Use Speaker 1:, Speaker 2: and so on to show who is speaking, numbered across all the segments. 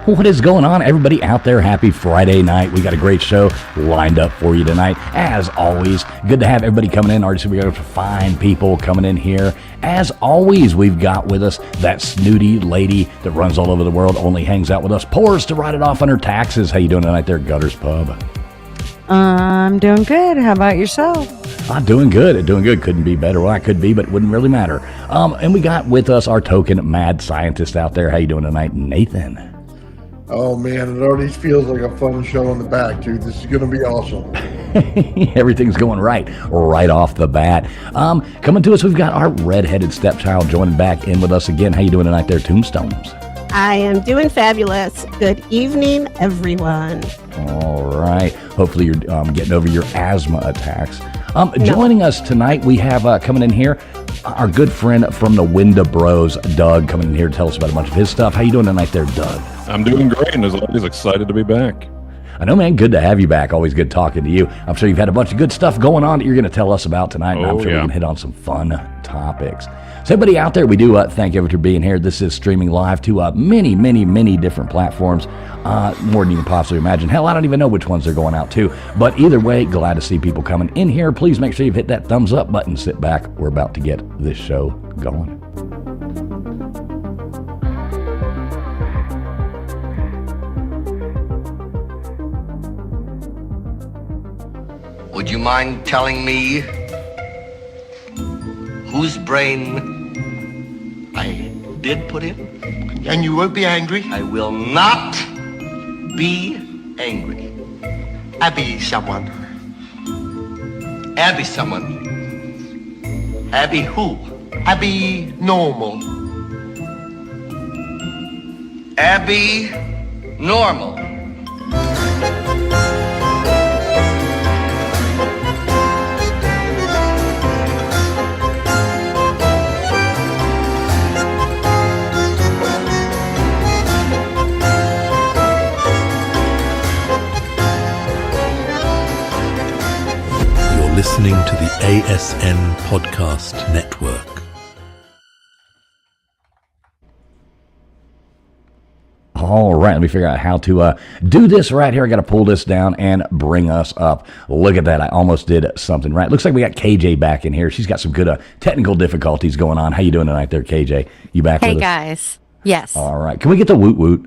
Speaker 1: What is going on, everybody out there? Happy Friday night. We got a great show lined up for you tonight. As always, good to have everybody coming in. Artists, we got fine people coming in here. As always, we've got with us that snooty lady that runs all over the world, only hangs out with us, pours to write it off on her taxes. How you doing tonight there, Gutters Pub?
Speaker 2: I'm doing good. How about yourself?
Speaker 1: I'm doing good. Couldn't be better. Well, I could be, but it wouldn't really matter. And we got with us our token mad scientist out there. How you doing tonight, Nathan?
Speaker 3: Oh man, it already feels like a fun show in the back, dude. This is going to be awesome.
Speaker 1: Everything's going right off the bat. Coming to us, we've got our redheaded stepchild joining back in with us again. How you doing tonight there, Tombstones?
Speaker 4: I am doing fabulous. Good evening, everyone.
Speaker 1: All right. Hopefully you're getting over your asthma attacks. Joining us tonight, we have coming in here our good friend from the Wendibros, Doug, coming in here to tell us about a bunch of his stuff. How you doing tonight there, Doug?
Speaker 5: I'm doing great, and as always, excited to be back.
Speaker 1: I know, man. Good to have you back. Always good talking to you. I'm sure you've had a bunch of good stuff going on that you're going to tell us about tonight, and I'm sure we can hit on some fun topics. So everybody out there, we do thank you for being here. This is streaming live to many different platforms, more than you can possibly imagine. Hell, I don't even know which ones they're going out to. But either way, glad to see people coming in here. Please make sure you've hit that thumbs up button. Sit back. We're about to get this show going.
Speaker 6: Would you mind telling me whose brain I did put in?
Speaker 7: And you won't be angry?
Speaker 6: I will not be angry.
Speaker 7: Abby someone.
Speaker 6: Abby someone. Abby who?
Speaker 7: Abby normal.
Speaker 6: Abby normal.
Speaker 8: Listening to the ASN Podcast Network.
Speaker 1: All right, let me figure out how to do this right here. I got to pull this down and bring us up. Look at that. I almost did something right. Looks like we got KJ back in here. She's got some good technical difficulties going on. How you doing tonight there, KJ? You back with us?
Speaker 2: Hey, guys. Yes.
Speaker 1: All right. Can we get the woot woot?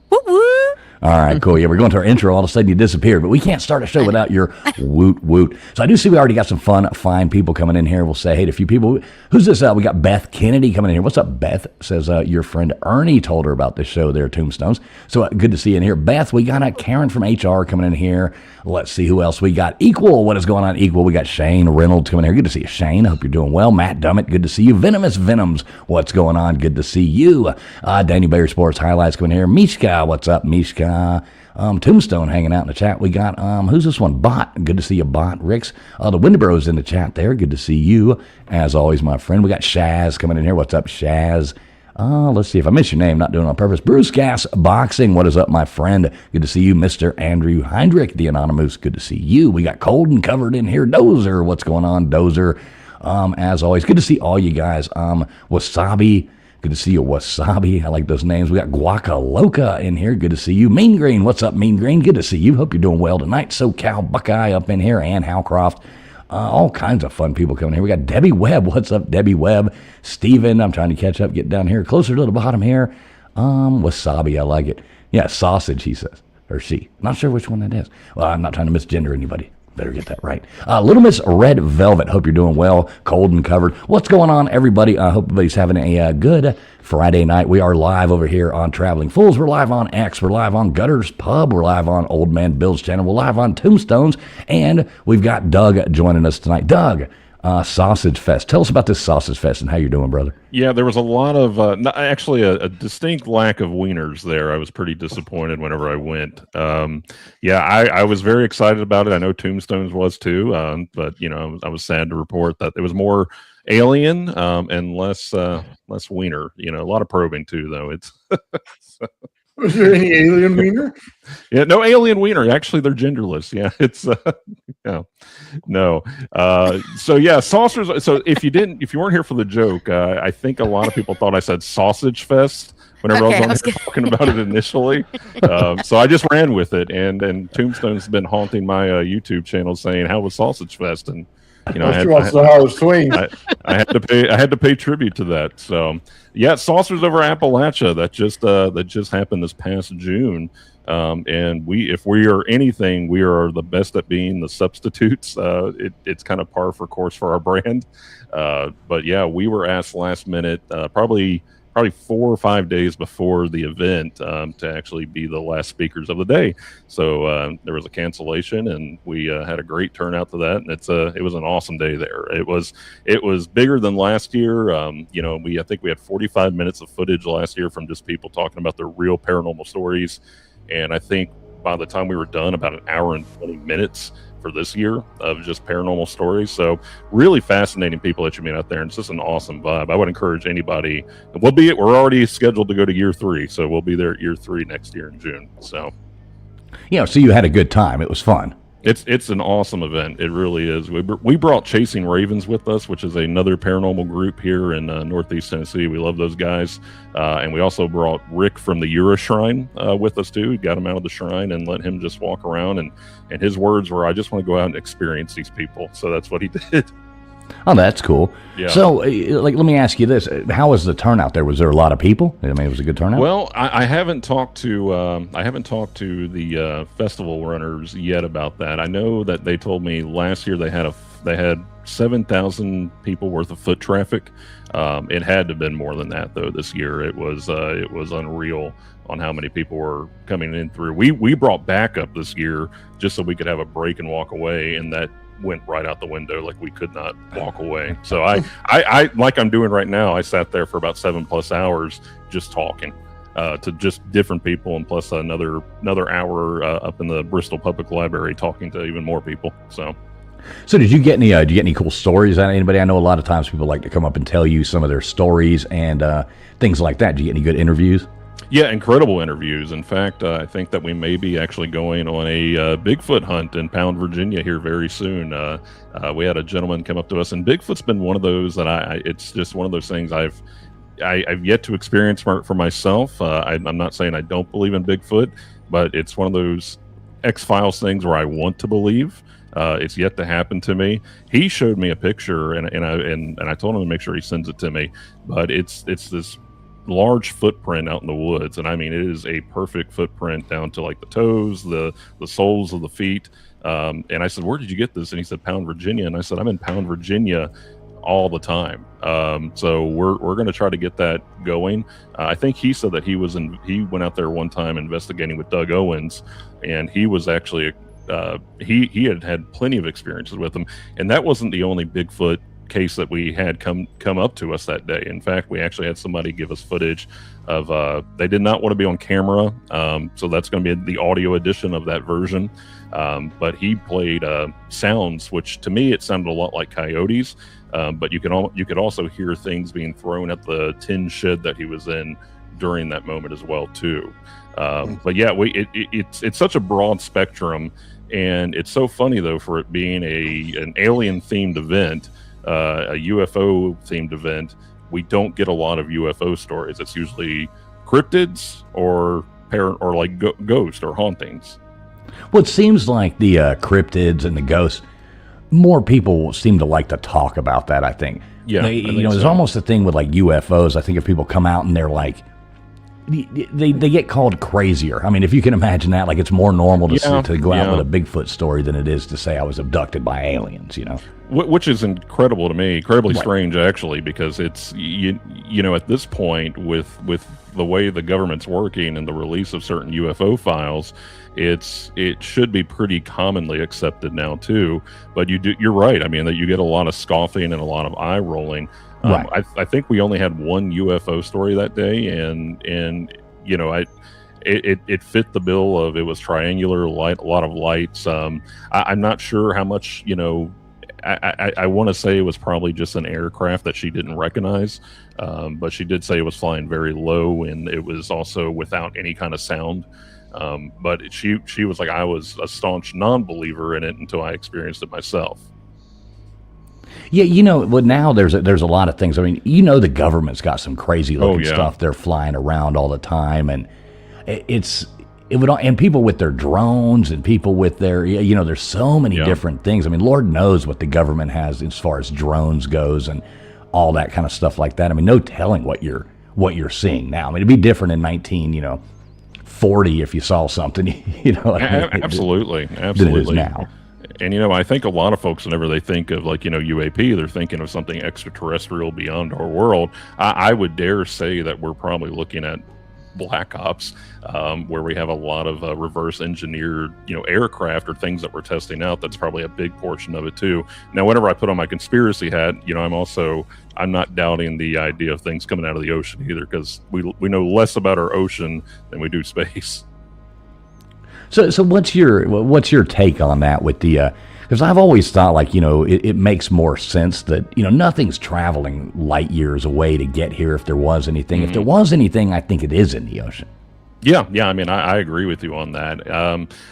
Speaker 2: Woot woot.
Speaker 1: All right, cool. Yeah, we're going to our intro. All of a sudden you disappeared, but we can't start a show without your woot woot. So I do see we already got some fine people coming in here. We'll say hey to a few people. Who's this? We got Beth Kennedy coming in here. What's up, Beth? Says your friend Ernie told her about this show there, Tombstones. So good to see you in here. Beth, we got Karen from HR coming in here. Let's see who else we got. Equal, what is going on, Equal? We got Shane Reynolds coming in here. Good to see you, Shane. I hope you're doing well. Matt Dummett, good to see you. Venomous Venoms, what's going on? Good to see you. Danny Bayer Sports Highlights coming in here. Mishka, what's up, Mishka? Tombstone hanging out in the chat. We got, who's this one? Bot. Good to see you, Bot. Ricks. The Wendibros in the chat there. Good to see you. As always, my friend. We got Shaz coming in here. What's up, Shaz? Let's see if I miss your name. Not doing it on purpose. Bruce Gas Boxing. What is up, my friend? Good to see you, Mr. Andrew Heinrich, the Anonymous. Good to see you. We got Cold and Covered in here. Dozer. What's going on, Dozer? As always, good to see all you guys. Wasabi. Good to see you, Wasabi. I like those names. We got Guacaloca in here. Good to see you. Mean Green. What's up, Mean Green? Good to see you. Hope you're doing well tonight. SoCal Buckeye up in here. Ann Howcroft. All kinds of fun people coming here. We got Debbie Webb. What's up, Debbie Webb? Steven. I'm trying to catch up. Get down here. Closer to the bottom here. Wasabi. I like it. Yeah, sausage, he says. Or she. Not sure which one that is. Well, I'm not trying to misgender anybody. Better get that right. Little Miss Red Velvet. Hope you're doing well. Cold and Covered. What's going on, everybody? I hope everybody's having a good Friday night. We are live over here on Traveling Fools. We're live on X. We're live on Gutters Pub. We're live on Old Man Bill's channel. We're live on Tombstones. And we've got Doug joining us tonight. Doug, Sausage Fest. Tell us about this Sausage Fest and how you're doing, brother.
Speaker 5: Yeah, there was a lot of, actually a distinct lack of wieners there. I was pretty disappointed whenever I went. I was very excited about it. I know Tombstones was too, but I was sad to report that it was more alien and less wiener. A lot of probing too, though. It's
Speaker 3: Was there any alien wiener?
Speaker 5: Yeah, no alien wiener. Actually, they're genderless. Yeah, it's no. So yeah, saucers. So if you weren't here for the joke, I think a lot of people thought I said sausage fest whenever I was on here talking about it initially. So I just ran with it, and Tombstone's been haunting my YouTube channel saying, "How was Sausage Fest?" And I had to pay tribute to that. So yeah, Saucers Over Appalachia that just happened this past June. And if we are anything, we are the best at being the substitutes. It's kind of par for course for our brand. But yeah, we were asked last minute, probably 4 or 5 days before the event, to actually be the last speakers of the day. So there was a cancellation, and we had a great turnout to that. And it was an awesome day there. It was bigger than last year. I think we had 45 minutes of footage last year from just people talking about their real paranormal stories. And I think by the time we were done, about an hour and 20 minutes for this year of just paranormal stories. So really fascinating people that you meet out there. And it's just an awesome vibe. I would encourage anybody. We're already scheduled to go to year 3. So we'll be there at year 3 next year in June. So,
Speaker 1: so you had a good time. It was fun.
Speaker 5: It's an awesome event. It really is. We brought Chasing Ravens with us, which is another paranormal group here in Northeast Tennessee. We love those guys. And we also brought Rick from the Ura Shrine with us too. We got him out of the shrine and let him just walk around. And his words were, "I just want to go out and experience these people." So that's what he did.
Speaker 1: Oh, that's cool.
Speaker 5: Yeah.
Speaker 1: So, let me ask you this: how was the turnout there? Was there a lot of people? I mean, it was a good turnout.
Speaker 5: Well, I haven't talked to the festival runners yet about that. I know that they told me last year they had 7,000 people worth of foot traffic. It had to have been more than that though. This year it was unreal on how many people were coming in through. We brought backup this year just so we could have a break and walk away, and that went right out the window. Like, we could not walk away. So I like I'm doing right now, I sat there for about 7+ hours just talking to just different people, and plus another hour up in the Bristol Public Library talking to even more people. So
Speaker 1: did you get any cool stories out of anybody? I know a lot of times people like to come up and tell you some of their stories and things like that. Did you get any good interviews?
Speaker 5: Yeah, incredible interviews. In fact, I think that we may be actually going on a Bigfoot hunt in Pound, Virginia here very soon. We had a gentleman come up to us, and Bigfoot's been one of those that it's just one of those things I've yet to experience for myself. I'm not saying I don't believe in Bigfoot, but it's one of those X-Files things where I want to believe. It's yet to happen to me. He showed me a picture, and I told him to make sure he sends it to me. But it's this large footprint out in the woods, and I mean, it is a perfect footprint down to like the toes, the soles of the feet. And I said, "Where did you get this?" And he said, "Pound, Virginia." And I said, "I'm in Pound, Virginia all the time." So we're going to try to get that going. I think he said that he went out there one time investigating with Doug Owens, and he was actually he had plenty of experiences with him, and that wasn't the only Bigfoot case that we had come up to us that day. In fact, we actually had somebody give us footage of they did not want to be on camera, so that's going to be the audio edition of that version. But he played sounds, which to me it sounded a lot like coyotes, but you could also hear things being thrown at the tin shed that he was in during that moment as well too. But yeah, it's such a broad spectrum, and it's so funny though, for it being an alien themed event, a UFO themed event, we don't get a lot of UFO stories. It's usually cryptids or like ghost or hauntings.
Speaker 1: Well, it seems like the cryptids and the ghosts, more people seem to like to talk about that, I think.
Speaker 5: Yeah,
Speaker 1: there's almost a thing with like UFOs. I think if people come out and they're like, they get called crazier. I mean, if you can imagine that, like, it's more normal to go out with a Bigfoot story than it is to say I was abducted by aliens,
Speaker 5: Which is incredible to me, incredibly strange actually, because it's at this point with the way the government's working and the release of certain UFO files, it should be pretty commonly accepted now too. But you're right. I mean, that you get a lot of scoffing and a lot of eye rolling. Right. I think we only had one UFO story that day, and it fit the bill of, it was triangular light, a lot of lights. I'm not sure how much I want to say it was probably just an aircraft that she didn't recognize, but she did say it was flying very low and it was also without any kind of sound. But she was like, I was a staunch non-believer in it until I experienced it myself.
Speaker 1: Yeah, well, now there's a lot of things. I mean, the government's got some crazy looking stuff they're flying around all the time, and and people with their drones and people with their, there's so many different things. I mean, Lord knows what the government has as far as drones goes and all that kind of stuff like that. I mean, no telling what you're seeing now. I mean, it'd be different in 1940 if you saw something,
Speaker 5: Absolutely.
Speaker 1: Than it is now.
Speaker 5: And, I think a lot of folks, whenever they think of UAP, they're thinking of something extraterrestrial beyond our world. I would dare say that we're probably looking at Black Ops, where we have a lot of reverse engineered, aircraft or things that we're testing out. That's probably a big portion of it too. Now, whenever I put on my conspiracy hat, I'm not doubting the idea of things coming out of the ocean either, because we know less about our ocean than we do space.
Speaker 1: So what's your take on that with the? Because I've always thought it makes more sense that nothing's traveling light years away to get here. If there was anything, if there was anything, I think it is in the ocean.
Speaker 5: Yeah. I mean, I agree with you on that.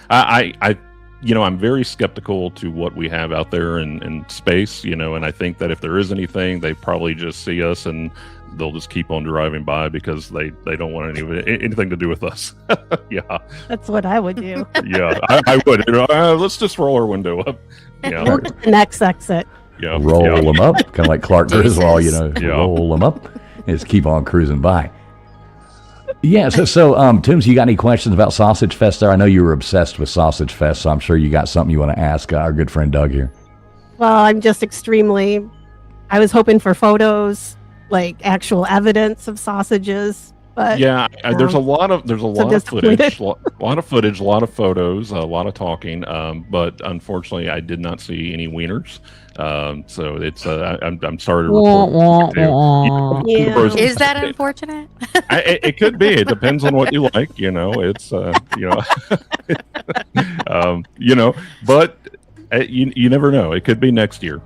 Speaker 5: I'm very skeptical to what we have out there in space. And I think that if there is anything, they probably just see us and they'll just keep on driving by because they don't want anything to do with us. Yeah,
Speaker 4: that's what I would do.
Speaker 5: Yeah, I would. Let's just roll our window up. Yeah,
Speaker 4: we'll get the next exit.
Speaker 5: Yeah,
Speaker 1: roll them up, kind of like Clark Griswold. Roll them up, and just keep on cruising by. Yeah. So, Toombs, you got any questions about Sausage Fest there? I know you were obsessed with Sausage Fest, so I'm sure you got something you want to ask our good friend Doug here.
Speaker 4: Well, I'm just I was hoping for photos, like actual evidence of sausages, but
Speaker 5: there's a lot of footage, a lot of photos, a lot of talking, but unfortunately I did not see any wieners, so it's I'm sorry to report.
Speaker 9: Is that unfortunate?
Speaker 5: It could be. It depends on what you like, it's but you never know. It could be next year.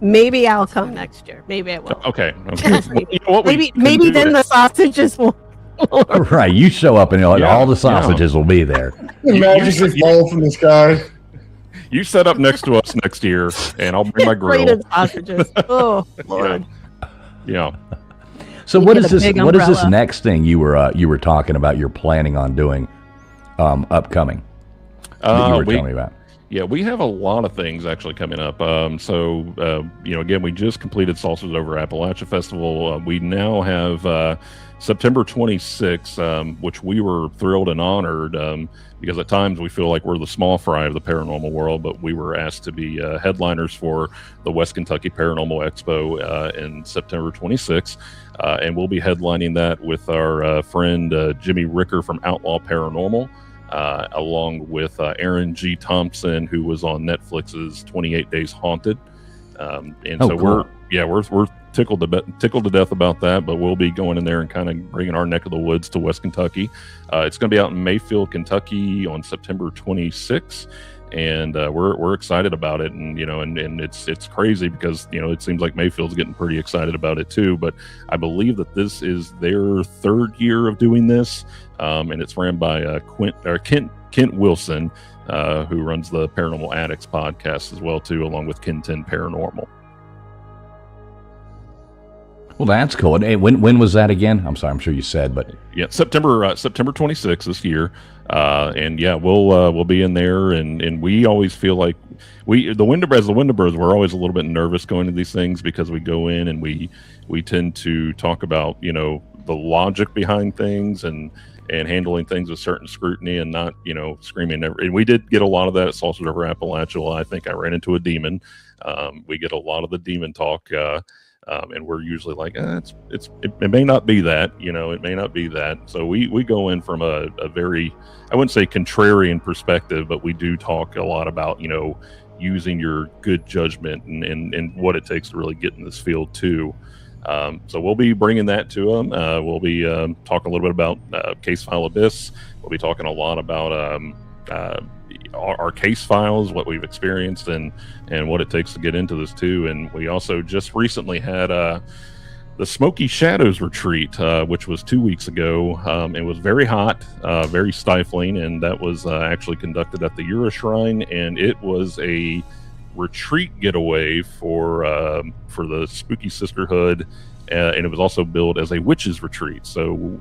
Speaker 4: Maybe I'll come next year. Maybe I will.
Speaker 5: Okay.
Speaker 4: Maybe then the sausages will.
Speaker 1: Right. You show up and all the sausages will be there.
Speaker 3: Magically fall from the sky.
Speaker 5: You set up next to us next year, and I'll bring my grill.
Speaker 4: Sausages. Oh Lord.
Speaker 5: Yeah.
Speaker 1: So what is this? What is this next thing you were talking about? You're planning on doing, upcoming. That you were telling me about.
Speaker 5: Yeah, we have a lot of things actually coming up. Again, we just completed Saucers Over Appalachia Festival. We now have September 26th, which we were thrilled and honored because at times we feel like we're the small fry of the paranormal world, but we were asked to be headliners for the West Kentucky Paranormal Expo in September 26th. And we'll be headlining that with our friend Jimmy Ricker from Outlaw Paranormal. Along with Aaron G. Thompson, who was on Netflix's 28 Days Haunted. Cool. we're tickled to death about that, but we'll be going in there and kind of bringing our neck of the woods to West Kentucky. It's going to be out in Mayfield, Kentucky on September 26th. And we're excited about it, and and it's crazy because it seems like Mayfield's getting pretty excited about it too. But I believe that this is their third year of doing this, and it's ran by Kent Wilson, who runs the Paranormal Addicts podcast as well too, along with Ken 10 Paranormal.
Speaker 1: Well, that's cool. And when was that again? I'm sorry, I'm sure you said, but
Speaker 5: September 26th this year. We'll be in there, and we always feel like the Wendibros, we're always a little bit nervous going to these things because we go in and we tend to talk about the logic behind things and handling things with certain scrutiny and not screaming. And we did get a lot of that at Saucers Over Appalachia. I think I ran into a demon. We get a lot of the demon talk. And we're usually like, it may not be that, it may not be that. So we go in from a very, I wouldn't say contrarian perspective, but we do talk a lot about, using your good judgment and what it takes to really get in this field too. So we'll be bringing that to them. We'll be talking a little bit about Case File Abyss. We'll be talking a lot about our case files, what we've experienced, and what it takes to get into this too. And we also just recently had the Smoky Shadows retreat, which was 2 weeks ago. It was very hot, very stifling, and that was actually conducted at the Ura Shrine, and it was a retreat getaway for the Spooky Sisterhood, and it was also billed as a witches retreat. So,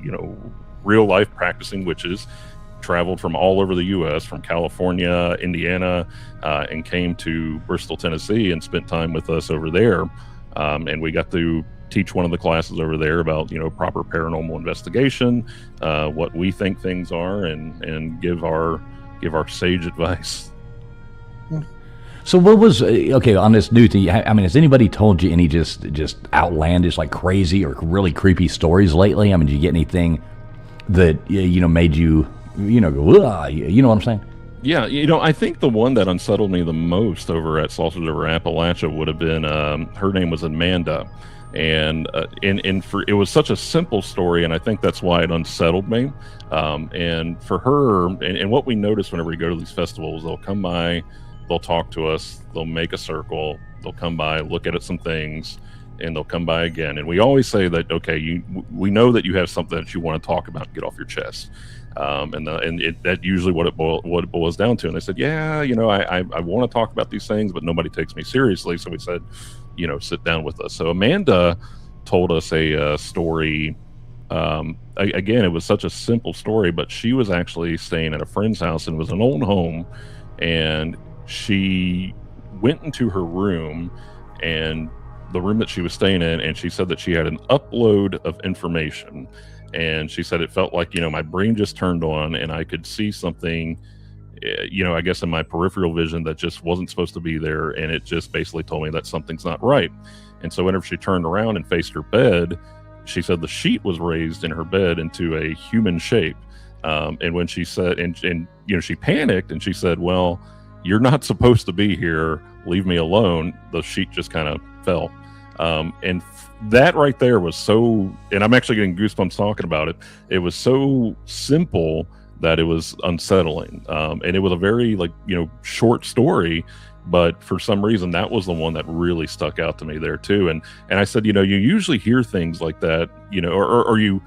Speaker 5: real life practicing witches traveled from all over the U.S., from California, Indiana, and came to Bristol, Tennessee, and spent time with us over there. And we got to teach one of the classes over there about proper paranormal investigation, what we think things are, and give our sage advice.
Speaker 1: So what was okay on this new thing? I mean, has anybody told you any just outlandish, like crazy or really creepy stories lately? I mean, did you get anything that made you go, "Ugh," you know what I'm saying?
Speaker 5: Yeah, I think the one that unsettled me the most over at Saucers Over Appalachia would have been her name was Amanda, and it was such a simple story, and I think that's why it unsettled me. And for her, and what we notice whenever we go to these festivals, they'll come by, they'll talk to us, they'll make a circle, they'll come by, look at some things, and they'll come by again. And we always say that, okay, we know that you have something that you want to talk about and get off your chest. That usually what it boils down to. And they said, yeah, I want to talk about these things, but nobody takes me seriously. So we said, sit down with us. So Amanda told us a story. Again, it was such a simple story, but she was actually staying at a friend's house, and it was an old home, and she went into her room, and the room that she was staying in, and she said that she had an upload of information, and she said it felt like my brain just turned on, and I could see something, I guess in my peripheral vision that just wasn't supposed to be there, and it just basically told me that something's not right. And so whenever she turned around and faced her bed, she said the sheet was raised in her bed into a human shape. And when she said, and she panicked, and she said, well, you're not supposed to be here, leave me alone, the sheet just kind of fell. That right there was so, and I'm actually getting goosebumps talking about it. It was so simple that it was unsettling. And it was a very short story, but for some reason that was the one that really stuck out to me there too. And I said, you usually hear things like that, or you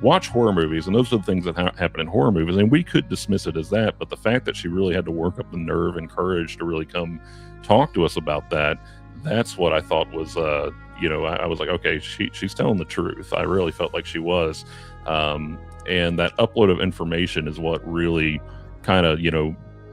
Speaker 5: watch horror movies, and those are the things that happen in horror movies, and we could dismiss it as that. But the fact that she really had to work up the nerve and courage to really come talk to us about that's what I thought was, I was like, okay, she's telling the truth. I really felt like she was. And that upload of information is what really kind of,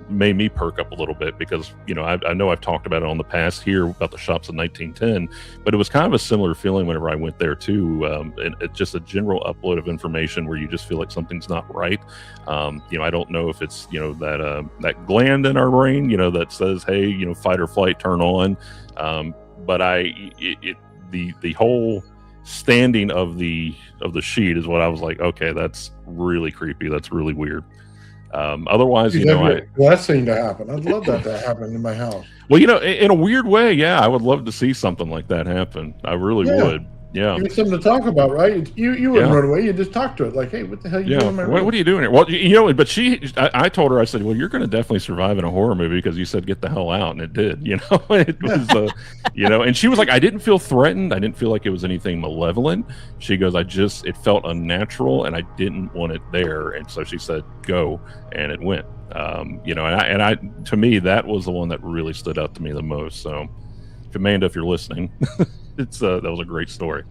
Speaker 5: made me perk up a little bit, because, I know I've talked about it on the past here about the shops in 1910, but it was kind of a similar feeling whenever I went there too. And it's just a general upload of information where you just feel like something's not right. I don't know if it's, that gland in our brain, that says, hey, fight or flight, turn on. But the whole standing of the sheet is what I was like, okay, that's really creepy. That's really weird. Otherwise,
Speaker 3: blessing to happen. I'd love that to happen in my house.
Speaker 5: Well, in a weird way, yeah, I would love to see something like that happen. I really would. Yeah,
Speaker 3: you need something to talk about, right? You wouldn't run away. You just talk to it, like, hey, what the hell are you doing in my room?
Speaker 5: What are you doing here? Well, but I told her, I said, well, you're going to definitely survive in a horror movie, because you said get the hell out, and it did. It was, and she was like, I didn't feel threatened. I didn't feel like it was anything malevolent. She goes, it felt unnatural, and I didn't want it there, and so she said, go, and it went. To me, that was the one that really stood out to me the most. So, Amanda, if you're listening. That was a great story.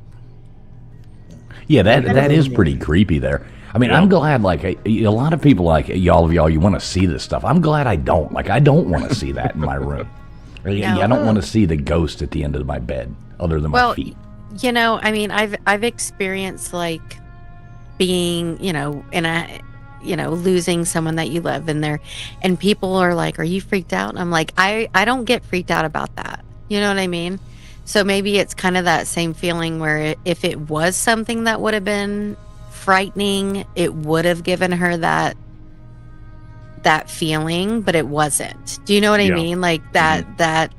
Speaker 1: Yeah, that is pretty creepy there. I mean, I'm glad, a lot of people, y'all, you want to see this stuff. I'm glad I don't. I don't want to see that in my room. I don't want to see the ghost at the end of my bed, other than my feet.
Speaker 9: I mean, I've experienced, being, in a, losing someone that you love in there, and people are like, are you freaked out? And I'm like, I don't get freaked out about that. You know what I mean? So maybe it's kind of that same feeling where if it was something that would have been frightening, it would have given her that feeling, but it wasn't. Do you know what I mean? Like that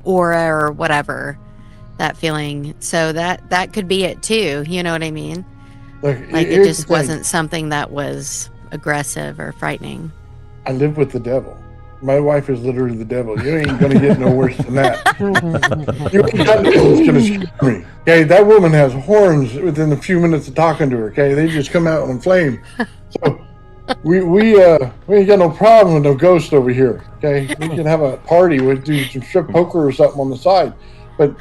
Speaker 9: aura or whatever, that feeling. So that could be it too. You know what I mean? Like it just wasn't something that was aggressive or frightening.
Speaker 3: I live with the devil. My wife is literally the devil. You ain't gonna get no worse than that. You ain't got nothing that's gonna scare me. Okay, that woman has horns within a few minutes of talking to her. Okay, they just come out on flame. So we ain't got no problem with no ghost over here. Okay, we can have a party. We'll do some strip poker or something on the side. But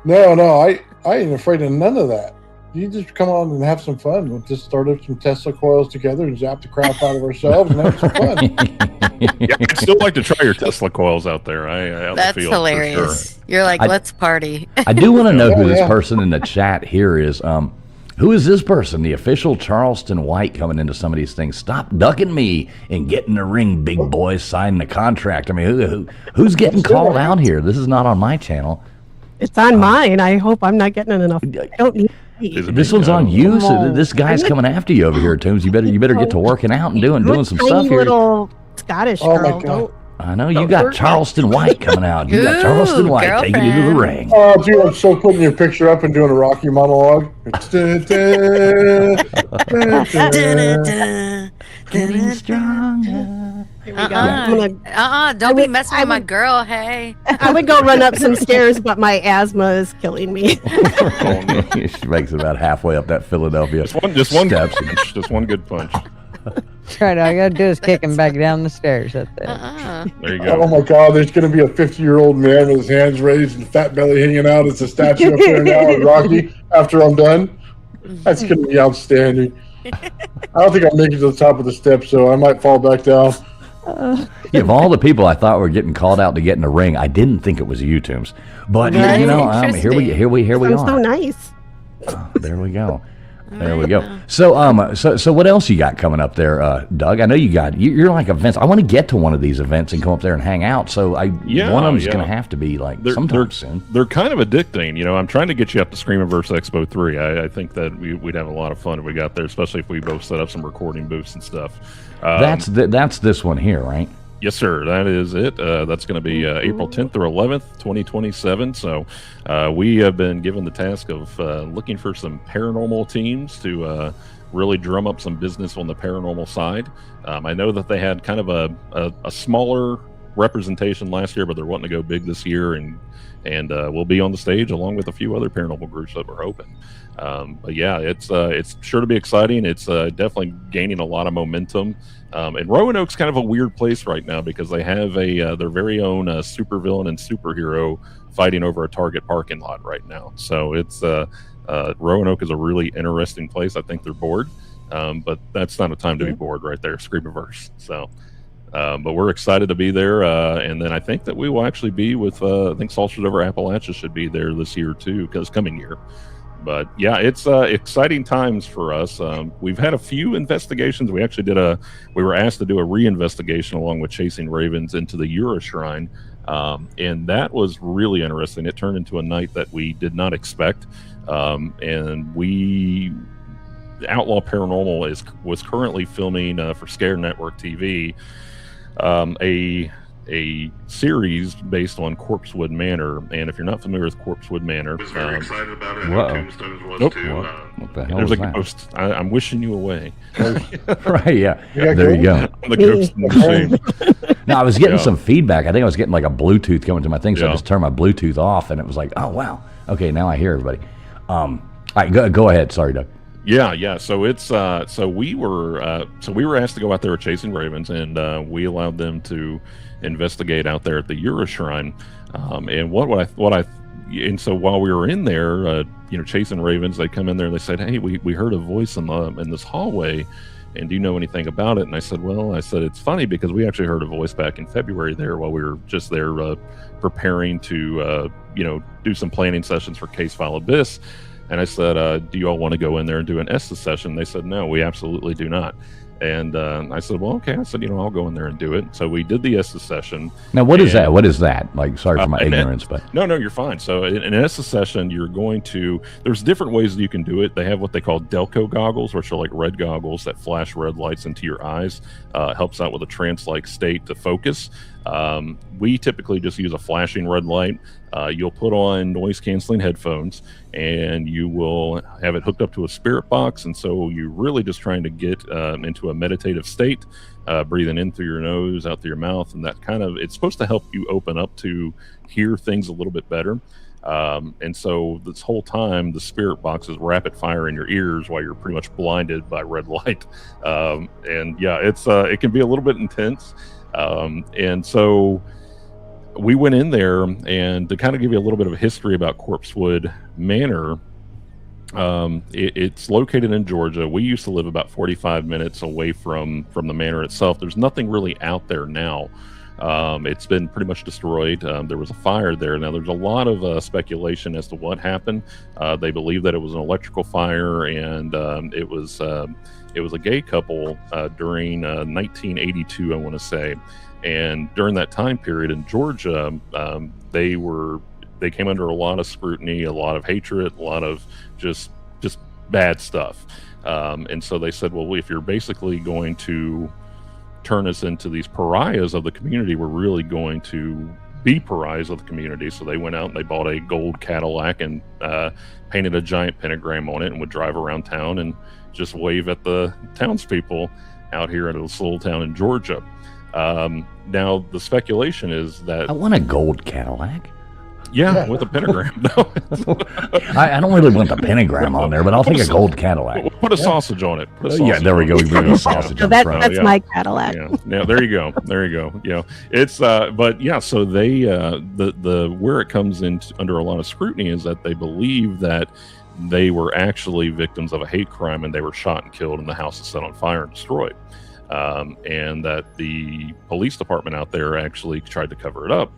Speaker 3: no, I ain't afraid of none of that. You just come on and have some fun. We'll just start up some Tesla coils together and zap the crap out of ourselves and have some fun.
Speaker 5: Yeah, I'd still like to try your Tesla coils out there. I have
Speaker 9: That's
Speaker 5: the feel
Speaker 9: hilarious.
Speaker 5: For sure.
Speaker 9: You're like, let's party.
Speaker 1: I do want to know who this person in the chat here is. Who is this person? The official Charleston White coming into some of these things. Stop ducking me and get in the ring, big boy. Sign the contract. I mean, who's getting called out here? This is not on my channel.
Speaker 4: It's on mine. I hope I'm not getting enough. I don't need.
Speaker 1: This one's on you. So this guy's coming after you over here, Toombs. You better get to working out and doing some stuff here.
Speaker 4: Little Scottish girl. Don't.
Speaker 1: I know you got Charleston White coming out. You got Charleston White taking you to the ring.
Speaker 3: Oh, dude, I'm so putting your picture up and doing a Rocky monologue.
Speaker 1: Getting stronger.
Speaker 4: Here we go.
Speaker 9: Don't be messing with my girl, hey.
Speaker 4: I would go run up some stairs, but my asthma is killing me.
Speaker 1: She makes it about halfway up that Philadelphia.
Speaker 5: Just one steps. Just one good punch.
Speaker 2: That's right. All I got to do is kick him back down the stairs. That's it.
Speaker 5: There you go.
Speaker 3: Oh my God, there's going to be a 50-year-old man with his hands raised and fat belly hanging out. It's a statue up there now of Rocky after I'm done. That's going to be outstanding. I don't think I'll make it to the top of the steps, so I might fall back down.
Speaker 1: Yeah, of all the people I thought were getting called out to get in the ring, I didn't think it was you, Toombs. But here we are.
Speaker 4: Sounds so nice.
Speaker 1: There we go. There we go. So what else you got coming up there, Doug? I know you're like events. I want to get to one of these events and come up there and hang out. So one of them is going to have to be like sometime soon.
Speaker 5: They're kind of addicting. You know, I'm trying to get you up to Screamiverse Expo 3. I think that we'd have a lot of fun if we got there, especially if we both set up some recording booths and stuff.
Speaker 1: That's this one here, right?
Speaker 5: Yes, sir. That is it. That's going to be April 10th through 11th, 2027. So we have been given the task of looking for some paranormal teams to really drum up some business on the paranormal side. I know that they had kind of a smaller representation last year, but they're wanting to go big this year, and we'll be on the stage along with a few other paranormal groups that we're hoping. But yeah, it's sure to be exciting. It's definitely gaining a lot of momentum. And Roanoke's kind of a weird place right now because they have their very own supervillain and superhero fighting over a Target parking lot right now. So it's Roanoke is a really interesting place. I think they're bored, but that's not a time to be bored right there, Screamiverse. So, but we're excited to be there. And then I think that we will actually be with, I think Salters Over Appalachia should be there this year too, because coming year. But yeah, it's exciting times for us. We've had a few investigations. We actually we were asked to do a reinvestigation along with Chasing Ravens into the Ura Shrine. And that was really interesting. It turned into a night that we did not expect. And Outlaw Paranormal was currently filming for Scare Network TV a series based on Corpsewood Manor, and if you're not familiar with Corpsewood Manor,
Speaker 6: I was very excited about it. Tombstones was
Speaker 1: Nope.
Speaker 6: too.
Speaker 1: What the hell
Speaker 5: there's
Speaker 1: is
Speaker 5: a
Speaker 1: that?
Speaker 5: ghost. I'm wishing you away.
Speaker 1: Right, yeah. There you go.
Speaker 5: The ghost in the machine.
Speaker 1: No, I was getting some feedback. I think I was getting like a Bluetooth coming to my thing, so I just turned my Bluetooth off, and it was like, oh wow, okay, now I hear everybody. All right, go ahead. Sorry, Doug.
Speaker 5: Yeah. So it's so we were asked to go out there with Chasing Ravens, and we allowed them to investigate out there at the Ura Shrine. And so while we were in there, Chasing Ravens, they come in there and they said, "Hey, we heard a voice in this hallway, and do you know anything about it?" And I said, it's funny because we actually heard a voice back in February there while we were just there preparing to do some planning sessions for Case File Abyss. And I said, do you all want to go in there and do an Estes session? They said, no, we absolutely do not. And I said, well, okay. I said, I'll go in there and do it. So we did the Estes session.
Speaker 1: Now, what is that? What is that? Like, sorry for my ignorance, but
Speaker 5: no, you're fine. So in an Estes session, there's different ways that you can do it. They have what they call Delco goggles, which are like red goggles that flash red lights into your eyes. Helps out with a trance-like state to focus. We typically just use a flashing red light. You'll put on noise canceling headphones, and you will have it hooked up to a spirit box. And so you're really just trying to get into a meditative state, breathing in through your nose, out through your mouth. And that it's supposed to help you open up to hear things a little bit better. And so this whole time, the spirit box is rapid fire in your ears while you're pretty much blinded by red light. And yeah, it can be a little bit intense. And so we went in there, and to kind of give you a little bit of a history about Corpsewood Manor, it's located in Georgia. We used to live about 45 minutes away from the manor itself. There's nothing really out there now. It's been pretty much destroyed. There was a fire there. Now, there's a lot of speculation as to what happened. They believe that it was an electrical fire, and it was a gay couple during 1982, I want to say. And during that time period in Georgia, they came under a lot of scrutiny, a lot of hatred, a lot of just bad stuff. And so they said, well, if you're basically going to turn us into these pariahs of the community, we're really going to be pariahs of the community. So they went out and they bought a gold Cadillac and painted a giant pentagram on it, and would drive around town and just wave at the townspeople out here in this little town in Georgia. Now, the speculation is that
Speaker 1: I want a gold Cadillac.
Speaker 5: Yeah, with a pentagram. No.
Speaker 1: I don't really want the pentagram on there, but I'll take a gold Cadillac.
Speaker 5: Put a sausage on it.
Speaker 1: Yeah, there we go. We bring a sausage
Speaker 4: So
Speaker 1: on
Speaker 4: that's
Speaker 1: front.
Speaker 4: that's my Cadillac.
Speaker 5: Yeah, there you go. There you go. Yeah, it's but yeah. So they the where it comes in under a lot of scrutiny is that they believe that they were actually victims of a hate crime, and they were shot and killed, and the house is set on fire and destroyed. And that the police department out there actually tried to cover it up.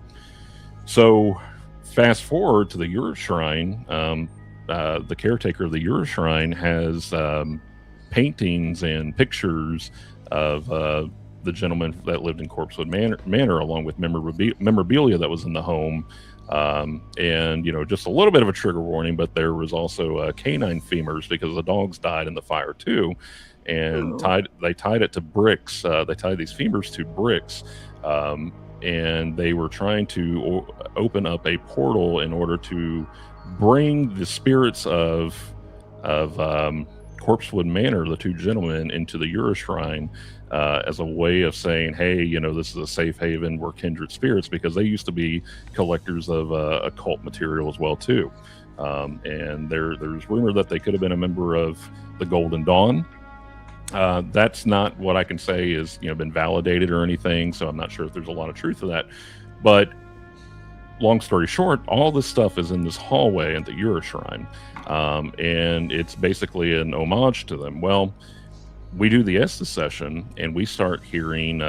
Speaker 5: So fast forward to the Euroshrine, the caretaker of the Euroshrine has paintings and pictures of the gentleman that lived in Corpsewood Manor, along with memorabilia that was in the home. And, just a little bit of a trigger warning, but there was also canine femurs because the dogs died in the fire too. And they tied it to bricks. They tied these femurs to bricks. And they were trying to open up a portal in order to bring the spirits of Corpsewood Manor, the two gentlemen, into the Euroshrine as a way of saying, hey, this is a safe haven. We're kindred spirits, because they used to be collectors of occult material as well too. And there's rumor that they could have been a member of the Golden Dawn. That's not what I can say is been validated or anything, so I'm not sure if there's a lot of truth to that. But long story short, all this stuff is in this hallway at the Euroshrine, and it's basically an homage to them. Well, we do the Estes session, and we start hearing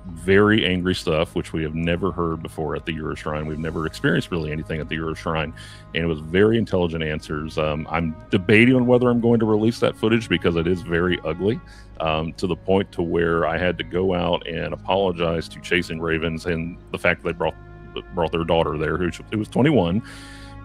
Speaker 5: very angry stuff, which we have never heard before at the Euroshrine. We've never experienced really anything at the Euroshrine, and it was very intelligent answers. I'm debating on whether I'm going to release that footage, because it is very ugly, to the point to where I had to go out and apologize to Chasing Ravens and the fact that they brought their daughter there, who was 21.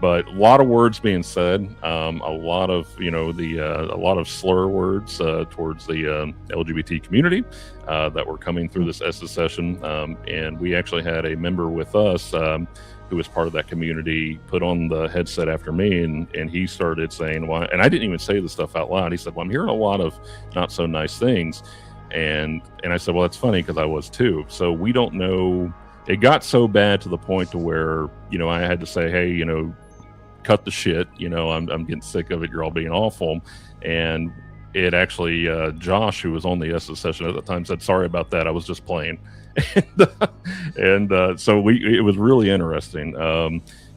Speaker 5: But a lot of words being said, a lot of a lot of slur words towards the LGBT community that were coming through this Estes session, and we actually had a member with us who was part of that community put on the headset after me, and he started saying, "Why?" And I didn't even say the stuff out loud. He said, "Well, I'm hearing a lot of not so nice things," and I said, "Well, that's funny, because I was too." So we don't know. It got so bad to the point to where I had to say, "Hey, cut the shit, I'm getting sick of it. You're all being awful." And it actually, Josh, who was on the Estes session at the time, said, "Sorry about that. I was just playing." and so it was really interesting.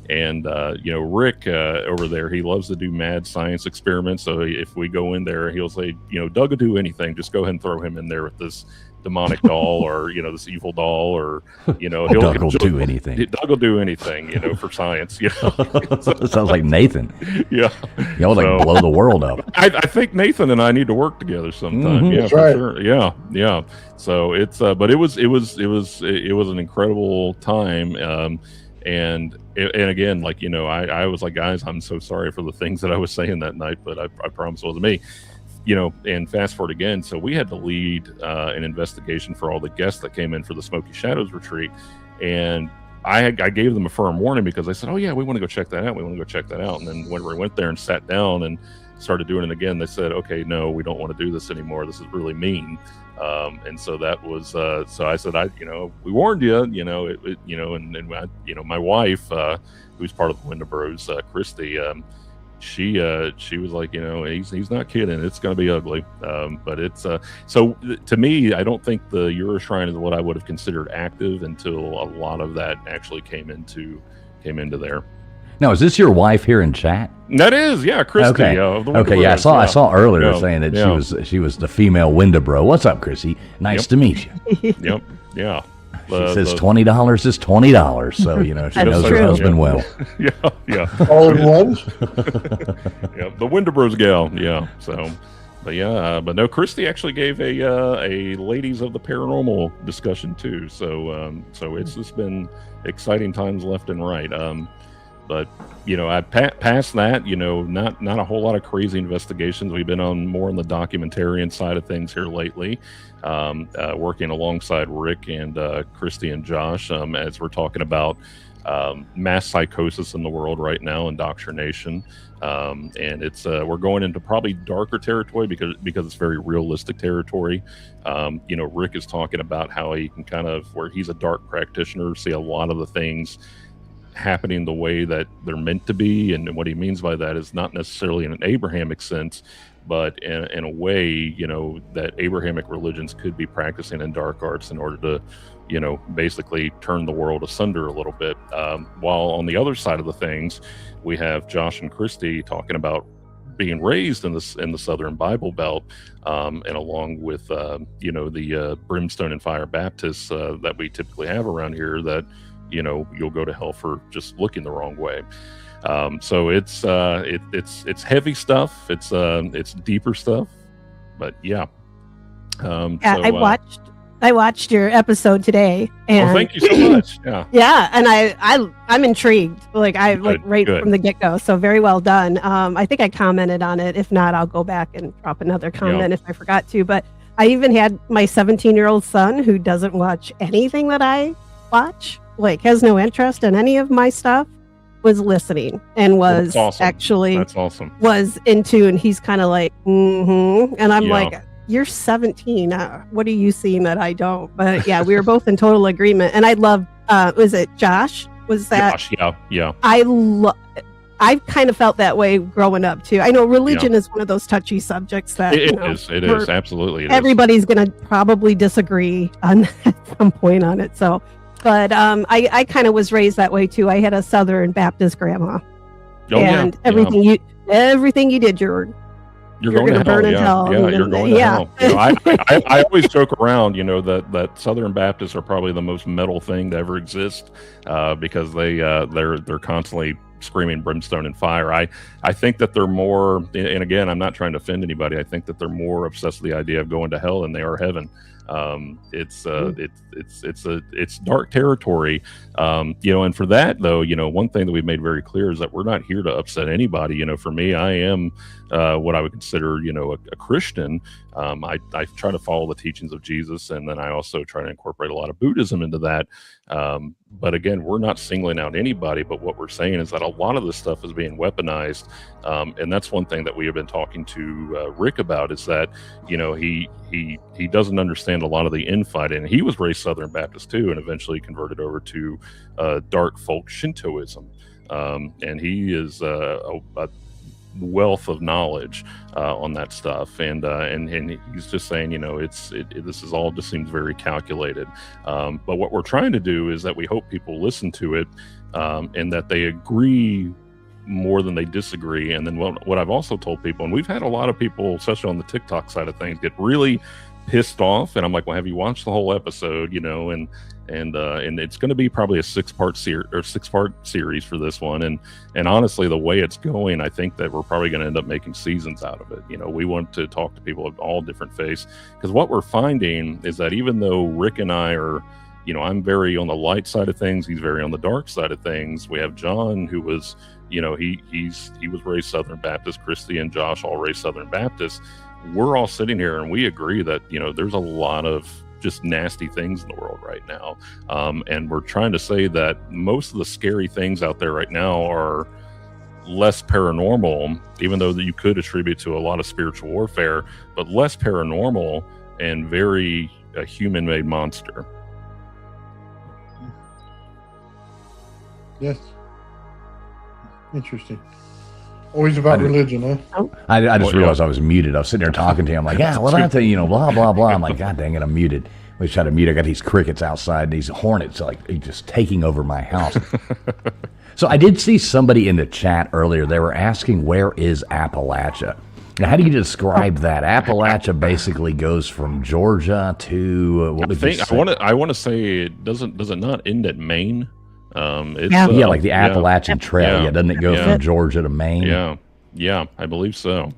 Speaker 5: Rick over there, he loves to do mad science experiments. So if we go in there, he'll say, "Doug will do anything. Just go ahead and throw him in there with this demonic doll, or this evil doll, or
Speaker 1: Doug will do anything.
Speaker 5: Doug will do anything, for science."
Speaker 1: It sounds like Nathan.
Speaker 5: Yeah,
Speaker 1: blow the world up.
Speaker 5: I think Nathan and I need to work together sometime.
Speaker 1: Mm-hmm.
Speaker 5: Yeah,
Speaker 3: That's
Speaker 5: for
Speaker 3: right.
Speaker 5: sure. Yeah. So it's but it was an incredible time. And again, I was like, guys, I'm so sorry for the things that I was saying that night, but I promise it wasn't me. And fast forward again, so we had to lead an investigation for all the guests that came in for the Smoky Shadows retreat, and I gave them a firm warning because they said, "Oh yeah, we want to go check that out. We want to go check that out." And then when we went there and sat down and started doing it again, they said, "Okay, no, we don't want to do this anymore. This is really mean." And so that was, so I said, we warned you, and my wife, who's part of the Wendibros, Christy, she was like, he's not kidding. It's going to be ugly. But it's, so to me, I don't think the Euroshrine is what I would have considered active until a lot of that actually came into there.
Speaker 1: Now, is this your wife here in chat?
Speaker 5: That is, yeah, Christy.
Speaker 1: Okay,
Speaker 5: Of the
Speaker 1: okay, yeah. I saw earlier saying that
Speaker 5: yeah.
Speaker 1: she was the female Wendibro. What's up, Chrissy? Nice to meet you.
Speaker 5: Yep, yeah.
Speaker 1: She says $20 is $20, so she knows her husband well.
Speaker 5: yeah.
Speaker 3: All in one?
Speaker 5: Yeah, the Wendibros gal. Yeah. So, but no, Christy actually gave a Ladies of the Paranormal discussion too. So it's just been exciting times left and right. But I past that, not a whole lot of crazy investigations. We've been on more on the documentarian side of things here lately, working alongside Rick and Christy and Josh as we're talking about mass psychosis in the world right now, indoctrination, and it's we're going into probably darker territory because it's very realistic territory. Rick is talking about how he can where he's a dark practitioner, see a lot of the things happening the way that they're meant to be, and what he means by that is not necessarily in an Abrahamic sense, but in a way that Abrahamic religions could be practicing in dark arts in order to basically turn the world asunder a little bit, while on the other side of the things we have Josh and Christy talking about being raised in the Southern Bible Belt, and along with the brimstone and fire Baptists that we typically have around here, that you'll go to hell for just looking the wrong way. So it's heavy stuff. It's deeper stuff, but yeah.
Speaker 4: I watched your episode today, and
Speaker 5: thank you so much. Yeah.
Speaker 4: Yeah, and I'm intrigued. Good. From the get-go. So very well done. I think I commented on it. If not, I'll go back and drop another comment if I forgot to. But I even had my 17-year-old son, who doesn't watch anything that I watch, has no interest in any of my stuff, was listening and was actually
Speaker 5: that's awesome.
Speaker 4: Was in tune. He's kind of like, and I'm like, you're 17. What are you seeing that I don't? But yeah, we were both in total agreement. And I love, was it Josh? Was that?
Speaker 5: Josh, yeah.
Speaker 4: I kind of felt that way growing up too. I know religion is one of those touchy subjects that
Speaker 5: it is absolutely.
Speaker 4: Everybody's going to probably disagree on at some point on it. So. But I kind of was raised that way too. I had a Southern Baptist grandma, and everything you did, you're going to burn in hell.
Speaker 5: Yeah, you're going to hell. I always joke around, that Southern Baptists are probably the most metal thing to ever exist, because they're constantly screaming brimstone and fire. I think that they're more, and again, I'm not trying to offend anybody. I think that they're more obsessed with the idea of going to hell than they are heaven. It's dark territory, and for that though, one thing that we've made very clear is that we're not here to upset anybody. For me, I am what I would consider a Christian. I try to follow the teachings of Jesus, and then I also try to incorporate a lot of Buddhism into that. But again, we're not singling out anybody, but what we're saying is that a lot of this stuff is being weaponized, and that's one thing that we have been talking to Rick about, is that he doesn't understand a lot of the infighting. And he was raised Southern Baptist too, and eventually converted over to dark folk Shintoism, and he is a wealth of knowledge on that stuff, and he's just saying, this is all just seems very calculated, but what we're trying to do is that we hope people listen to it, and that they agree more than they disagree. And then what I've also told people, and we've had a lot of people, especially on the TikTok side of things, get really pissed off, and I'm like, well, have you watched the whole episode? And it's going to be probably a 6-part series for this one, and honestly, the way it's going, I think that we're probably going to end up making seasons out of it. We want to talk to people of all different faiths, because what we're finding is that even though Rick and I are, I'm very on the light side of things, he's very on the dark side of things. We have John, who was, he was raised Southern Baptist. Christy and Josh all raised Southern Baptist. We're all sitting here and we agree that there's a lot of just nasty things in the world right now. And we're trying to say that most of the scary things out there right now are less paranormal, even though that you could attribute to a lot of spiritual warfare, but less paranormal and very a human-made monster.
Speaker 3: Yes. Interesting. Always about religion, huh?
Speaker 1: I just realized I was muted. I was sitting there talking to him. I'm like, yeah, well, that's blah, blah, blah. I'm like, God dang it, I'm muted. We try to mute. I got these crickets outside, these hornets, like just taking over my house. So I did see somebody in the chat earlier. They were asking, where is Appalachia? Now, how do you describe that? Appalachia basically goes from Georgia to what would you say?
Speaker 5: I want to say does it not end at Maine?
Speaker 1: Like the Appalachian Trail. Yeah, doesn't it go from Georgia to Maine?
Speaker 5: Yeah, I believe so.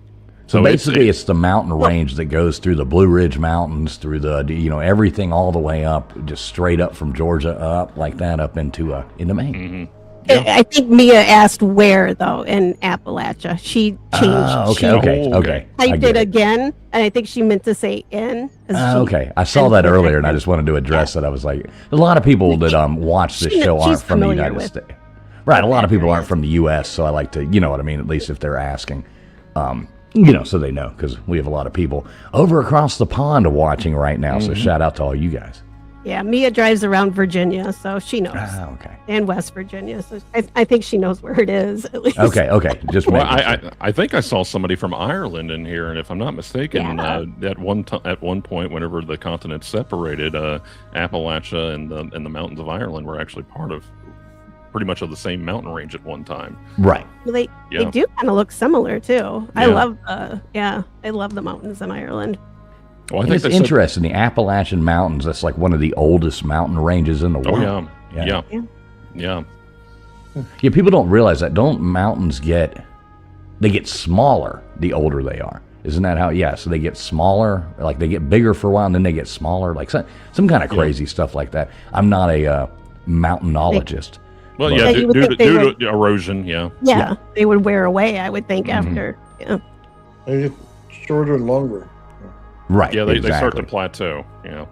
Speaker 1: So basically, it's the mountain range that goes through the Blue Ridge Mountains, through the everything all the way up, just straight up from Georgia up like that up into Maine.
Speaker 5: Mm-hmm. Yeah.
Speaker 4: I think Mia asked where though in Appalachia. She changed.
Speaker 1: Okay.
Speaker 4: Typed it again, and I think she meant to say in.
Speaker 1: Okay, I saw that earlier, and I just wanted to address it. I was like, a lot of people that watch this show aren't from the United States, right? A lot of people aren't from the U.S., so I like to, you know what I mean. At least if they're asking, so they know, because we have a lot of people over across the pond watching right now. So shout out to all you guys.
Speaker 4: Yeah, Mia drives around Virginia, so she knows.
Speaker 1: Okay.
Speaker 4: And West Virginia, so I think she knows where it is, at least.
Speaker 1: Okay. Just
Speaker 5: I think I saw somebody from Ireland in here, and if I'm not mistaken, at one point, whenever the continents separated, Appalachia and the mountains of Ireland were actually part of pretty much of the same mountain range at one time.
Speaker 1: Right.
Speaker 4: Well, they do kind of look similar too. I love the mountains in Ireland.
Speaker 5: Well, I think
Speaker 1: it's interesting. The Appalachian Mountains, that's like one of the oldest mountain ranges in the world.
Speaker 5: Oh, yeah.
Speaker 1: People don't realize that. Don't mountains get smaller the older they are? Isn't that how? Yeah, so they get smaller, like they get bigger for a while, and then they get smaller, like some kind of crazy stuff like that. I'm not a mountainologist.
Speaker 5: Well, due to erosion,
Speaker 4: Yeah, they would wear away, I would think, after. Yeah.
Speaker 3: They get shorter and longer.
Speaker 1: Right.
Speaker 5: Yeah, they start to plateau. Yeah.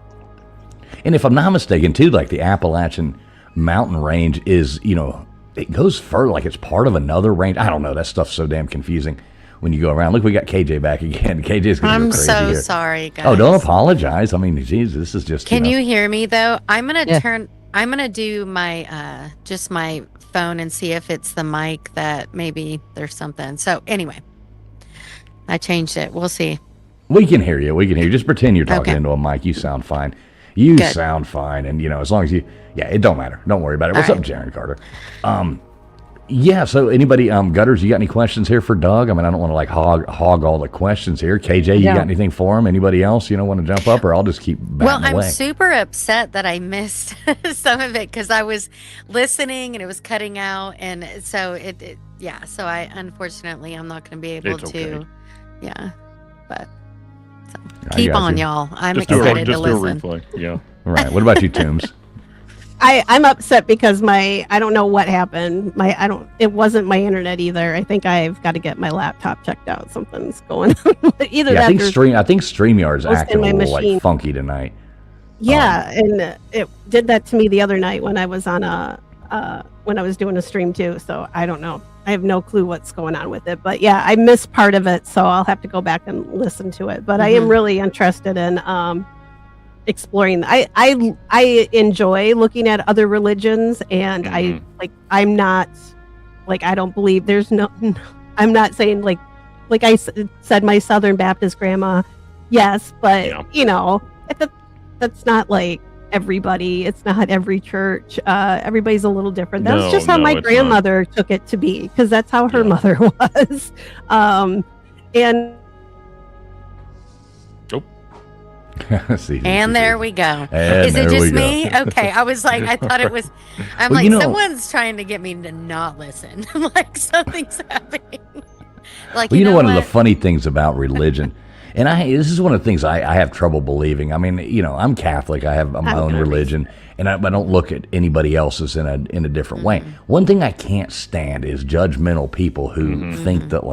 Speaker 1: And if I'm not mistaken, too, like the Appalachian mountain range is, it goes further, like it's part of another range. I don't know. That stuff's so damn confusing when you go around. Look, we got KJ back again. KJ's going to go crazy
Speaker 9: I'm so
Speaker 1: here.
Speaker 9: Sorry, guys.
Speaker 1: Oh, don't apologize. I mean, geez, this is just.
Speaker 9: Can you hear me though? I'm gonna do my just my phone and see if it's the mic that maybe there's something. So anyway, I changed it. We'll see.
Speaker 1: We can hear you. Just pretend you're talking into a mic. You sound fine. Sound fine. And, as long as it don't matter. Don't worry about it. What's up, Jaron Carter? So anybody, Gutters, you got any questions here for Doug? I mean, I don't want to hog all the questions here. KJ, you got anything for him? Anybody else, want to jump up, or I'll just keep batting away?
Speaker 9: I'm super upset that I missed some of it because I was listening and it was cutting out. And so so I, unfortunately, I'm not going to be able to, but. Keep on, y'all. I'm excited to listen.
Speaker 5: Do a replay. Yeah.
Speaker 1: Right. What about you, Toombs?
Speaker 4: I'm upset because I don't know what happened. It wasn't my internet either. I think I've got to get my laptop checked out. Something's going on. Either that
Speaker 1: I think StreamYard's acting a little funky tonight.
Speaker 4: Yeah, and it did that to me the other night when I was on when I was doing a stream too. So I don't know. I have no clue what's going on with it, but yeah, I missed part of it, so I'll have to go back and listen to it. But I am really interested in exploring. I enjoy looking at other religions, and I'm not I don't believe there's no. I'm not saying like I said my Southern Baptist grandma, yes, but that's not like everybody. It's not every church. Everybody's a little different. That's just how my grandmother took it to be, because that's how her mother was. And
Speaker 1: See,
Speaker 9: and there we go. Is it just me? Okay. I was like, I thought it was. I'm someone's trying to get me to not listen. I'm like, something's happening.
Speaker 1: One of the funny things about religion. And this is one of the things I have trouble believing. I mean, I'm Catholic. I have my own religion, and I don't look at anybody else's in a different way. One thing I can't stand is judgmental people who think that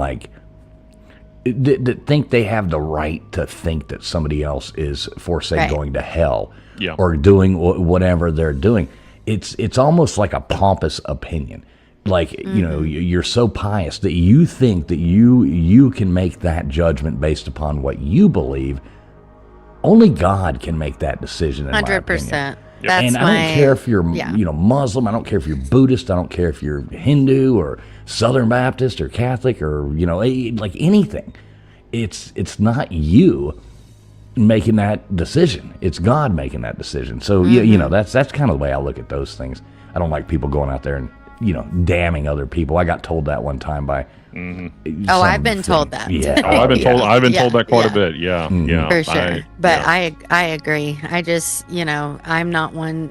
Speaker 1: that think they have the right to think that somebody else is, for say, going to hell or doing whatever they're doing. It's almost like a pompous opinion. Like, you know, you're so pious that you think that you can make that judgment based upon what you believe. Only God can make that decision, in 100%. My opinion. And I don't care if you're, you know, Muslim. I don't care if you're Buddhist. I don't care if you're Hindu or Southern Baptist or Catholic or, you know, like anything. It's not you making that decision. It's God making that decision. So, you know, that's kind of the way I look at those things. I don't like people going out there and, you know, damning other people. I got told that one time by.
Speaker 9: Oh, I've been told that.
Speaker 1: Yeah.
Speaker 5: I've been told. I've been told that quite a bit. Yeah. Yeah.
Speaker 9: For sure. But I agree. I just, you know, I'm not one.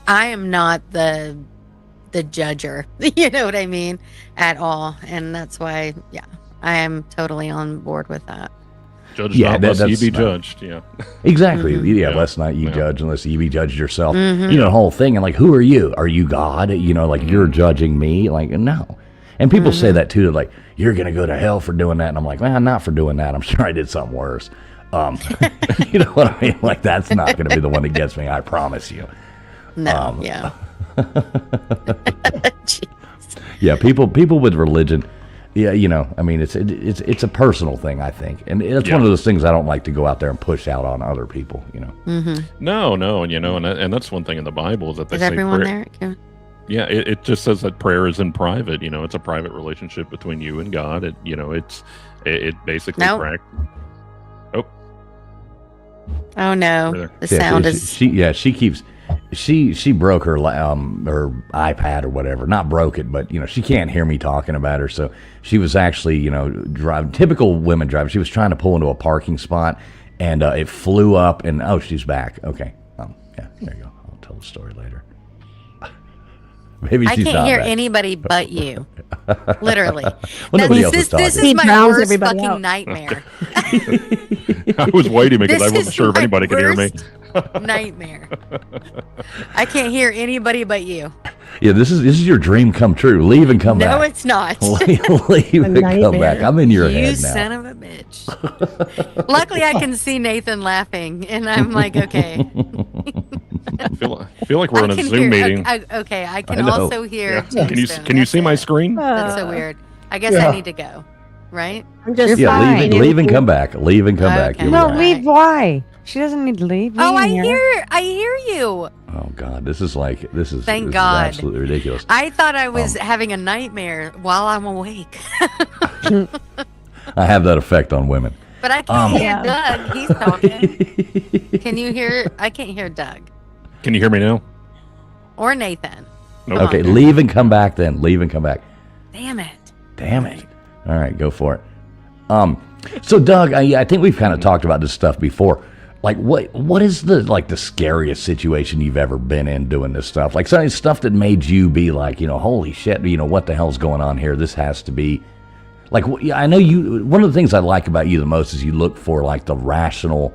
Speaker 9: I am not the judger. You know what I mean? At all. And that's why, I am totally on board with that.
Speaker 5: Judge not lest you be judged. Yeah.
Speaker 1: Exactly. Let's not you judge unless you be judged yourself. You know, the whole thing. And like, who are you? Are you God? You know, like you're judging me? Like, no. And people say that too. They're like, you're going to go to hell for doing that. And I'm like, man, not for doing that. I'm sure I did something worse. You know what I mean? Like, that's not going to be the one that gets me. I promise you.
Speaker 9: No.
Speaker 1: People with religion. Yeah, you know, I mean, it's a personal thing, I think, and it's one of those things I don't like to go out there and push out on other people. You know,
Speaker 5: no, and you know, and that's one thing in the Bible is that they say
Speaker 9: everyone
Speaker 5: prayer,
Speaker 9: there.
Speaker 5: Yeah, it just says that prayer is in private. You know, it's a private relationship between you and God. It basically.
Speaker 9: Nope. Oh no, the sound is.
Speaker 1: She broke her iPad or whatever. Not broke it, but you know she can't hear me talking about her. So she was actually, you know, typical women driving. She was trying to pull into a parking spot, and it flew up. And she's back. Okay, there you go. I'll tell the story later. Maybe
Speaker 9: I
Speaker 1: she's
Speaker 9: can't
Speaker 1: not
Speaker 9: hear
Speaker 1: back.
Speaker 9: anybody but you. Literally.
Speaker 1: Nobody else is talking.
Speaker 9: This is my worst fucking nightmare.
Speaker 5: I was waiting because I wasn't sure if anybody could hear me.
Speaker 9: Nightmare. I can't hear anybody but you.
Speaker 1: Yeah, this is your dream come true. Leave and come back.
Speaker 9: No, it's not.
Speaker 1: Leave and come back. I'm in your head now.
Speaker 9: You son of a bitch. Luckily, I can see Nathan laughing, and I'm like, okay.
Speaker 5: I feel like we're in a Zoom meeting.
Speaker 9: Okay, I can also hear.
Speaker 5: Yeah. Can you see my screen?
Speaker 9: That's so weird. I guess I need to go. Right?
Speaker 2: I'm just
Speaker 1: leave and come back. Leave and come back.
Speaker 2: No, leave. Why? She doesn't need to leave.
Speaker 9: I hear you.
Speaker 1: Oh God, this is
Speaker 9: Thank God.
Speaker 1: Absolutely ridiculous.
Speaker 9: I thought I was having a nightmare while I'm awake.
Speaker 1: I have that effect on women.
Speaker 9: But I can't hear Doug. He's talking. Can you hear? I can't hear Doug.
Speaker 5: Can you hear me now?
Speaker 9: Or Nathan.
Speaker 5: Nope.
Speaker 1: Okay, leave and come back then. Leave and come back.
Speaker 9: Damn it.
Speaker 1: All right, go for it. So Doug, I think we've kind of talked about this stuff before. Like, what is the scariest situation you've ever been in doing this stuff? Like, some stuff that made you be like, you know, holy shit, you know, what the hell's going on here? This has to be, like, I know you. One of the things I like about you the most is you look for like the rational.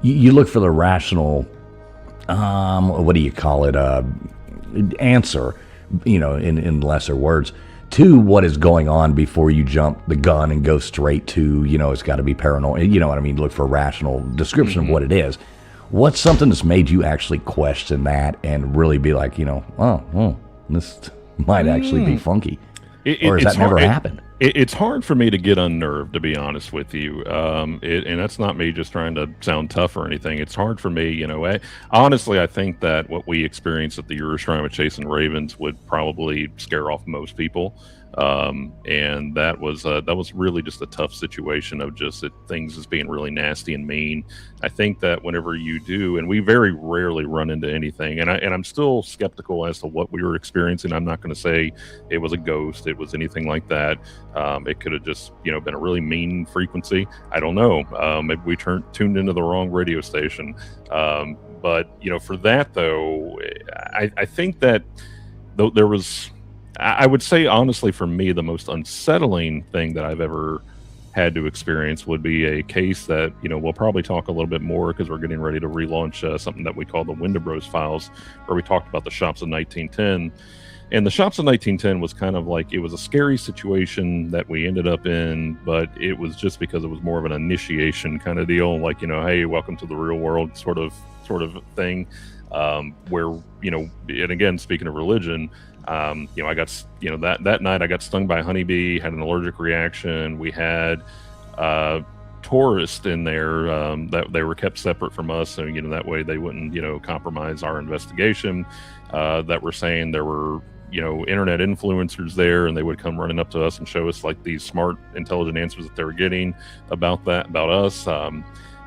Speaker 1: You look for the rational. What do you call it? Answer, you know, in lesser words, to what is going on before you jump the gun and go straight to, you know, it's got to be paranormal. You know what I mean? Look for a rational description of what it is. What's something that's made you actually question that and really be like, you know, this might actually be funky? Or has that never happened?
Speaker 5: It's hard for me to get unnerved, to be honest with you. And that's not me just trying to sound tough or anything. It's hard for me, you know. Honestly, I think that what we experienced at the Euroshrine with Chasing Ravens would probably scare off most people. And that was really just a tough situation of just things as being really nasty and mean. I think that whenever you do, and we very rarely run into anything, and I'm still skeptical as to what we were experiencing. I'm not going to say it was a ghost, it was anything like that. It could have just, you know, been a really mean frequency. I don't know. Maybe we tuned into the wrong radio station. But you know, for that though, I think that though there was. I would say, honestly, for me, the most unsettling thing that I've ever had to experience would be a case that, you know, we'll probably talk a little bit more because we're getting ready to relaunch something that we call the Wendibros files, where we talked about the shops of 1910. And the Shops of 1910 was kind of like, it was a scary situation that we ended up in, but it was just because it was more of an initiation kind of deal, like, hey, welcome to the real world sort of thing, where, and again, speaking of religion, I got, that night I got stung by a honeybee, had an allergic reaction. We had tourists in there that they were kept separate from us, so that way they wouldn't compromise our investigation, that were saying there were internet influencers there, and they would come running up to us and show us like these smart, intelligent answers that they were getting about us.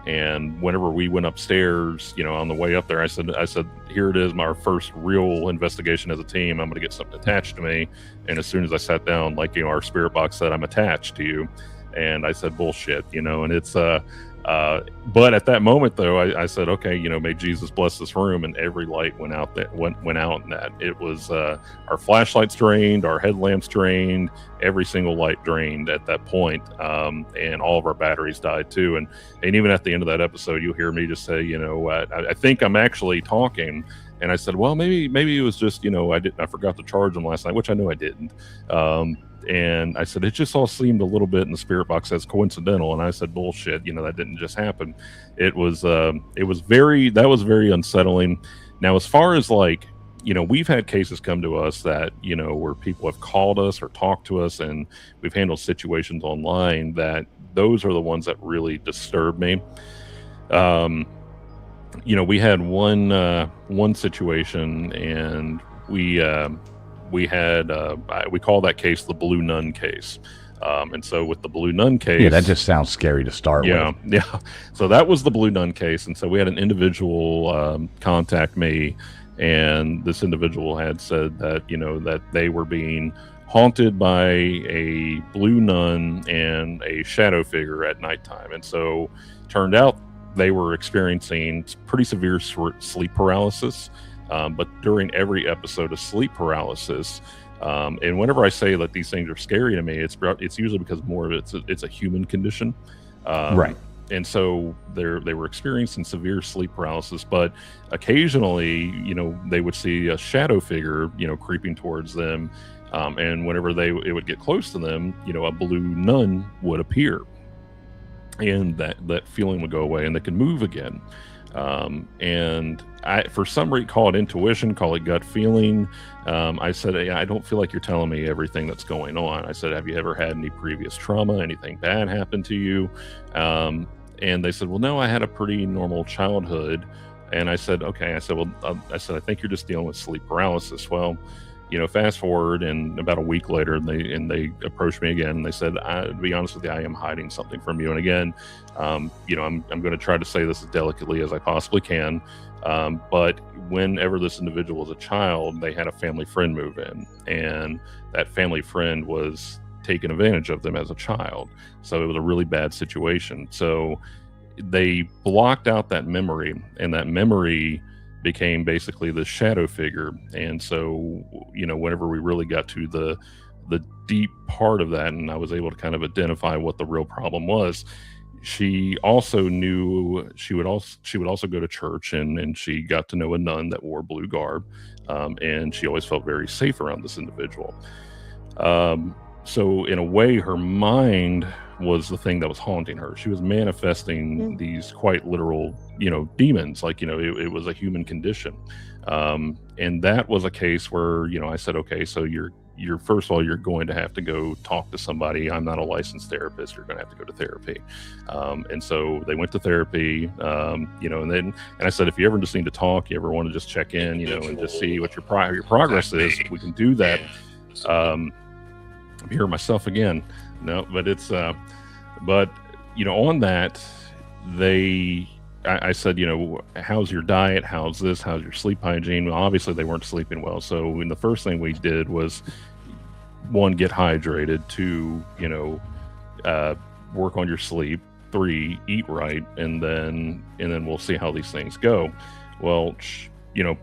Speaker 5: And whenever we went upstairs, on the way up there, I said, here it is, my first real investigation as a team. I'm going to get something attached to me. And as soon as I sat down, like, our spirit box said, I'm attached to you. And I said, bullshit, and it's, but at that moment though, I said, okay, may Jesus bless this room. And every light went out in that. It was, our flashlights drained, our headlamps drained, every single light drained at that point. And all of our batteries died too. And even at the end of that episode, you'll hear me just say, I think I'm actually talking. And I said, well, maybe it was just, I forgot to charge them last night, which I know I didn't. And I said, it just all seemed a little bit in the spirit box as coincidental. And I said, bullshit, that didn't just happen. It was very unsettling. Now, as far as like, we've had cases come to us that, where people have called us or talked to us, and we've handled situations online, that those are the ones that really disturb me. We had one situation, and we had we call that case the Blue Nun case. And so with the Blue Nun case,
Speaker 1: yeah, that just sounds scary to start with.
Speaker 5: Yeah. So that was the Blue Nun case. And so we had an individual contact me, and this individual had said that, that they were being haunted by a blue nun and a shadow figure at nighttime. And so turned out they were experiencing pretty severe sleep paralysis. But during every episode of sleep paralysis, and whenever I say that these things are scary to me, it's usually because more of it's a human condition,
Speaker 1: right?
Speaker 5: And so they were experiencing severe sleep paralysis, but occasionally, they would see a shadow figure, creeping towards them, and whenever it would get close to them, a blue nun would appear, and that feeling would go away, and they could move again. And I, for some reason, call it intuition, call it gut feeling. I said, I don't feel like you're telling me everything that's going on. I said, have you ever had any previous trauma, anything bad happen to you? And they said, well, no, I had a pretty normal childhood. And I said, okay. I said, I think you're just dealing with sleep paralysis. Well, fast forward, and about a week later, they approached me again, and they said, to be honest with you, I am hiding something from you. And again, I'm going to try to say this as delicately as I possibly can. But whenever this individual was a child, they had a family friend move in, and that family friend was taking advantage of them as a child. So it was a really bad situation. So they blocked out that memory, and that memory became basically the shadow figure. And so, whenever we really got to the deep part of that, and I was able to kind of identify what the real problem was, she also knew she would also go to church, and she got to know a nun that wore blue garb, and she always felt very safe around this individual. So in a way, her mind was the thing that was haunting her. She was manifesting these quite literal, demons, like, it was a human condition. And that was a case where, I said, okay, so you're first of all, you're going to have to go talk to somebody. I'm not a licensed therapist. You're going to have to go to therapy. And so they went to therapy, and I said, if you ever just need to talk, you ever want to just check in, and just see what your progress is, we can do that. I'm hearing myself again. No, but it's, on that, I said, how's your diet? How's this? How's your sleep hygiene? Well, obviously they weren't sleeping well. So the first thing we did was, 1, get hydrated, 2, work on your sleep, 3, eat right. And then we'll see how these things go. Well,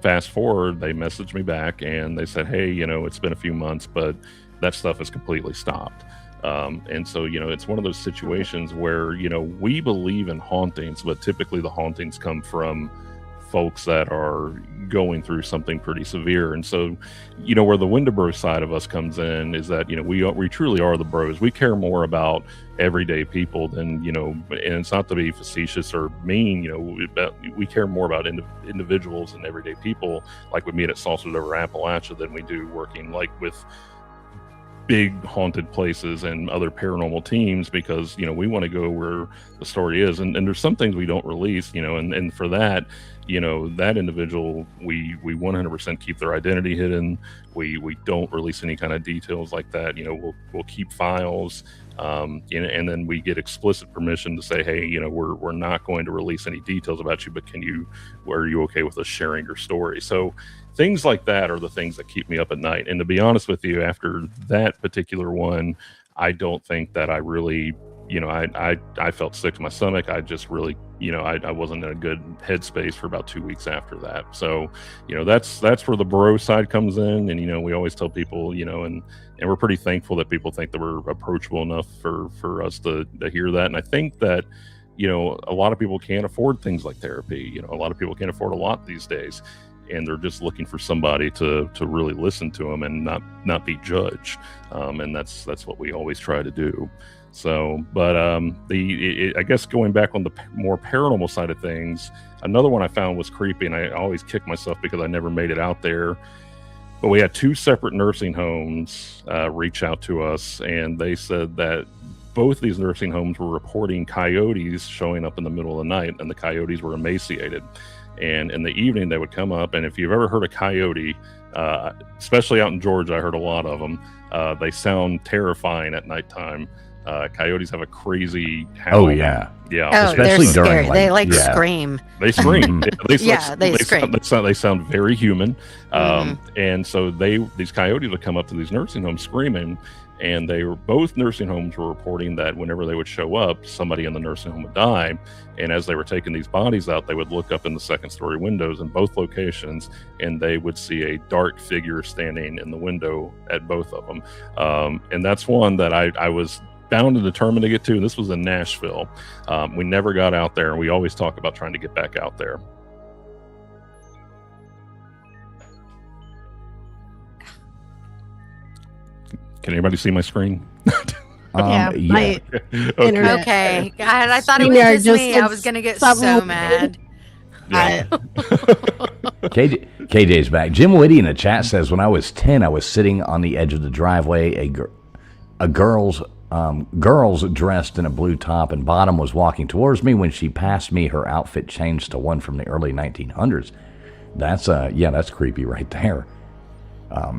Speaker 5: fast forward, they messaged me back and they said, hey, it's been a few months, but that stuff is completely stopped. And so, it's one of those situations where, we believe in hauntings, but typically the hauntings come from folks that are going through something pretty severe. And so, where the Wendibros side of us comes in is that, we truly are the bros. We care more about everyday people than, and it's not to be facetious or mean, we care more about individuals and everyday people like we meet at Sausage Over Appalachia than we do working like with big haunted places and other paranormal teams, because we want to go where the story is, and there's some things we don't release, and for that, that individual, we 100% keep their identity hidden. We don't release any kind of details like that. We'll keep files, and then we get explicit permission to say, hey, we're not going to release any details about you, but are you okay with us sharing your story? So things like that are the things that keep me up at night. And to be honest with you, after that particular one, I don't think that I really, I felt sick to my stomach. I just really, I wasn't in a good headspace for about 2 weeks after that. So, that's where the bro side comes in. And, we always tell people, and we're pretty thankful that people think that we're approachable enough for us to hear that. And I think that, a lot of people can't afford things like therapy. A lot of people can't afford a lot these days. And they're just looking for somebody to really listen to them and not be judged. And that's what we always try to do. So, but I guess going back on the more paranormal side of things, another one I found was creepy, and I always kick myself because I never made it out there. But we had 2 separate nursing homes reach out to us, and they said that both these nursing homes were reporting coyotes showing up in the middle of the night, and the coyotes were emaciated. And in the evening, they would come up. And if you've ever heard a coyote, especially out in Georgia, I heard a lot of them. They sound terrifying at nighttime. Coyotes have a crazy howl.
Speaker 1: Oh, yeah.
Speaker 5: Yeah.
Speaker 9: Oh,
Speaker 1: especially
Speaker 9: they're
Speaker 1: during,
Speaker 9: scary. They
Speaker 1: yeah.
Speaker 9: scream.
Speaker 5: They scream.
Speaker 9: They
Speaker 5: scream. They sound very human.
Speaker 9: Mm-hmm.
Speaker 5: And so these coyotes would come up to these nursing homes screaming. And both nursing homes were reporting that whenever they would show up, somebody in the nursing home would die. And as they were taking these bodies out, they would look up in the second-story windows in both locations, and they would see a dark figure standing in the window at both of them. And that's one that I was bound and determined to get to. This was in Nashville. We never got out there, and we always talk about trying to get back out there. Can anybody see my screen?
Speaker 4: Yeah. My internet.
Speaker 9: Okay. God, I thought it was just me. I was going to get so mad.
Speaker 5: Yeah.
Speaker 1: KJ's back. Jim Whitty in the chat says, when I was 10, I was sitting on the edge of the driveway. A girl's dressed in a blue top and bottom was walking towards me. When she passed me, her outfit changed to one from the early 1900s. That's creepy right there.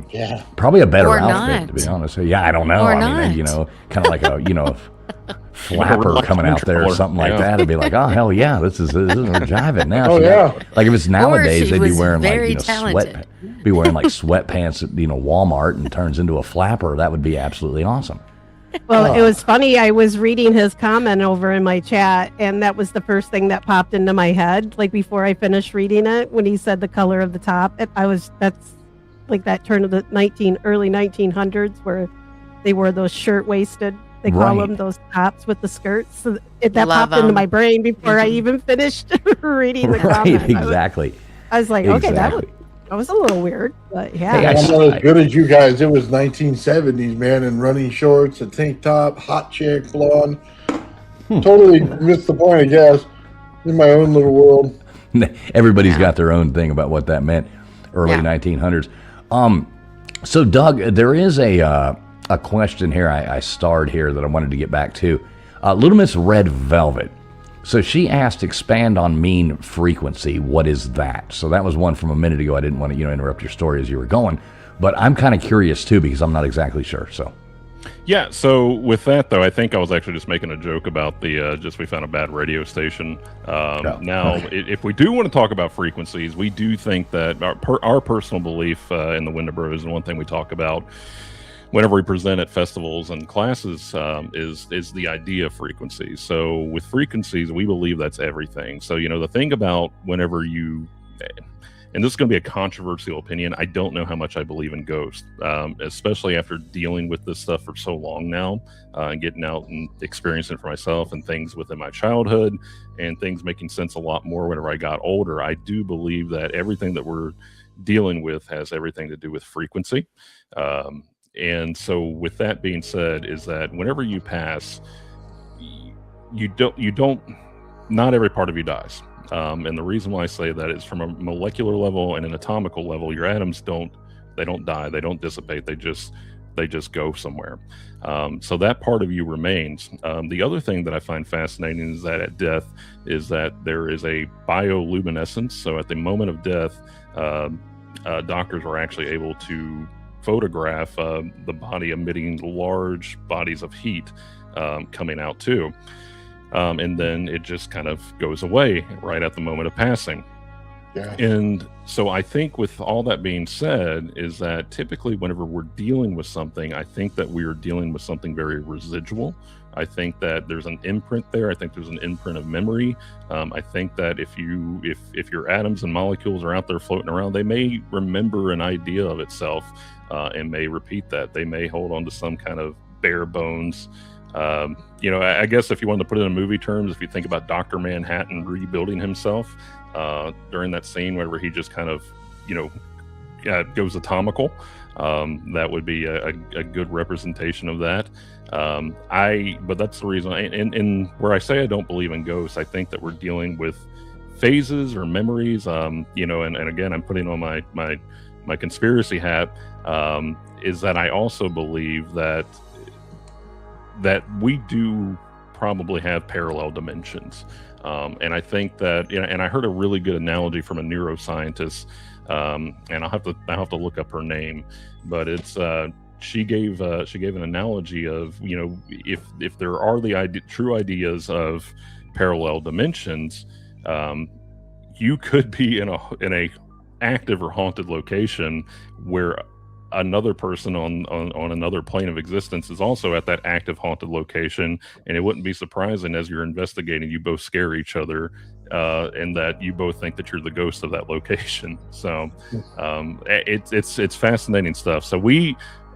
Speaker 3: Yeah.
Speaker 1: Probably a better
Speaker 9: Or
Speaker 1: outfit,
Speaker 9: not.
Speaker 1: to be honest. Yeah, I don't know.
Speaker 9: Or
Speaker 1: I mean,
Speaker 9: not.
Speaker 1: kind of like a, flapper
Speaker 5: like
Speaker 1: coming out there or
Speaker 5: controller.
Speaker 1: something like
Speaker 5: Yeah.
Speaker 1: that. It'd be like, oh, hell yeah, this is jiving now.
Speaker 3: Oh,
Speaker 1: So
Speaker 3: yeah.
Speaker 1: like if it's nowadays,
Speaker 9: she
Speaker 1: they'd be
Speaker 9: was
Speaker 1: wearing
Speaker 9: very talented.
Speaker 1: sweatpants at, Walmart and turns into a flapper. That would be absolutely awesome.
Speaker 4: Well, it was funny. I was reading his comment over in my chat, and that was the first thing that popped into my head. Like before I finished reading it, when he said the color of the top, that's like that turn of the early 1900s where they wore those shirt-waisted. They call
Speaker 1: Right.
Speaker 4: them those tops with the skirts. So that
Speaker 9: Love
Speaker 4: popped into
Speaker 9: 'em.
Speaker 4: my brain before I even finished reading the
Speaker 1: Right,
Speaker 4: comment.
Speaker 1: exactly.
Speaker 4: I was like, okay,
Speaker 1: Exactly.
Speaker 4: that was a little weird, but yeah.
Speaker 1: Hey,
Speaker 3: I'm not as good as you guys. It was 1970s, man, in running shorts, a tank top, hot chick, blonde. Totally missed the point, I guess. In my own little world.
Speaker 1: Everybody's got their own thing about what that meant. Early
Speaker 9: Yeah.
Speaker 1: 1900s. So Doug, there is a question here I starred here that I wanted to get back to. Little Miss Red Velvet. So she asked, expand on mean frequency. What is that? So that was one from a minute ago. I didn't want to interrupt your story as you were going, but I'm kind of curious too because I'm not exactly sure. So.
Speaker 5: Yeah, so with that, though, I think I was actually just making a joke about the we found a bad radio station. Now, if we do want to talk about frequencies, we do think that our personal belief in the Wendibros, and one thing we talk about whenever we present at festivals and classes is the idea of frequencies. So with frequencies, we believe that's everything. So, the thing about whenever you... and this is going to be a controversial opinion. I don't know how much I believe in ghosts, especially after dealing with this stuff for so long now, and getting out and experiencing it for myself, and things within my childhood and things making sense a lot more whenever I got older. I do believe that everything that we're dealing with has everything to do with frequency. And so with that being said, is that whenever you pass, not every part of you dies. And the reason why I say that is from a molecular level and an atomical level, your atoms don't die, they don't dissipate, they just go somewhere. So that part of you remains. The other thing that I find fascinating is that at death is that there is a bioluminescence. So at the moment of death, doctors are actually able to photograph the body emitting large bodies of heat coming out too. And then it just kind of goes away right at the moment of passing.
Speaker 3: Yeah.
Speaker 5: And so I think with all that being said is that typically whenever we're dealing with something, I think that we are dealing with something very residual. I think that there's an imprint there. I think there's an imprint of memory. I think that if your atoms and molecules are out there floating around, they may remember an idea of itself and may repeat that. They may hold on to some kind of bare bones. I guess if you wanted to put it in movie terms, if you think about Dr. Manhattan rebuilding himself during that scene where he just kind of, goes atomical, that would be a good representation of that. But that's the reason. And where I say I don't believe in ghosts, I think that we're dealing with phases or memories. And again, I'm putting on my conspiracy hat. Is that I also believe that we do probably have parallel dimensions. And I think that, and I heard a really good analogy from a neuroscientist, and I'll have to look up her name, but it's, she gave an analogy of, if there are the true ideas of parallel dimensions, you could be in a active or haunted location where another person on another plane of existence is also at that active haunted location, and it wouldn't be surprising as you're investigating, you both scare each other, and that you both think that you're the ghost of that location. So it's fascinating stuff. So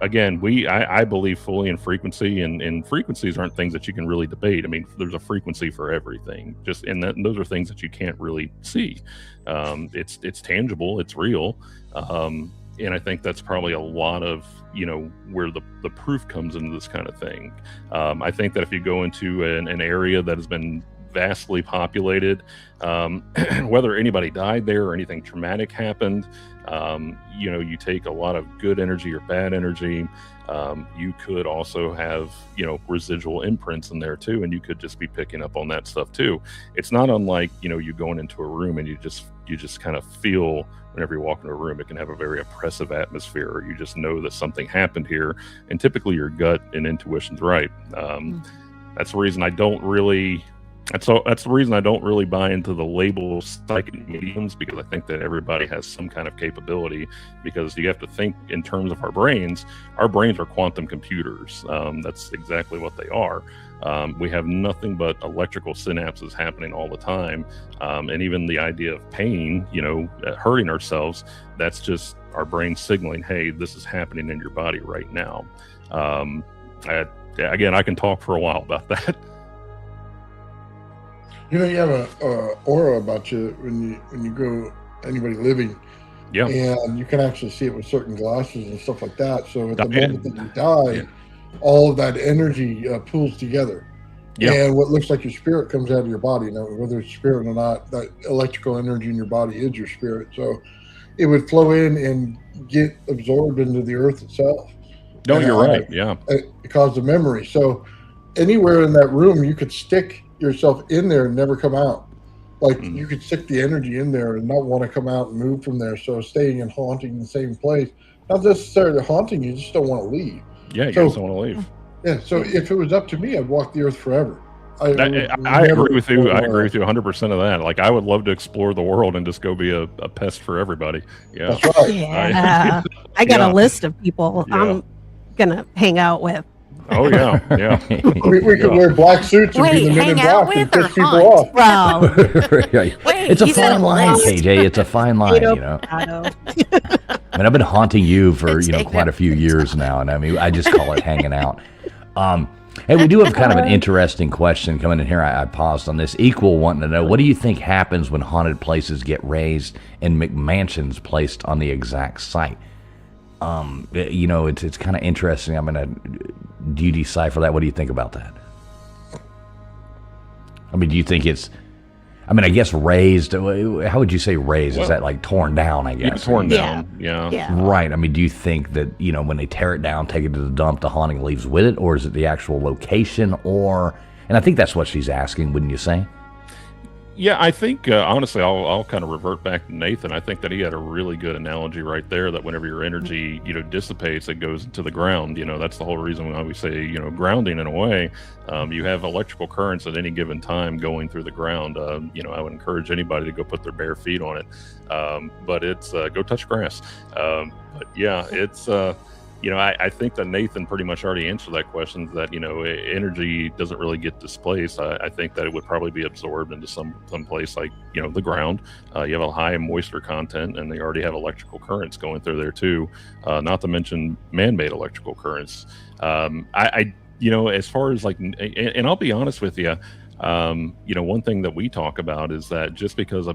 Speaker 5: I believe fully in frequency, and frequencies aren't things that you can really debate. I mean, there's a frequency for everything, and those are things that you can't really see. It's tangible, it's real. And I think that's probably a lot of, where the proof comes into this kind of thing. I think that if you go into an area that has been vastly populated, whether anybody died there or anything traumatic happened, you take a lot of good energy or bad energy. You could also have, residual imprints in there too, and you could just be picking up on that stuff too. It's not unlike, you going into a room and you just kind of feel, whenever you walk into a room, it can have a very oppressive atmosphere, or you just know that something happened here, and typically your gut and intuition's right. That's the reason I don't really buy into the label psychic mediums, because I think that everybody has some kind of capability, because you have to think in terms of our brains. Our brains are quantum computers. That's exactly what they are. We have nothing but electrical synapses happening all the time. And even the idea of pain, hurting ourselves, that's just our brain signaling, hey, this is happening in your body right now. Again, I can talk for a while about that.
Speaker 3: You have a aura about you when you go, anybody living.
Speaker 5: Yeah.
Speaker 3: And you can actually see it with certain glasses and stuff like that. So at the moment that you die, all of that energy pools together. Yeah. And what looks like your spirit comes out of your body. Now, whether it's spirit or not, that electrical energy in your body is your spirit. So it would flow in and get absorbed into the earth itself.
Speaker 5: No, you're right. Yeah.
Speaker 3: It caused a memory. So anywhere in that room, you could stick yourself in there and never come out. Like you could stick the energy in there and not want to come out and move from there. So staying and haunting the same place, not necessarily haunting, you just don't want to leave.
Speaker 5: Yeah, you just don't want to leave.
Speaker 3: Yeah. So if it was up to me, I'd walk the earth forever.
Speaker 5: I agree with you. I agree with you 100% of that. Like, I would love to explore the world and just go be a pest for everybody. Yeah.
Speaker 3: That's right.
Speaker 4: Yeah. I got a list of people I'm gonna hang out with.
Speaker 5: Oh yeah, yeah.
Speaker 3: We could wear black suits and be the men in black and piss people off.
Speaker 2: Wow.
Speaker 1: It's a fine line, KJ. It's a fine line, you know. I mean, I've been haunting you for quite a few years now, and I mean, I just call it hanging out. Hey, we do have kind of an interesting question coming in here. I paused on this. Equal wanting to know, what do you think happens when haunted places get raised and McMansions placed on the exact site? It's kind of interesting. Do you decipher that? What do you think about that? I mean, do you think it's, I guess raised, how would you say raised? Is that like torn down, I guess?
Speaker 5: Torn down, yeah.
Speaker 1: Right. I mean, do you think that, when they tear it down, take it to the dump, the haunting leaves with it? Or is it the actual location? And I think that's what she's asking, wouldn't you say?
Speaker 5: Yeah, I think, honestly, I'll kind of revert back to Nathan. I think that he had a really good analogy right there, that whenever your energy, dissipates, it goes into the ground. That's the whole reason why we say, grounding in a way. You have electrical currents at any given time going through the ground. I would encourage anybody to go put their bare feet on it. But it's, go touch grass. But yeah, it's, I think that Nathan pretty much already answered that question, that, energy doesn't really get displaced. I think that it would probably be absorbed into some place like, the ground. You have a high moisture content, and they already have electrical currents going through there too, not to mention man-made electrical currents. As far as and I'll be honest with you, one thing that we talk about is that just because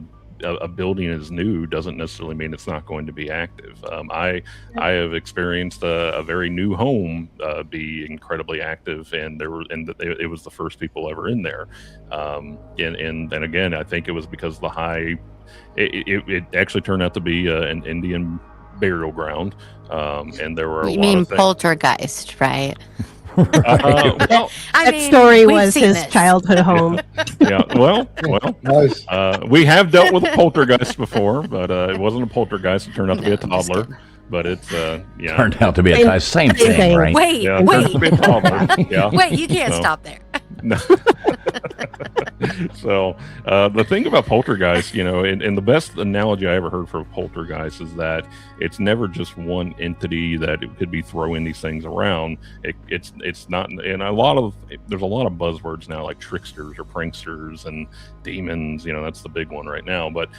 Speaker 5: a building is new doesn't necessarily mean it's not going to be active. I have experienced a very new home be incredibly active, and it was the first people ever in there. And again, I think it was because the high. It actually turned out to be an Indian burial ground, and there were.
Speaker 9: You mean poltergeist, right?
Speaker 4: That story was his childhood home.
Speaker 5: Yeah, well,
Speaker 3: Nice.
Speaker 5: we have dealt with a poltergeist before, but it wasn't a poltergeist. It turned out to be a toddler. But it's
Speaker 1: turned out to be a same thing, right?
Speaker 9: Wait,
Speaker 5: yeah,
Speaker 9: wait,
Speaker 5: to be a toddler. Yeah.
Speaker 9: wait! You can't stop there.
Speaker 5: No. So the thing about poltergeist, and the best analogy I ever heard for poltergeist is that it's never just one entity that it could be throwing these things around. It's not, and there's a lot of buzzwords now, like tricksters or pranksters and demons. That's the big one right now. But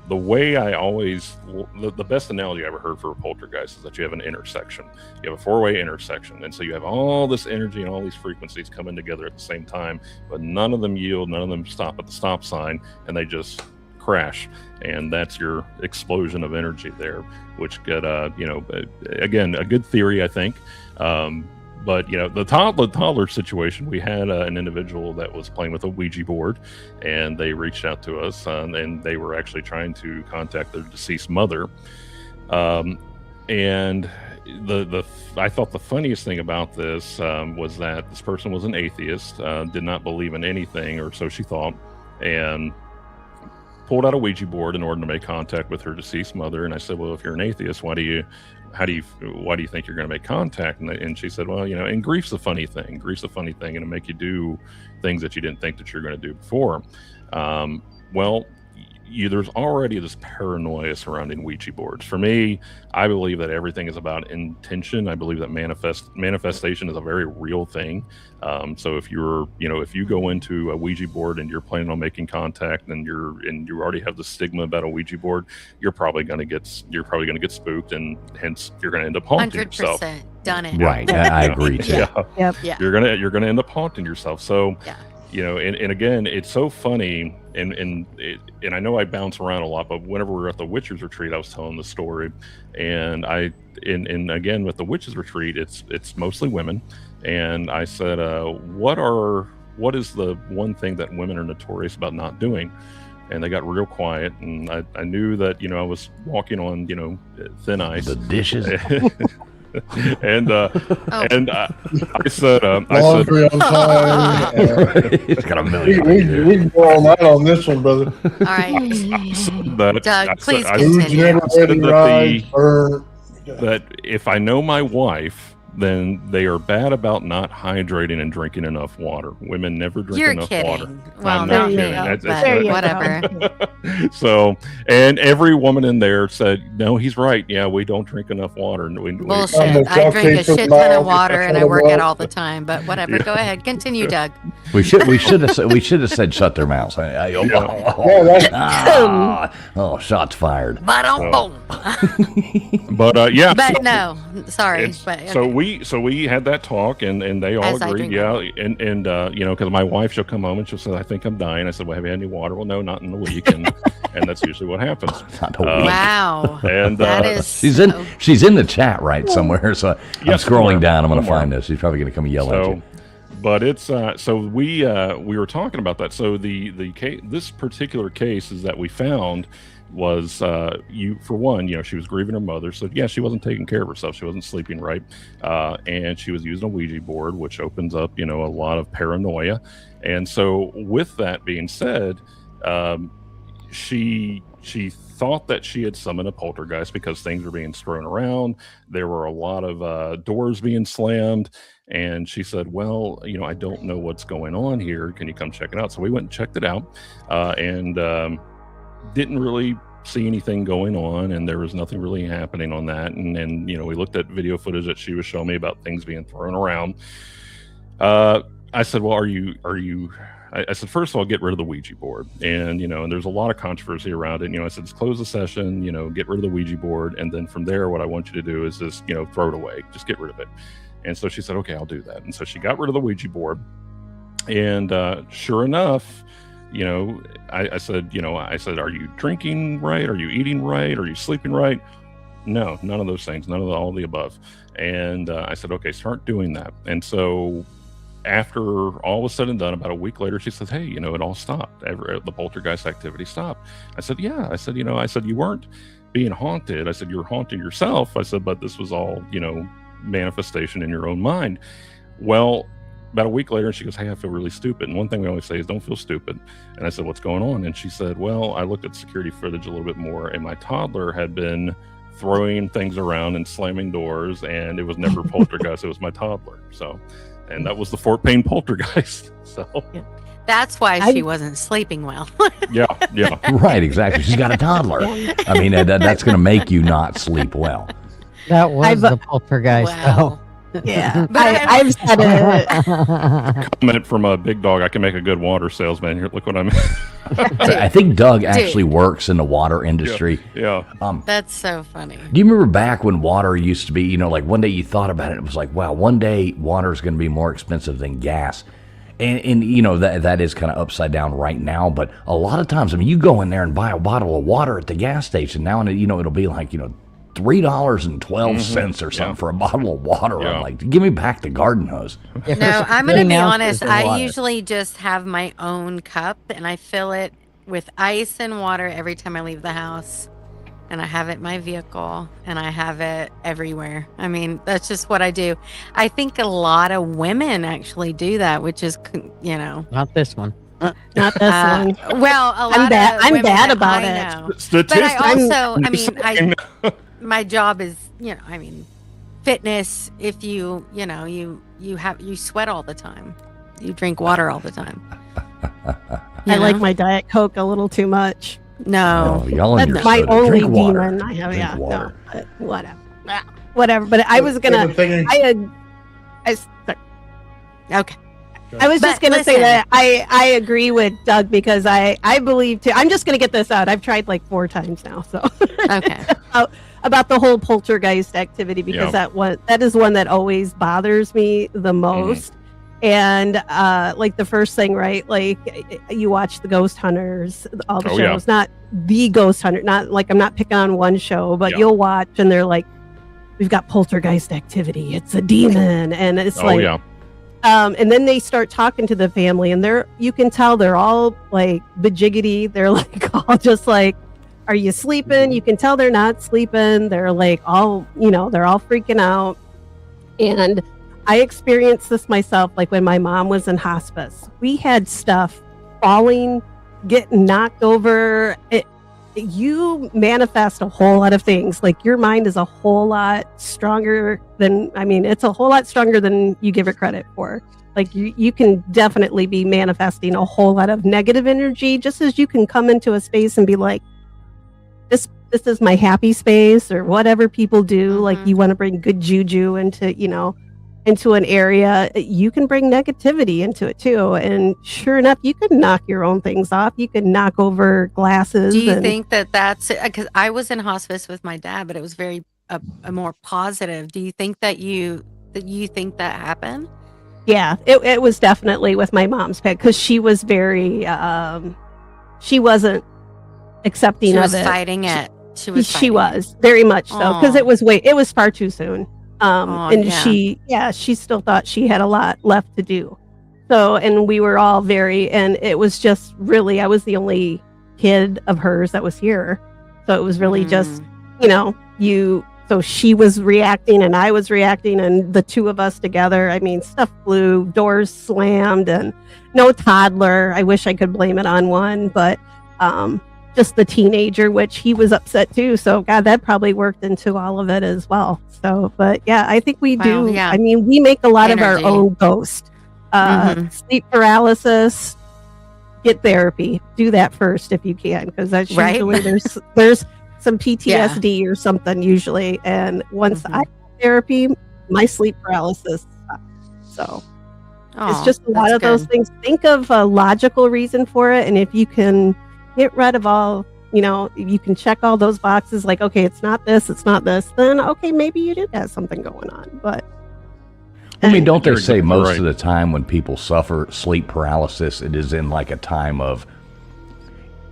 Speaker 5: the way the best analogy I ever heard for a poltergeist is that you have an intersection. You have a four-way intersection. And so you have all this energy and all these frequencies coming together at the same time, but none of them yield, none of them stop at the stop sign, and they just crash. And that's your explosion of energy there, which could, again, a good theory, I think. But the toddler situation, we had an individual that was playing with a Ouija board, and they reached out to us, and they were actually trying to contact their deceased mother. And I thought the funniest thing about this was that this person was an atheist, did not believe in anything, or so she thought, and pulled out a Ouija board in order to make contact with her deceased mother. And I said, well, if you're an atheist, why do you think you're going to make contact? And she said, well, and grief's a funny thing. Grief's a funny thing, and it'll make you do things that you didn't think that you're going to do before. There's already this paranoia surrounding Ouija boards. For me, I believe that everything is about intention. I believe that manifestation is a very real thing. So if if you go into a Ouija board and you're planning on making contact, and you already have the stigma about a Ouija board, you're probably going to get spooked, and hence you're going to end up haunting yourself.
Speaker 9: 100% done it.
Speaker 1: Right. I agree too.
Speaker 4: Yep.
Speaker 9: Yeah.
Speaker 5: You're gonna end up haunting yourself. So. Yeah. And again, it's so funny, and I know I bounce around a lot, but whenever we were at the Witches Retreat, I was telling the story, and again with the Witches Retreat, it's mostly women, and I said, what is the one thing that women are notorious about not doing? And they got real quiet, and I knew that I was walking on thin ice.
Speaker 1: The dishes.
Speaker 5: And I said,
Speaker 3: laundry on time.
Speaker 1: It's got a million.
Speaker 3: We can go all night on this one, brother.
Speaker 9: All right. Doug, please
Speaker 3: Food's
Speaker 9: continue.
Speaker 3: never ready, right?
Speaker 5: That if I know my wife, then they are bad about not hydrating and drinking enough water. Women never drink
Speaker 9: You're
Speaker 5: enough
Speaker 9: kidding.
Speaker 5: water.
Speaker 9: Well,
Speaker 5: I'm
Speaker 9: not
Speaker 5: not
Speaker 9: me,
Speaker 5: kidding.
Speaker 9: but whatever.
Speaker 5: So, and every woman in there said, "No, he's right. Yeah, we don't drink enough water." And
Speaker 9: Bullshit. I drink a shit ton of water and I work out all the time. But whatever. Go ahead. Continue, Doug.
Speaker 1: We should have said shut their mouths. Shots fired.
Speaker 9: But
Speaker 5: yeah.
Speaker 9: But no, sorry. But
Speaker 5: so we had that talk, and they all
Speaker 9: As I
Speaker 5: agreed.
Speaker 9: drink
Speaker 5: Yeah, and because my wife, she'll come home and she'll say, "I think I'm dying." I said, "Well, have you had any water?" "Well, no, not in a week," and that's usually what happens.
Speaker 9: wow.
Speaker 5: And
Speaker 9: that is
Speaker 1: she's in the chat right somewhere. So I'm scrolling down. I'm going to
Speaker 5: somewhere.
Speaker 1: find this. She's probably going to come yell at you.
Speaker 5: But it's so we were talking about that. So the case, this particular case is that we found was for one, she was grieving her mother, so yeah, she wasn't taking care of herself, she wasn't sleeping right, and she was using a Ouija board, which opens up a lot of paranoia. And so with that being said, she thought that she had summoned a poltergeist because things were being thrown around, there were a lot of doors being slammed, and she said, "Well, I don't know what's going on here, can you come check it out?" So we went and checked it out, and didn't really see anything going on, and there was nothing really happening on that. And we looked at video footage that she was showing me about things being thrown around. I said, "Well, are you I said, first of all, get rid of the Ouija board." And and there's a lot of controversy around it. I said, "Let's close the session, get rid of the Ouija board, and then from there, what I want you to do is just throw it away, just get rid of it." And so she said, "Okay, I'll do that." And so she got rid of the Ouija board, and sure enough, I said, "Are you drinking right? Are you eating right? Are you sleeping right?" "No, none of those things, none of all the above." And I said, "Okay, start doing that." And so after all was said and done, about a week later, she says, "Hey, it all stopped. The poltergeist activity stopped." I said, "Yeah." I said, I said, "You weren't being haunted." I said, "You're haunting yourself." I said, "But this was all, manifestation in your own mind." Well, about a week later, she goes, "Hey, I feel really stupid." And one thing we always say is, "Don't feel stupid." And I said, "What's going on?" And she said, "Well, I looked at security footage a little bit more, and my toddler had been throwing things around and slamming doors, and it was never poltergeist, it was my toddler." So, and that was the Fort Payne poltergeist. So
Speaker 9: that's why she wasn't sleeping well.
Speaker 5: yeah.
Speaker 1: Right, exactly. She's got a toddler. I mean, that's going to make you not sleep well.
Speaker 2: That was the poltergeist,
Speaker 9: wow.
Speaker 4: Yeah, I've said it.
Speaker 5: Comment from a big dog. I can make a good water salesman. Here, look what I'm.
Speaker 1: I think Doug actually works in the water industry.
Speaker 5: Yeah.
Speaker 9: That's so funny.
Speaker 1: Do you remember back when water used to be? Like one day you thought about it, it was like, wow, one day water is going to be more expensive than gas. And that is kind of upside down right now. But a lot of times, you go in there and buy a bottle of water at the gas station now, and it'll be like $3.12 or something for a bottle of water.
Speaker 5: Yeah.
Speaker 1: I'm like, give me back the garden hose.
Speaker 9: No, I'm going to be honest. I usually just have my own cup, and I fill it with ice and water every time I leave the house. And I have it in my vehicle, and I have it everywhere. I mean, that's just what I do. I think a lot of women actually do that, which is,
Speaker 2: Not this one.
Speaker 4: Not this one.
Speaker 9: Well, a lot
Speaker 4: I'm bad.
Speaker 9: of
Speaker 4: I'm
Speaker 9: women
Speaker 4: bad
Speaker 9: that
Speaker 4: about
Speaker 9: I
Speaker 4: it.
Speaker 9: know.
Speaker 5: Statistics.
Speaker 9: But I also, my job is, fitness. If you sweat all the time, you drink water all the time.
Speaker 4: I like my Diet Coke a little too much.
Speaker 9: No,
Speaker 1: y'all in your
Speaker 4: That's my
Speaker 1: soda.
Speaker 4: only
Speaker 1: Drink water.
Speaker 4: demon. I have,
Speaker 1: Drink water.
Speaker 4: no, but whatever. But I was gonna.
Speaker 9: okay.
Speaker 4: I was just going to say that I agree with Doug because I believe too. I'm just going to get this out. I've tried like 4 times now. So
Speaker 9: Okay.
Speaker 4: about the whole poltergeist activity because that is one that always bothers me the most. And like the first thing, right? Like you watch the Ghost Hunters, all the shows, not the Ghost Hunter, not like I'm not picking on one show, but you'll watch and they're like, we've got poltergeist activity. It's a demon. And it's and then they start talking to the family and you can tell they're all like bejiggity. They're like all just like, are you sleeping? You can tell they're not sleeping. They're like all, they're all freaking out. And I experienced this myself, like when my mom was in hospice. We had stuff falling, getting knocked over. you manifest a whole lot of things. Like your mind is a whole lot stronger than, it's a whole lot stronger than you give it credit for. Like you can definitely be manifesting a whole lot of negative energy, just as you can come into a space and be like, this is my happy space, or whatever people do. Like you want to bring good juju into, into an area, you can bring negativity into it too. And sure enough, you could knock your own things off. You could knock over glasses.
Speaker 9: Do you think that's it? Because I was in hospice with my dad, but it was very a more positive. Do you think that you think that happened?
Speaker 4: Yeah, it was definitely with my mom's pet, because she was very, she wasn't accepting of it.
Speaker 9: She was fighting it.
Speaker 4: She was very much so, because it was far too soon. She still thought she had a lot left to do. So, and we were all and it was just really, I was the only kid of hers that was here. So it was really just, so she was reacting and I was reacting, and the two of us together, stuff flew, doors slammed, and no toddler. I wish I could blame it on one, but just the teenager, which he was upset too. So God, that probably worked into all of it as well. So, but yeah, I think we do. Yeah. We make a lot of our own ghost. Sleep paralysis, get therapy. Do that first if you can, because that's usually there's some PTSD or something usually. And once I get therapy, my sleep paralysis stopped. So it's just a lot of those things. Think of a logical reason for it, and if you can get rid of all, you can check all those boxes, like, okay, it's not this, then okay, maybe you do have something going on. But
Speaker 1: don't they say most of the time when people suffer sleep paralysis, it is in like a time of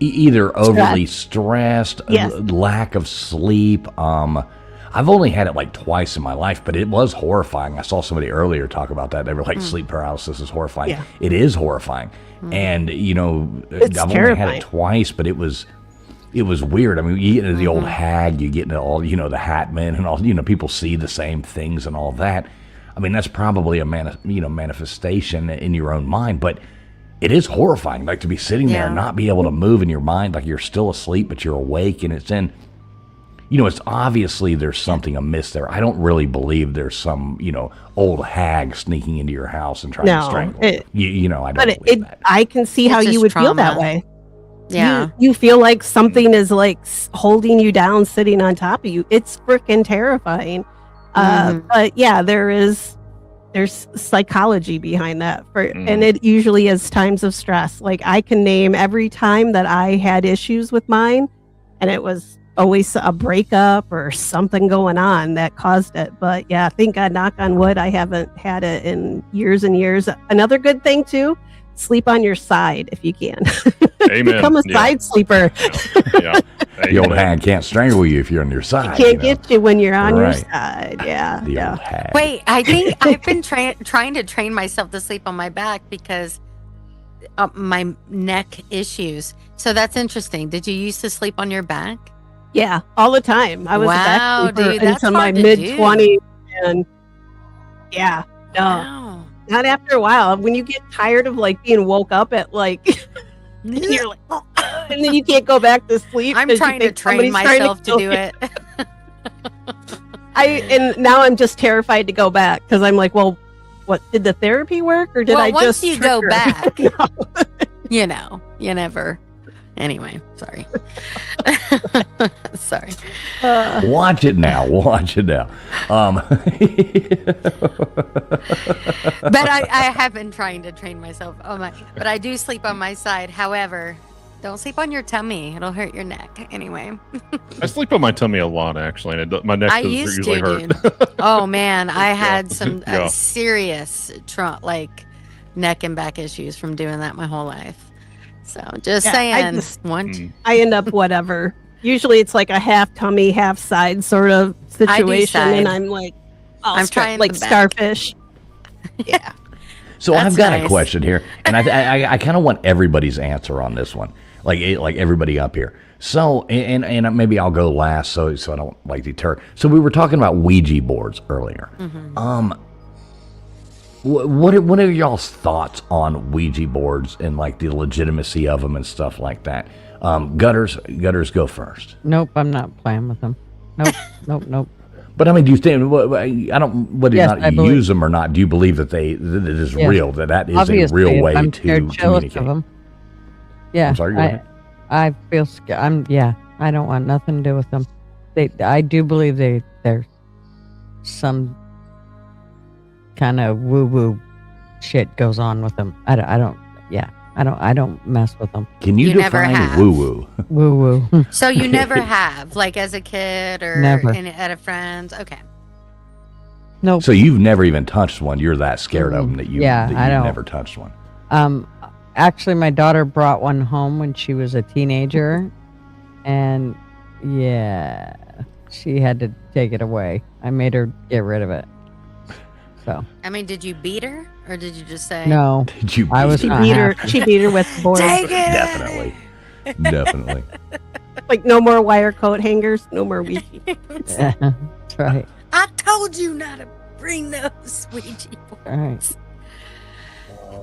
Speaker 1: either overly stressed, lack of sleep. I've only had it like twice in my life, but it was horrifying. I saw somebody earlier talk about that. They were like, sleep paralysis is horrifying. Yeah. It is horrifying. And, I've only had it twice, but it was weird. You get into the old hag, you get into all, the hat men and all, people see the same things and all that. That's probably a manifestation in your own mind, but it is horrifying, like to be sitting there and not be able to move in your mind, like you're still asleep, but you're awake, and it's in, it's obviously there's something amiss there. I don't really believe there's some, old hag sneaking into your house and trying to strangle you. I don't believe that.
Speaker 4: I can see how you would feel that way.
Speaker 9: Yeah.
Speaker 4: You feel like something is like holding you down, sitting on top of you. It's freaking terrifying. But yeah, there's psychology behind that and it usually is times of stress. Like I can name every time that I had issues with mine, and it was always a breakup or something going on that caused it. But yeah, I think, knock on wood, I haven't had it in years and years. Another good thing too, sleep on your side if you can.
Speaker 5: Amen.
Speaker 4: Become a side sleeper.
Speaker 5: Yeah.
Speaker 1: The old hag can't strangle you if you're on your side.
Speaker 4: Can't get you when you're on your side. Yeah.
Speaker 1: The old hag.
Speaker 9: Wait, I think I've been trying to train myself to sleep on my back because of my neck issues. So that's interesting. Did you used to sleep on your back?
Speaker 4: Yeah, all the time. I was a back sleeper until my mid-20s. And yeah, no. Wow. Not after a while. When you get tired of like being woke up at like, you're like, oh, and then you can't go back to sleep.
Speaker 9: I'm trying to train myself to do it.
Speaker 4: And now I'm just terrified to go back because I'm like, well, what did the therapy work, or did I just?
Speaker 9: Once you go back, you never. Anyway, sorry. Sorry.
Speaker 1: Watch it now.
Speaker 9: But I have been trying to train myself. But I do sleep on my side. However, don't sleep on your tummy. It'll hurt your neck. Anyway.
Speaker 5: I sleep on my tummy a lot, actually. And my neck doesn't usually hurt.
Speaker 9: Oh, man. I had some serious neck and back issues from doing that my whole life. So just saying.
Speaker 4: I end up whatever. Usually it's like a half tummy, half side sort of situation. And I'm like, I'm trying like starfish. Yeah.
Speaker 1: So I've got a question here, and I kind of want everybody's answer on this one, like everybody up here. So, and maybe I'll go last, so I don't like deter. So we were talking about Ouija boards earlier. What are y'all's thoughts on Ouija boards and like the legitimacy of them and stuff like that? Gutters, go first.
Speaker 2: Nope, I'm not playing with them. Nope.
Speaker 1: But I mean, do you think? I don't. Whether
Speaker 2: Yes,
Speaker 1: or not you use them or not, do you believe that that it is real? That is
Speaker 2: Obviously,
Speaker 1: a real way
Speaker 2: I'm
Speaker 1: to
Speaker 2: scared jealous of
Speaker 1: communicate.
Speaker 2: them. Yeah,
Speaker 1: I'm sorry. Go ahead.
Speaker 2: I feel scared. I don't want nothing to do with them. I do believe there's some kind of woo shit goes on with them. I don't mess with them.
Speaker 1: Can you
Speaker 9: never
Speaker 1: define
Speaker 9: have.
Speaker 1: woo woo?
Speaker 2: Woo.
Speaker 9: So you never have, like as a kid or
Speaker 2: Never.
Speaker 9: at a friend's. Okay.
Speaker 2: Nope.
Speaker 1: So you've never even touched one. You're that scared of them that you
Speaker 2: I don't.
Speaker 1: never touched one.
Speaker 2: Actually, my daughter brought one home when she was a teenager, and she had to take it away. I made her get rid of it. So.
Speaker 9: I mean, did you beat her or did you just say
Speaker 2: No.
Speaker 1: Did you?
Speaker 2: I was
Speaker 4: She
Speaker 2: not
Speaker 4: beat her.
Speaker 2: happy.
Speaker 4: She beat her with the board.
Speaker 9: Take it?
Speaker 1: Definitely.
Speaker 4: Like no more wire coat hangers, no more Ouija.
Speaker 2: That's right.
Speaker 9: I told you not to bring those Ouija boards.
Speaker 2: All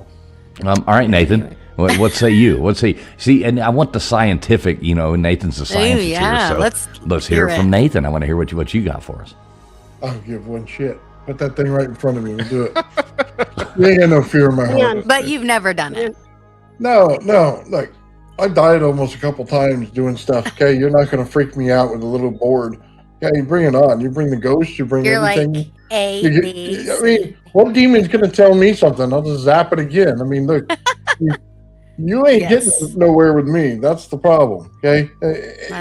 Speaker 2: right.
Speaker 1: All right, Nathan. What say you? See, and I want the scientific. Nathan's the scientist
Speaker 9: yeah,
Speaker 1: here, so let's hear it from Nathan. I want to hear what you got for us.
Speaker 3: I don't give one shit. Put that thing right in front of me. We'll do it. You ain't got no fear in my heart.
Speaker 9: But you've never done it.
Speaker 3: No. Like, I died almost a couple times doing stuff. Okay, you're not going to freak me out with a little board. Yeah, you bring it on. You bring the ghost. You bring
Speaker 9: You're
Speaker 3: everything.
Speaker 9: like A,
Speaker 3: You
Speaker 9: B,
Speaker 3: get- I mean, what demon's going to tell me something? I'll just zap it again. I mean, look, you ain't
Speaker 9: Yes.
Speaker 3: getting nowhere with me. That's the problem. Okay, and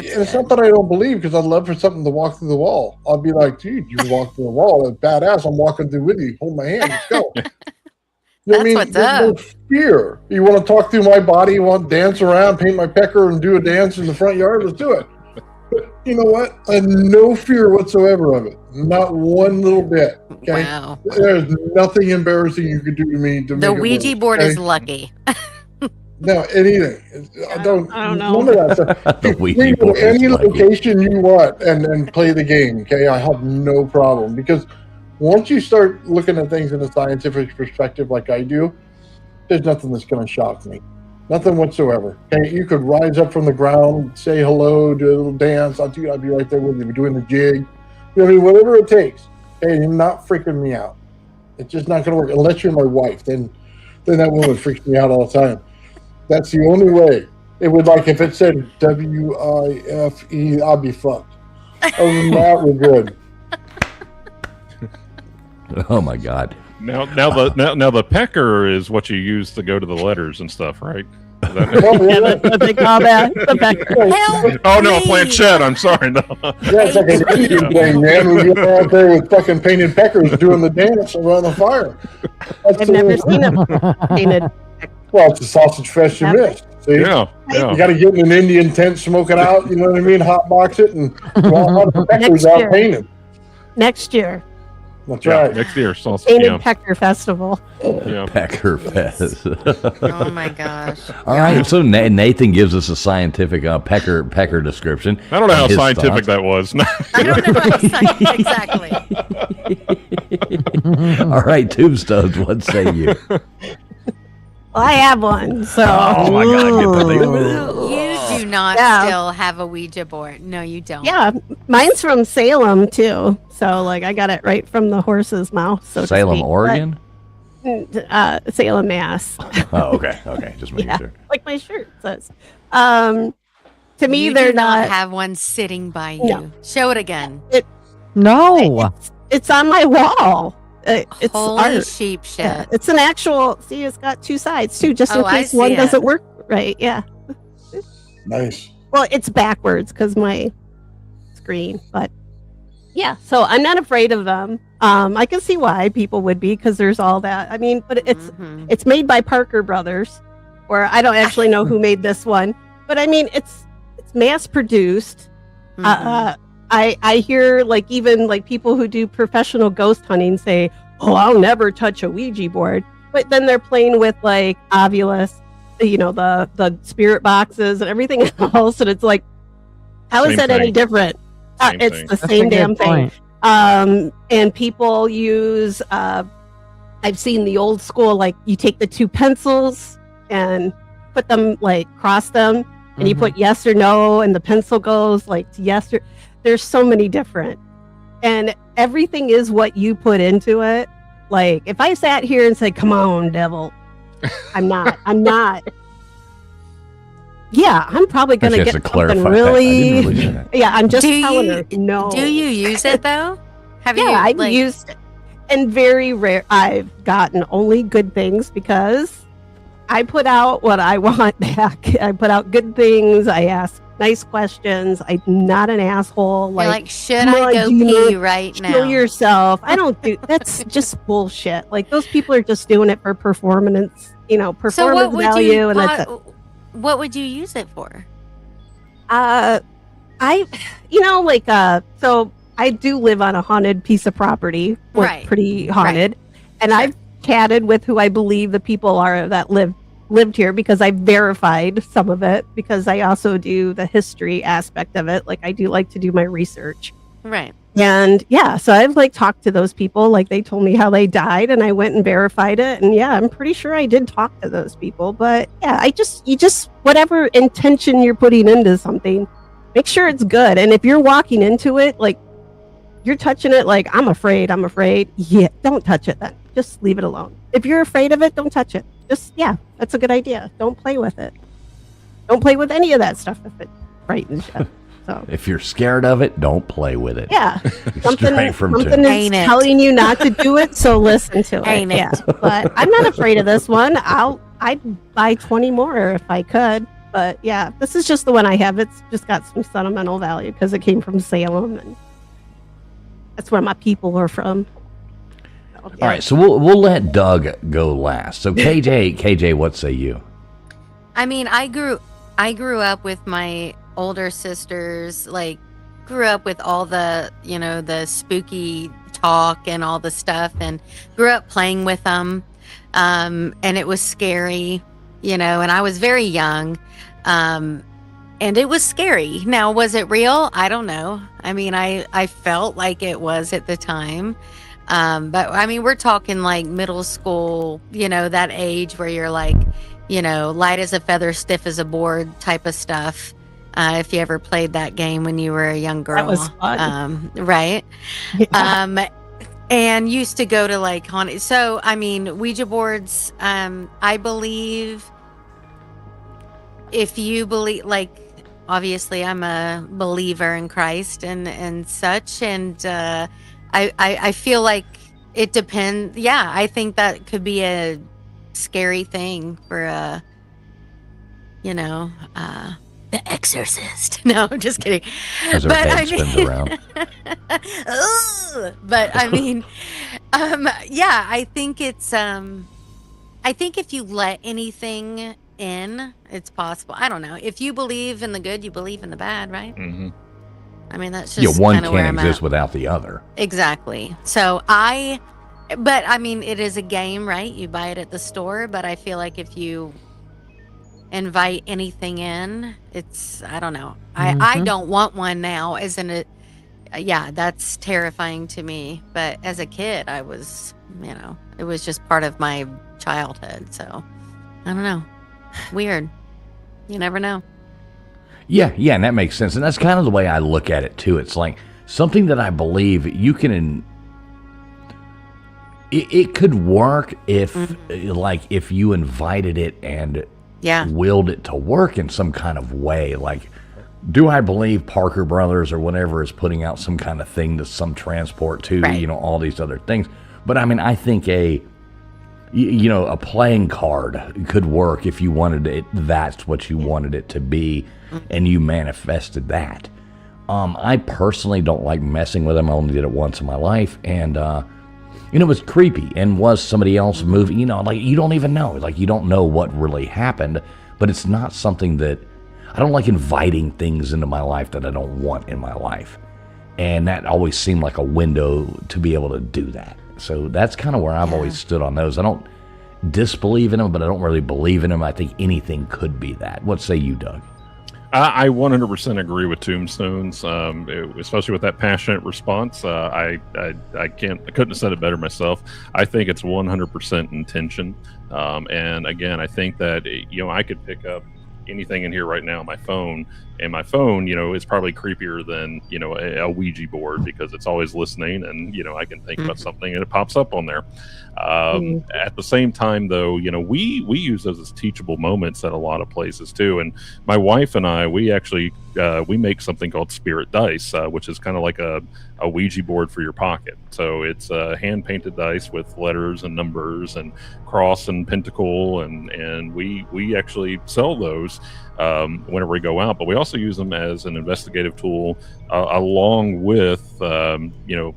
Speaker 3: it's not that I don't believe, because I'd love for something to walk through the wall. I'll be like, dude, you walk through the wall. That's badass. I'm walking through with you. Hold my hand. Let's go. You know what I mean?
Speaker 9: That's what's
Speaker 3: There's no fear. You want to talk through my body? You want to dance around, paint my pecker, and do a dance in the front yard? Let's do it. But you know what? I have no fear whatsoever of it. Not one little bit. Okay.
Speaker 9: Wow.
Speaker 3: There's nothing embarrassing you could do to me to
Speaker 9: The
Speaker 3: make it
Speaker 9: Ouija
Speaker 3: worse,
Speaker 9: board
Speaker 3: okay?
Speaker 9: is lucky.
Speaker 3: No, anything. I don't
Speaker 4: know.
Speaker 3: None of that stuff.
Speaker 1: The
Speaker 3: You
Speaker 1: Ouija
Speaker 3: can go
Speaker 1: board
Speaker 3: to
Speaker 1: is
Speaker 3: any
Speaker 1: lucky.
Speaker 3: location you want and play the game. Okay, I have no problem, because once you start looking at things in a scientific perspective, like I do, there's nothing that's going to shock me. Nothing whatsoever. Okay, you could rise up from the ground, say hello, do a little dance. I'd be right there with you. We're doing the jig. You know what I mean? Whatever it takes. Okay, you're not freaking me out. It's just not going to work unless you're my wife. Then that woman freaks me out all the time. That's the only way. It would, like, if it said WIFE, I'd be fucked. Other than that, we're good.
Speaker 1: Oh my God.
Speaker 5: Now the pecker is what you use to go to the letters and stuff, right? Is that-
Speaker 4: Yeah, that's what they call that. The pecker.
Speaker 9: Help
Speaker 5: oh no, a
Speaker 9: me.
Speaker 5: planchette. I'm sorry. No.
Speaker 3: Yeah, it's like an Indian thing, man. We go out there with fucking painted peckers doing the dance around the fire. That's
Speaker 4: I've
Speaker 3: the
Speaker 4: never
Speaker 3: way-
Speaker 4: seen a painted.
Speaker 3: Well, it's a sausage fest you missed. See?
Speaker 5: Yeah.
Speaker 3: You got to get in an Indian tent, smoke it out, you know what I mean? Hot box it, and go out the peckers
Speaker 4: Next
Speaker 3: out
Speaker 4: year.
Speaker 3: painted.
Speaker 4: Next year,
Speaker 3: That's
Speaker 5: Yeah,
Speaker 3: right.
Speaker 5: next year, sausage.
Speaker 4: painted
Speaker 5: Yeah,
Speaker 4: pecker festival.
Speaker 5: yeah.
Speaker 1: Pecker Fest.
Speaker 9: Oh my gosh.
Speaker 1: All right, so Nathan gives us a scientific pecker description.
Speaker 5: I don't know how
Speaker 1: His
Speaker 5: scientific
Speaker 1: thoughts.
Speaker 5: that was.
Speaker 9: I don't know how to say exactly.
Speaker 1: All right, Tombstones, what say you?
Speaker 4: Well, I have one, so.
Speaker 1: Oh my God, get the thing.
Speaker 9: You do not
Speaker 4: Yeah.
Speaker 9: still have a Ouija board. No, you don't.
Speaker 4: Yeah, mine's from Salem too. So like I got it right from the horse's mouth. So to
Speaker 1: Salem,
Speaker 4: speak.
Speaker 1: Oregon?
Speaker 4: But, Salem, Mass.
Speaker 1: Oh, okay. Just making
Speaker 4: Yeah.
Speaker 1: sure.
Speaker 4: Like my shirt says. To me,
Speaker 9: You
Speaker 4: they're
Speaker 9: do not
Speaker 4: not.
Speaker 9: have one sitting by you.
Speaker 4: No.
Speaker 9: Show it again.
Speaker 2: No.
Speaker 4: It's on my wall. It's
Speaker 9: Holy
Speaker 4: art.
Speaker 9: sheep shit.
Speaker 4: Yeah, it's an actual. See, it's got two sides too, just in
Speaker 9: Oh, I
Speaker 4: case one
Speaker 9: see it.
Speaker 4: doesn't work right. Yeah.
Speaker 3: Nice.
Speaker 4: Well, it's backwards because my screen, but yeah. So I'm not afraid of them. I can see why people would be, because there's all that. I mean, but
Speaker 9: Mhm.
Speaker 4: it's made by Parker Brothers, or I don't actually know who made this one, but I mean, it's mass produced.
Speaker 9: Mhm.
Speaker 4: I hear like even like people who do professional ghost hunting say, "Oh, I'll never touch a Ouija board," but then they're playing with like Ovulus, you know, the spirit boxes and everything else, and it's like, how is
Speaker 5: Same
Speaker 4: that any
Speaker 5: thing.
Speaker 4: different?
Speaker 5: Same
Speaker 4: It's
Speaker 5: thing.
Speaker 4: the
Speaker 2: That's
Speaker 4: same
Speaker 2: a good
Speaker 4: damn thing.
Speaker 2: point.
Speaker 4: And people use. I've seen the old school, like you take the two pencils and put them like cross them, and you put yes or no, and the pencil goes like yes or. There's so many different, and everything is what you put into it. Like if I sat here and said, "Come on, devil," I'm not. Yeah, I'm probably gonna get something really. Yeah, I'm just telling her no.
Speaker 9: Do you use it though? Have you?
Speaker 4: I've used it, and very rare. I've gotten only good things because I put out what I want back. I put out good things. I ask nice questions. I'm not an asshole.
Speaker 9: Like should I go pee right now?
Speaker 4: Kill yourself. I don't do. That's just bullshit. Like those people are just doing it for performance. Performance value, and that's it.
Speaker 9: What would you use it for?
Speaker 4: So I do live on a haunted piece of property, pretty haunted, and I've chatted with who I believe the people are that lived here because I verified some of it because I also do the history aspect of it. Like I do like to do my research.
Speaker 9: Right.
Speaker 4: And so I've talked to those people, like they told me how they died and I went and verified it. And I'm pretty sure I did talk to those people, but you just, whatever intention you're putting into something, make sure it's good. And if you're walking into it, like you're touching it, like I'm afraid. Yeah. Don't touch it then. Just leave it alone. If you're afraid of it, don't touch it. That's a good idea. Don't play with it. Don't play with any of that stuff if it frightens you. So.
Speaker 1: If you're scared of it, don't play with it.
Speaker 4: Yeah.
Speaker 1: Something
Speaker 4: is telling you not to do it, so listen to it. Yeah. But I'm not afraid of this one. I'd buy 20 more if I could. But yeah, this is just the one I have. It's just got some sentimental value because it came from Salem and that's where my people are from. So,
Speaker 1: All right, so we'll let Doug go last. So KJ, what say you?
Speaker 9: I mean, I grew up with my older sisters, grew up with all the, the spooky talk and all the stuff and grew up playing with them. And it was scary, and I was very young. And it was scary. Now, was it real? I don't know. I mean, I felt like it was at the time. But I mean, we're talking middle school, that age where you're light as a feather, stiff as a board type of stuff. If you ever played that game when you were a young girl.
Speaker 4: That was fun.
Speaker 9: Right.
Speaker 4: Yeah.
Speaker 9: And used to go to haunted. So, I mean, Ouija boards, I believe if you believe, obviously I'm a believer in Christ and such. And I feel like it depends. Yeah, I think that could be a scary thing for The Exorcist. No, I'm just kidding.
Speaker 1: As her head spins around.
Speaker 9: But I mean, I think it's I think if you let anything in, it's possible. I don't know. If you believe in the good, you believe in the bad, right?
Speaker 5: Mm-hmm.
Speaker 9: I mean, that's just
Speaker 1: one
Speaker 9: kind of where
Speaker 1: can't
Speaker 9: I'm
Speaker 1: exist
Speaker 9: at.
Speaker 1: without the other.
Speaker 9: Exactly. So but I mean, it is a game, right? You buy it at the store, but I feel like if you invite anything in, I don't know. I don't want one now, isn't it? Yeah, that's terrifying to me. But as a kid, I was, it was just part of my childhood. So I don't know. Weird. You never know.
Speaker 1: Yeah, and that makes sense. And that's kind of the way I look at it too. It's like something that I believe you can it could work if if you invited it and willed it to work in some kind of way. Like, do I believe Parker Brothers or whatever is putting out some kind of thing to some transport to, all these other things. But I mean, I think a playing card could work if you wanted it. That's what you wanted it to be, and you manifested that. I personally don't like messing with them. I only did it once in my life, and it was creepy and was somebody else moving. You don't even know. You don't know what really happened, but it's not something that I don't like inviting things into my life that I don't want in my life, and that always seemed like a window to be able to do that. So that's kind of where I've always stood on those. I don't disbelieve in them, but I don't really believe in them. I think anything could be that. What say you, Doug?
Speaker 5: I 100% agree with Tombstones, especially with that passionate response. I couldn't have said it better myself. I think it's 100% intention. And again, I think that I could pick up anything in here right now on my phone, and my phone, is probably creepier than, a Ouija board, because it's always listening, and, I can think about something and it pops up on there. At the same time, though, we use those as teachable moments at a lot of places too. And my wife and I, we actually we make something called spirit dice, which is kind of like a Ouija board for your pocket. So it's hand painted dice with letters and numbers and cross and pentacle, and we actually sell those whenever we go out. But we also use them as an investigative tool, along with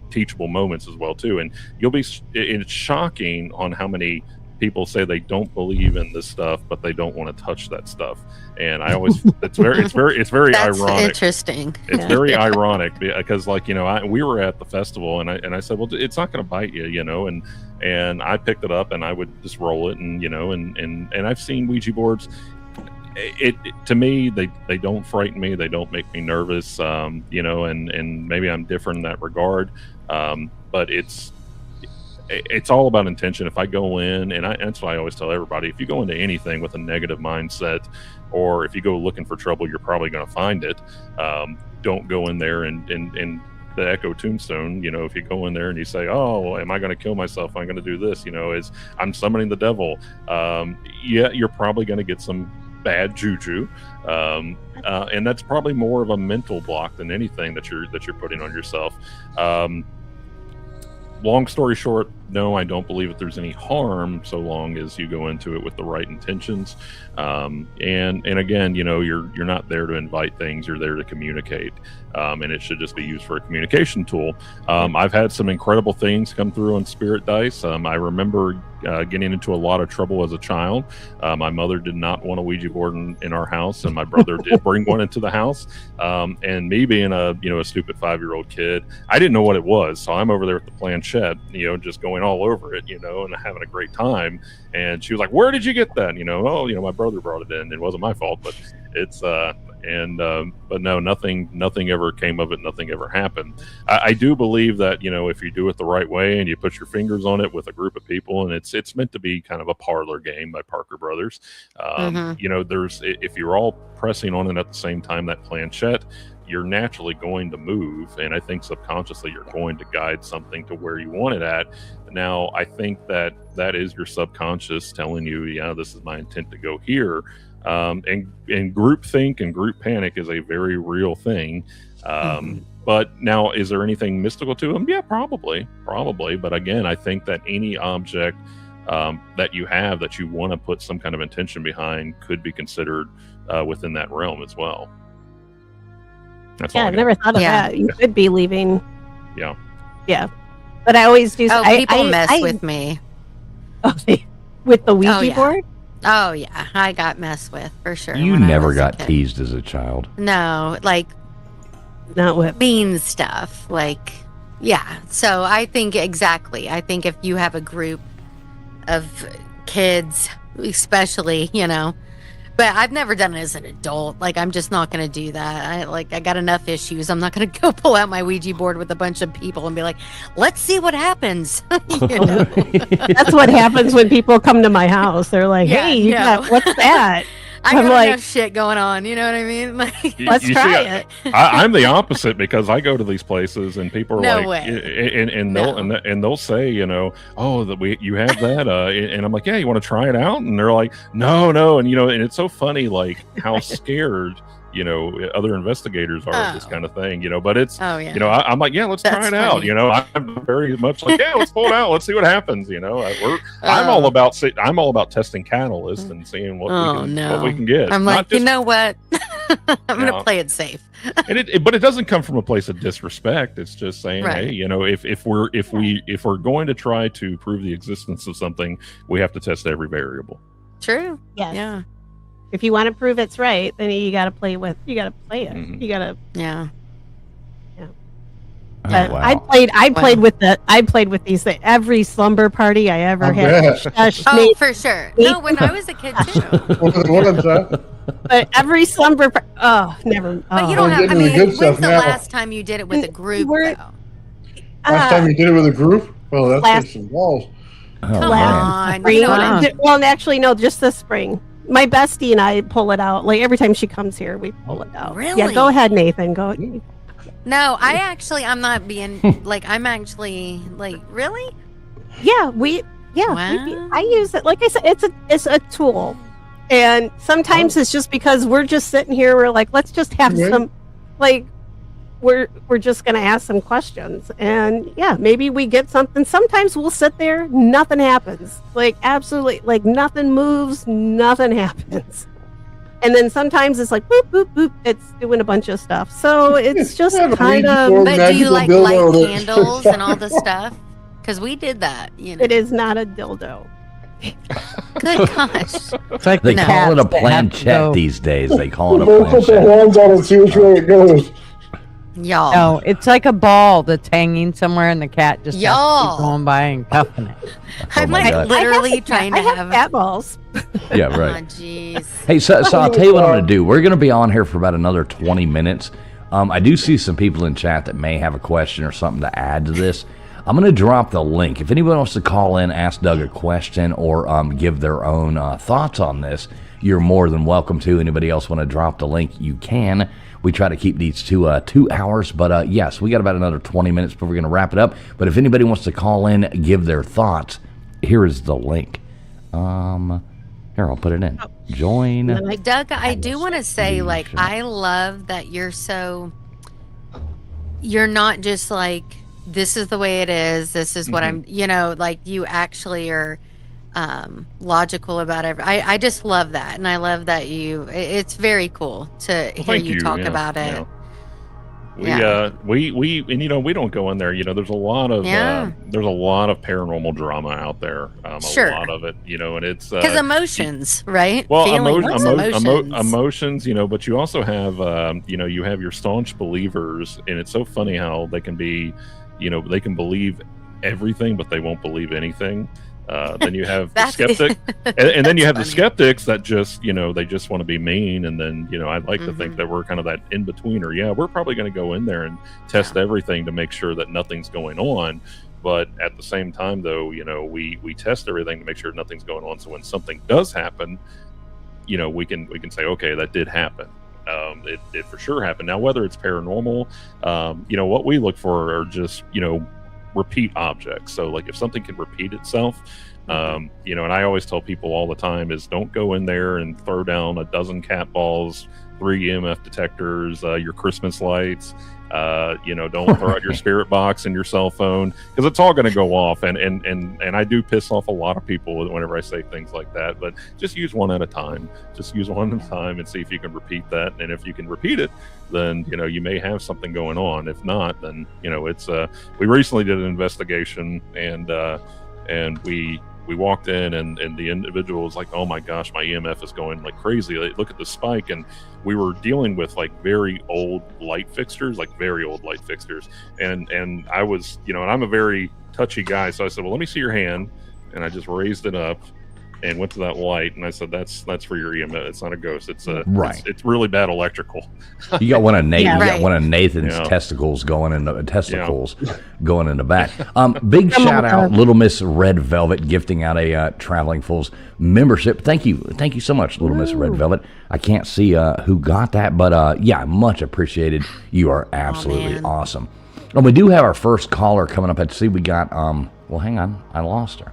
Speaker 5: teachable moments as well too. And it's shocking on how many people say they don't believe in this stuff, but they don't want to touch that stuff. And I always, it's very
Speaker 9: That's
Speaker 5: ironic.
Speaker 9: Interesting.
Speaker 5: It's very ironic because, we were at the festival, and I said, well, it's not going to bite you, and I picked it up and I would just roll it, and and I've seen Ouija boards. It to me, they don't frighten me. They don't make me nervous. And maybe I'm different in that regard. But it's all about intention. If I go in, and that's why I always tell everybody, if you go into anything with a negative mindset, or if you go looking for trouble, you're probably going to find it. Don't go in there and the Echo Tombstone, if you go in there and you say, oh, am I going to kill myself? I'm going to do this, is I'm summoning the devil. You're probably going to get some bad juju. And that's probably more of a mental block than anything that you're putting on yourself. Long story short, no, I don't believe that there's any harm so long as you go into it with the right intentions. And again, you're not there to invite things, you're there to communicate. And it should just be used for a communication tool. I've had some incredible things come through on Spirit Dice. I remember getting into a lot of trouble as a child. My mother did not want a Ouija board in our house, and my brother did bring one into the house. And me being a stupid 5-year-old kid, I didn't know what it was. So I'm over there with the planchette, just going all over it, and having a great time. And she was like, "Where did you get that?" My brother brought it in. It wasn't my fault, but it's but no, nothing ever came of it. Nothing ever happened. I do believe that, if you do it the right way and you put your fingers on it with a group of people, and it's meant to be kind of a parlor game by Parker Brothers. If you're all pressing on it at the same time, that planchette, you're naturally going to move. And I think subconsciously you're going to guide something to where you want it at. Now, I think that is your subconscious telling you, yeah, this is my intent to go here. And group think and group panic is a very real thing. But now, is there anything mystical to them? Yeah, probably. But again, I think that any object that you have that you want to put some kind of intention behind could be considered within that realm as well. That's all
Speaker 4: I've never thought of that. You could be leaving.
Speaker 5: Yeah.
Speaker 4: But I always do.
Speaker 9: People mess with me.
Speaker 4: With the Ouija board?
Speaker 9: Oh, yeah. I got messed with, for sure.
Speaker 1: You never got teased as a child.
Speaker 9: No,
Speaker 4: not with
Speaker 9: mean stuff. So I think exactly. I think if you have a group of kids, especially, but I've never done it as an adult. I'm just not going to do that. I got enough issues. I'm not going to go pull out my Ouija board with a bunch of people and be like, let's see what happens.
Speaker 4: That's what happens when people come to my house. They're like, hey, what's that?
Speaker 9: I got enough shit going on. You know what I mean?
Speaker 4: Let's try it.
Speaker 5: I'm the opposite, because I go to these places and people are
Speaker 9: no way.
Speaker 5: And they'll say, oh, you have that, and I'm like, yeah, you want to try it out? And they're like, no, and and it's so funny, how scared other investigators are of this kind of thing, but it's I'm like, yeah, let's try it out. I'm very much like, yeah, let's pull it out, let's see what happens. I'm all about testing catalysts and seeing what we can get.
Speaker 9: I'm like, you know what, I'm gonna play it safe.
Speaker 5: But it doesn't come from a place of disrespect. It's just saying, hey, if we're going to try to prove the existence of something, we have to test every variable.
Speaker 9: True.
Speaker 4: Yes.
Speaker 9: Yeah.
Speaker 4: If you want to prove it's right, then you got to play it. You got to.
Speaker 9: Yeah.
Speaker 1: Oh, wow.
Speaker 4: I played with these things. Every slumber party I ever had.
Speaker 9: For sure. No, when I was a kid too.
Speaker 3: What is that?
Speaker 4: But every slumber never.
Speaker 9: But you don't have. I mean, when's the last time you did it with a group?
Speaker 3: Last time you did it with a group? Well, that's some balls.
Speaker 1: Oh,
Speaker 9: Come on.
Speaker 4: Spring. Well, actually, no, just this spring. my bestie and I pull it out. Like every time she comes here, we pull it out.
Speaker 9: Really?
Speaker 4: Yeah, go ahead, Nathan. Go.
Speaker 9: No, I'm not being like, I'm actually like, really?
Speaker 4: Yeah,
Speaker 9: Wow.
Speaker 4: I use it. Like I said, it's a tool, and sometimes it's just because we're just sitting here. We're like, let's just have some, like, we're just gonna ask some questions, and yeah, maybe we get something. Sometimes we'll sit there, nothing happens. Like absolutely, like nothing moves, nothing happens. And then sometimes it's like boop boop boop. It's doing a bunch of stuff. So it's just kind of.
Speaker 9: But do you like light candles and all the stuff? Because we did that. You know,
Speaker 4: it is not a dildo.
Speaker 9: Good gosh.
Speaker 2: It's like
Speaker 1: They
Speaker 2: the
Speaker 1: call it a
Speaker 2: cats that have
Speaker 1: planchette
Speaker 2: to go-
Speaker 1: these days. They call it a
Speaker 3: Put the
Speaker 1: planchette.
Speaker 3: hands on it, see which way it goes.
Speaker 9: Y'all.
Speaker 2: No, it's like a ball that's hanging somewhere, and the cat just has to
Speaker 9: Y'all.
Speaker 2: keep going by and cuffing it.
Speaker 9: I'm
Speaker 1: Oh my
Speaker 9: like
Speaker 1: God.
Speaker 9: literally trying to
Speaker 4: I have
Speaker 9: have.
Speaker 4: cat balls.
Speaker 1: Yeah,
Speaker 9: Oh,
Speaker 1: right.
Speaker 9: jeez.
Speaker 1: Hey, so I'll tell you what I'm going to do. We're going to be on here for about another 20 minutes. I do see some people in chat that may have a question or something to add to this. I'm going to drop the link. If anyone wants to call in, ask Doug a question, or give their own thoughts on this, you're more than welcome to. Anybody else want to drop the link, you can. We try to keep these to 2 hours, but yes, we got about another 20 minutes before we're going to wrap it up. But if anybody wants to call in, give their thoughts, here is the link. Here, I'll put it in. Join.
Speaker 9: Doug, I do want to say, like,
Speaker 1: Sure.
Speaker 9: I love that you're not just like, this is the way it is. This is what I'm, like you actually are logical about everything. I just love that. And I love that it's very cool to hear
Speaker 5: Thank
Speaker 9: you talk
Speaker 5: yeah,
Speaker 9: about it.
Speaker 5: yeah. We we don't go in there. There's a lot of
Speaker 9: Yeah.
Speaker 5: there's a lot of paranormal drama out there.
Speaker 9: Sure.
Speaker 5: A lot of it, and it's
Speaker 9: Because emotions, right?
Speaker 5: well,
Speaker 9: Feelings, emotions.
Speaker 5: emotions, but you also have, you have your staunch believers, and it's so funny how they can be, they can believe everything, but they won't believe anything. Then you have the skeptic, and then you have the skeptics that just, they just want to be mean. And then, I'd like to think that we're kind of that in betweener. Yeah, we're probably going to go in there and test everything to make sure that nothing's going on. But at the same time, though, we test everything to make sure nothing's going on. So when something does happen, we can say, okay, that did happen. It for sure happened. Now, whether it's paranormal, what we look for are just, repeat objects. So like if something can repeat itself, and I always tell people all the time is don't go in there and throw down a dozen cat balls, 3 EMF detectors, your Christmas lights, don't throw out your spirit box and your cell phone, because it's all going to go off. And I do piss off a lot of people whenever I say things like that, but just use one at a time. Just use one at a time and see if you can repeat that. And if you can repeat it, then, you may have something going on. If not, then, it's, we recently did an investigation, and we walked in, and the individual was like, oh my gosh, my EMF is going like crazy. Like, look at the spike. And we were dealing with like very old light fixtures. And I was, and I'm a very touchy guy. So I said, well, let me see your hand. And I just raised it up and went to that light, and I said, that's for your EMF. It's not a ghost. It's it's really bad electrical.
Speaker 1: You got one of Nathan.
Speaker 9: Yeah,
Speaker 1: You got one of Nathan's
Speaker 5: Yeah.
Speaker 1: testicles going in the back. Big shout out, Little Miss Red Velvet, gifting out a Traveling Fools membership. Thank you so much, Little Miss Red Velvet. I can't see who got that, but yeah, much appreciated. You are absolutely
Speaker 9: man.
Speaker 1: awesome. And we do have our first caller coming up. Let's see, we got well, hang on, I lost her.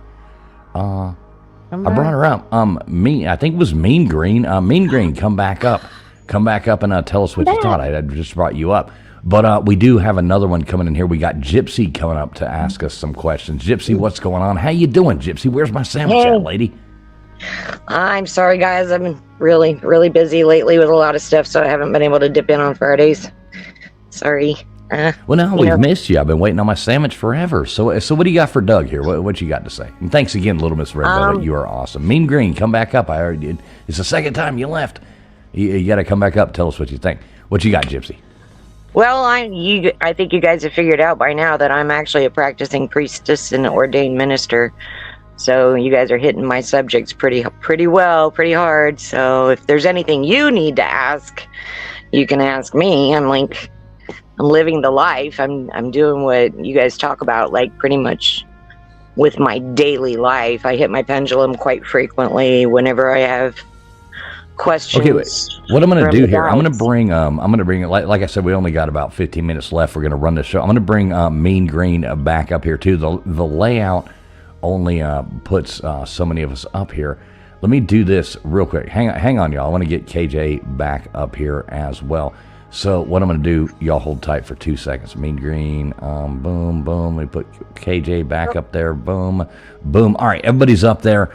Speaker 1: I brought her up. I think it was Mean Green. Mean Green, come back up and tell us what you thought. I just brought you up. But we do have another one coming in here. We got Gypsy coming up to ask us some questions. Gypsy, what's going on? How you doing, Gypsy? Where's my sandwich at, lady?
Speaker 10: I'm sorry, guys. I've been really, really busy lately with a lot of stuff, so I haven't been able to dip in on Fridays. Sorry.
Speaker 1: Well, no, we've missed you. I've been waiting on my sandwich forever. So what do you got for Doug here? What you got to say? And thanks again, Little Miss Red Velvet. You are awesome. Mean Green, come back up. I already did. It's the second time you left. You got to come back up. Tell us what you think. What you got, Gypsy?
Speaker 10: Well, I think you guys have figured out by now that I'm actually a practicing priestess and ordained minister. So you guys are hitting my subjects pretty well, pretty hard. So if there's anything you need to ask, you can ask me. I'm living the life. I'm doing what you guys talk about, like pretty much with my daily life. I hit my pendulum quite frequently whenever I have questions.
Speaker 1: Okay, wait. What I'm going to
Speaker 10: from
Speaker 1: do
Speaker 10: the
Speaker 1: here, I'm going
Speaker 10: guys.
Speaker 1: to bring like I said, we only got about 15 minutes left. We're going to run the show. I'm going to bring Mean Green back up here too. The layout only puts so many of us up here. Let me do this real quick. Hang on, y'all. I want to get KJ back up here as well. So what I'm going to do, y'all hold tight for 2 seconds. Mean Green, boom, boom. Let me put KJ back up there. Boom, boom. All right, everybody's up there.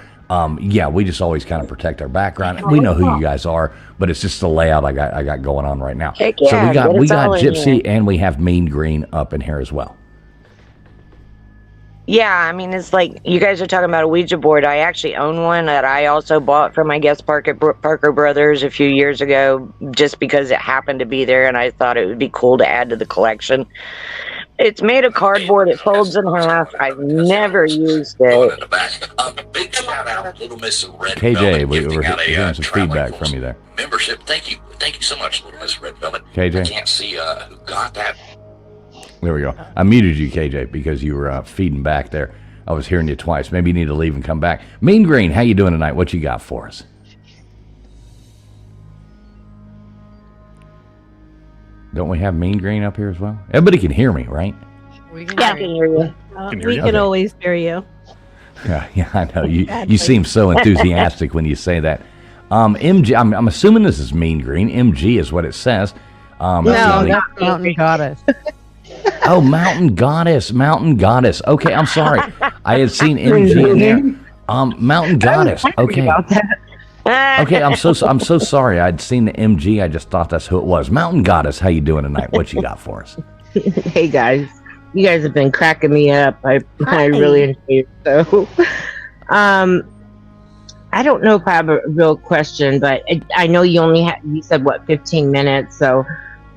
Speaker 1: Yeah, we just always kind of protect our background. We know who you guys are, but it's just the layout I got going on right now.
Speaker 10: Heck
Speaker 1: So
Speaker 10: yeah,
Speaker 1: we
Speaker 10: get us
Speaker 1: got
Speaker 10: all in
Speaker 1: Gypsy
Speaker 10: here.
Speaker 1: and we have Mean Green up in here as well.
Speaker 10: Yeah, I mean, it's like you guys are talking about a Ouija board. I actually own one that I also bought from, I guess, Parker Brothers a few years ago, just because it happened to be there, and I thought it would be cool to add to the collection. It's made of cardboard. It folds in half. I've never used it.
Speaker 6: Big shout out, Little Miss Red
Speaker 1: KJ,
Speaker 6: Velvet,
Speaker 1: we're
Speaker 6: gifting out
Speaker 1: hearing some
Speaker 6: traveling
Speaker 1: feedback
Speaker 6: Eagles
Speaker 1: from you there.
Speaker 6: membership. Thank you so much, Little Miss Red Velvet.
Speaker 1: KJ?
Speaker 6: I can't see who got that.
Speaker 1: There we go. I muted you, KJ, because you were feeding back there. I was hearing you twice. Maybe you need to leave and come back. Mean Green, how you doing tonight? What you got for us? Don't we have Mean Green up here as well? Everybody can hear me, right?
Speaker 2: We
Speaker 10: Yeah, I can hear you.
Speaker 4: We can always hear you.
Speaker 1: Yeah, I know. You seem so enthusiastic when you say that. MG, I'm assuming this is Mean Green. MG is what it says.
Speaker 2: No,
Speaker 1: Really-
Speaker 2: that's Mountain Goddess.
Speaker 1: Oh, Mountain Goddess. Okay, I'm sorry. I had seen MG in there. Mountain Goddess. Okay. Okay, I'm so sorry. I'd seen the MG. I just thought that's who it was. Mountain Goddess, how you doing tonight? What you got for us?
Speaker 11: Hey guys, you guys have been cracking me up. I really enjoy it. So, I don't know if I have a real question, but I know you only you said what 15 minutes. So,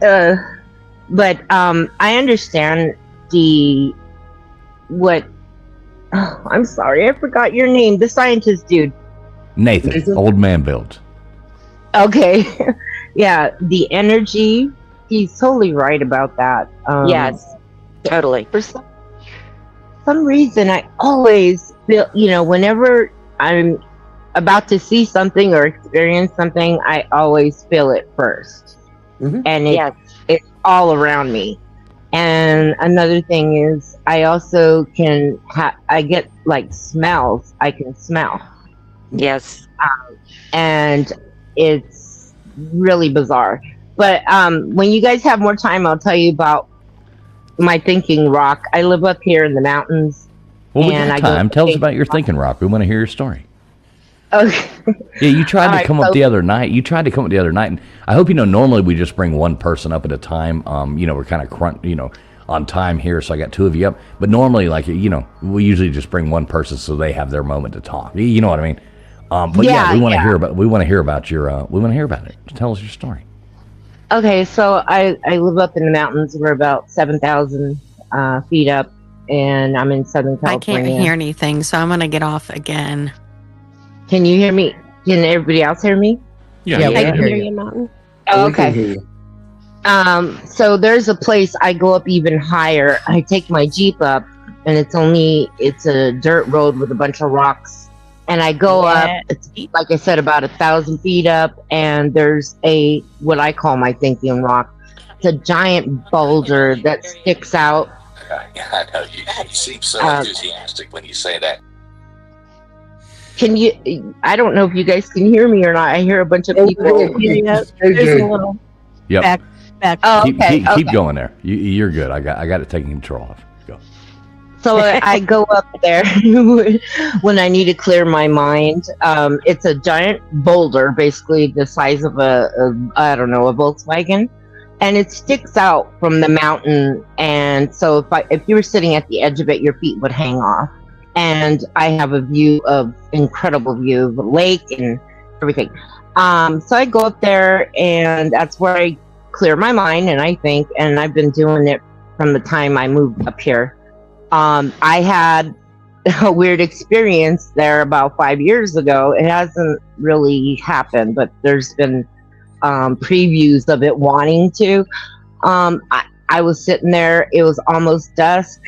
Speaker 11: but I understand I'm sorry, I forgot your name. The scientist dude.
Speaker 1: Nathan, Old Man Builds.
Speaker 11: Okay, yeah, the energy. He's totally right about that.
Speaker 10: Yes, totally.
Speaker 11: For some reason, I always feel, whenever I'm about to see something or experience something, I always feel it first.
Speaker 3: Mhm.
Speaker 11: And it's all around me. And another thing is, I also I get like smells. I can smell.
Speaker 10: Yes.
Speaker 11: And it's really bizarre. But when you guys have more time, I'll tell you about my thinking rock. I live up here in the mountains.
Speaker 1: Well, we
Speaker 11: and
Speaker 1: got time. Tell us about your thinking rock. We want to hear your story.
Speaker 11: Okay.
Speaker 1: Yeah, you tried to
Speaker 11: All
Speaker 1: come
Speaker 11: right,
Speaker 1: up
Speaker 11: so-
Speaker 1: the other night. And I hope normally we just bring one person up at a time. We're kind of on time here, so I got two of you up. But normally, we usually just bring one person so they have their moment to talk. You know what I mean? But we want to hear about. We want to hear about your. We want to hear about it. Tell us your story.
Speaker 11: Okay, so I live up in the mountains. We're about 7,000 feet up, and I'm in Southern
Speaker 9: I
Speaker 11: California.
Speaker 9: can't hear anything, so I'm gonna get off again.
Speaker 11: Can you hear me? Can everybody else hear me?
Speaker 5: Yeah,
Speaker 2: we
Speaker 4: I
Speaker 2: can
Speaker 4: can
Speaker 2: hear
Speaker 4: hear
Speaker 2: you.
Speaker 4: you, Mountain.
Speaker 11: Oh, okay. So there's a place I go up even higher. I take my Jeep up, and it's a dirt road with a bunch of rocks. And I go up, it's like I said, about 1,000 feet up, and there's what I call my thinking rock. It's a giant boulder that sticks out.
Speaker 6: I know you seem so enthusiastic when you say that.
Speaker 11: I don't know if you guys can hear me or not. I hear a bunch of people.
Speaker 4: There's a little
Speaker 1: Yep.
Speaker 4: back.
Speaker 11: Oh,
Speaker 1: Keep
Speaker 11: okay.
Speaker 1: going there. You're good. I got it taking control of. Go.
Speaker 11: So I go up there when I need to clear my mind. It's a giant boulder, basically the size of a Volkswagen, and it sticks out from the mountain. And so if you were sitting at the edge of it, your feet would hang off. And I have incredible view of the lake and everything. So I go up there, and that's where I clear my mind and I think. And I've been doing it from the time I moved up here. I had a weird experience there about 5 years ago. It hasn't really happened, but there's been previews of it wanting to. I was sitting there. It was almost dusk,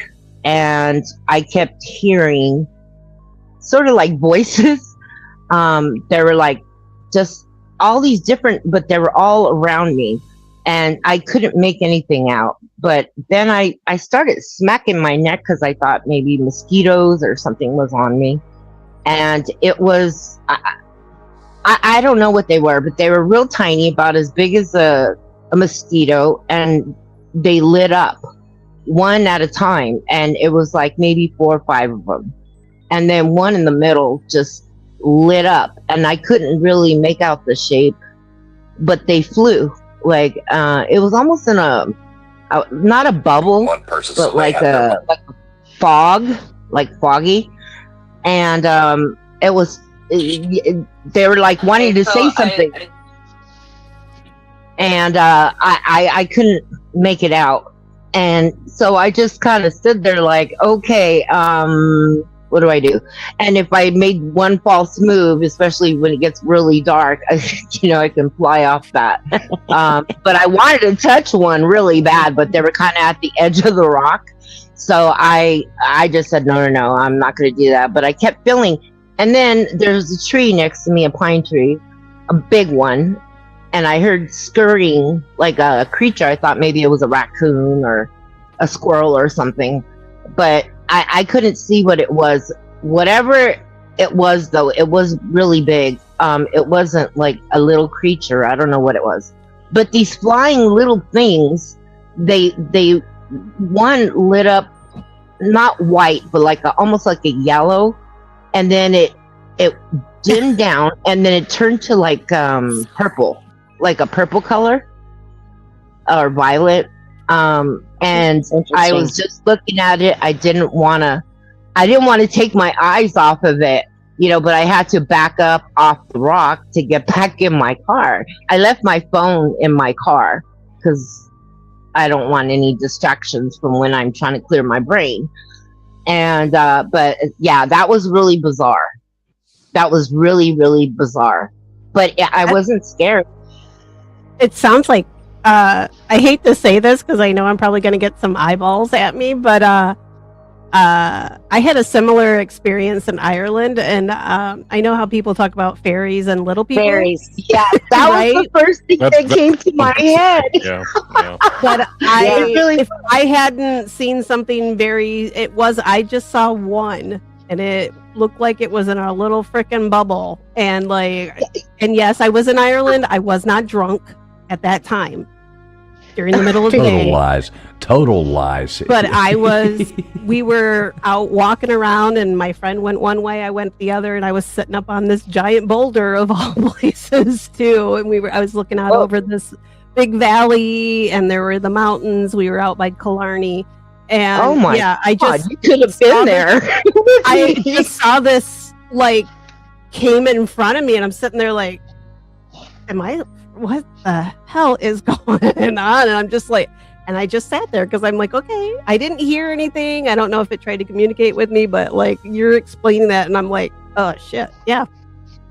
Speaker 11: and I kept hearing sort of like voices. They were like just all these different, but they were all around me, and I couldn't make anything out. But then I started smacking my neck because I thought maybe mosquitoes or something was on me, and it was I don't know what they were, but they were real tiny, about as big as a mosquito, and they lit up one at a time, and it was like maybe 4 or 5 of them, and then one in the middle just lit up, and I couldn't really make out the shape, but they flew like it was almost in a not a bubble, but like a fog, like foggy, and it was they were like wanting to say something, and I couldn't make it out. And so I just kind of stood there like, okay, what do I do? And if I made one false move, especially when it gets really dark, I can fly off that. But I wanted to touch one really bad, but they were kind of at the edge of the rock. So I just said, no, I'm not going to do that. But I kept feeling. And then there's a tree next to me, a pine tree, a big one. And I heard scurrying like a creature. I thought maybe it was a raccoon or a squirrel or something. But I couldn't see what it was. Whatever it was, though, it was really big. It wasn't like a little creature. I don't know what it was. But these flying little things, they one lit up, not white, but like almost like a yellow. And then it dimmed down, and then it turned to like purple. Like a purple color or violet. And I was just looking at it. I didn't want to take my eyes off of it, but I had to back up off the rock to get back in my car. I left my phone in my car because I don't want any distractions from when I'm trying to clear my brain. And, but yeah, that was really bizarre. That was really, really bizarre. But I wasn't scared.
Speaker 4: It sounds like I hate to say this because I know I'm probably going to get some eyeballs at me, but I had a similar experience in Ireland, and I know how people talk about fairies and little people.
Speaker 10: Fairies,
Speaker 11: yeah, that right? was the first thing that came to my head.
Speaker 5: Yeah.
Speaker 4: But if I hadn't seen something I just saw one, and it looked like it was in a little freaking bubble, and yes, I was in Ireland. I was not drunk at that time during the middle of the day.
Speaker 1: Total lies.
Speaker 4: But we were out walking around, and my friend went one way, I went the other, and I was sitting up on this giant boulder of all places too. And I was looking out over this big valley, and there were the mountains. We were out by Killarney. And
Speaker 11: oh my God, you could have been there.
Speaker 4: I just saw this came in front of me, and I'm sitting there like, what the hell is going on? And I'm just like, and I just sat there because I'm like, okay, I didn't hear anything. I don't know if it tried to communicate with me, but you're explaining that, and I'm like, oh shit, yeah.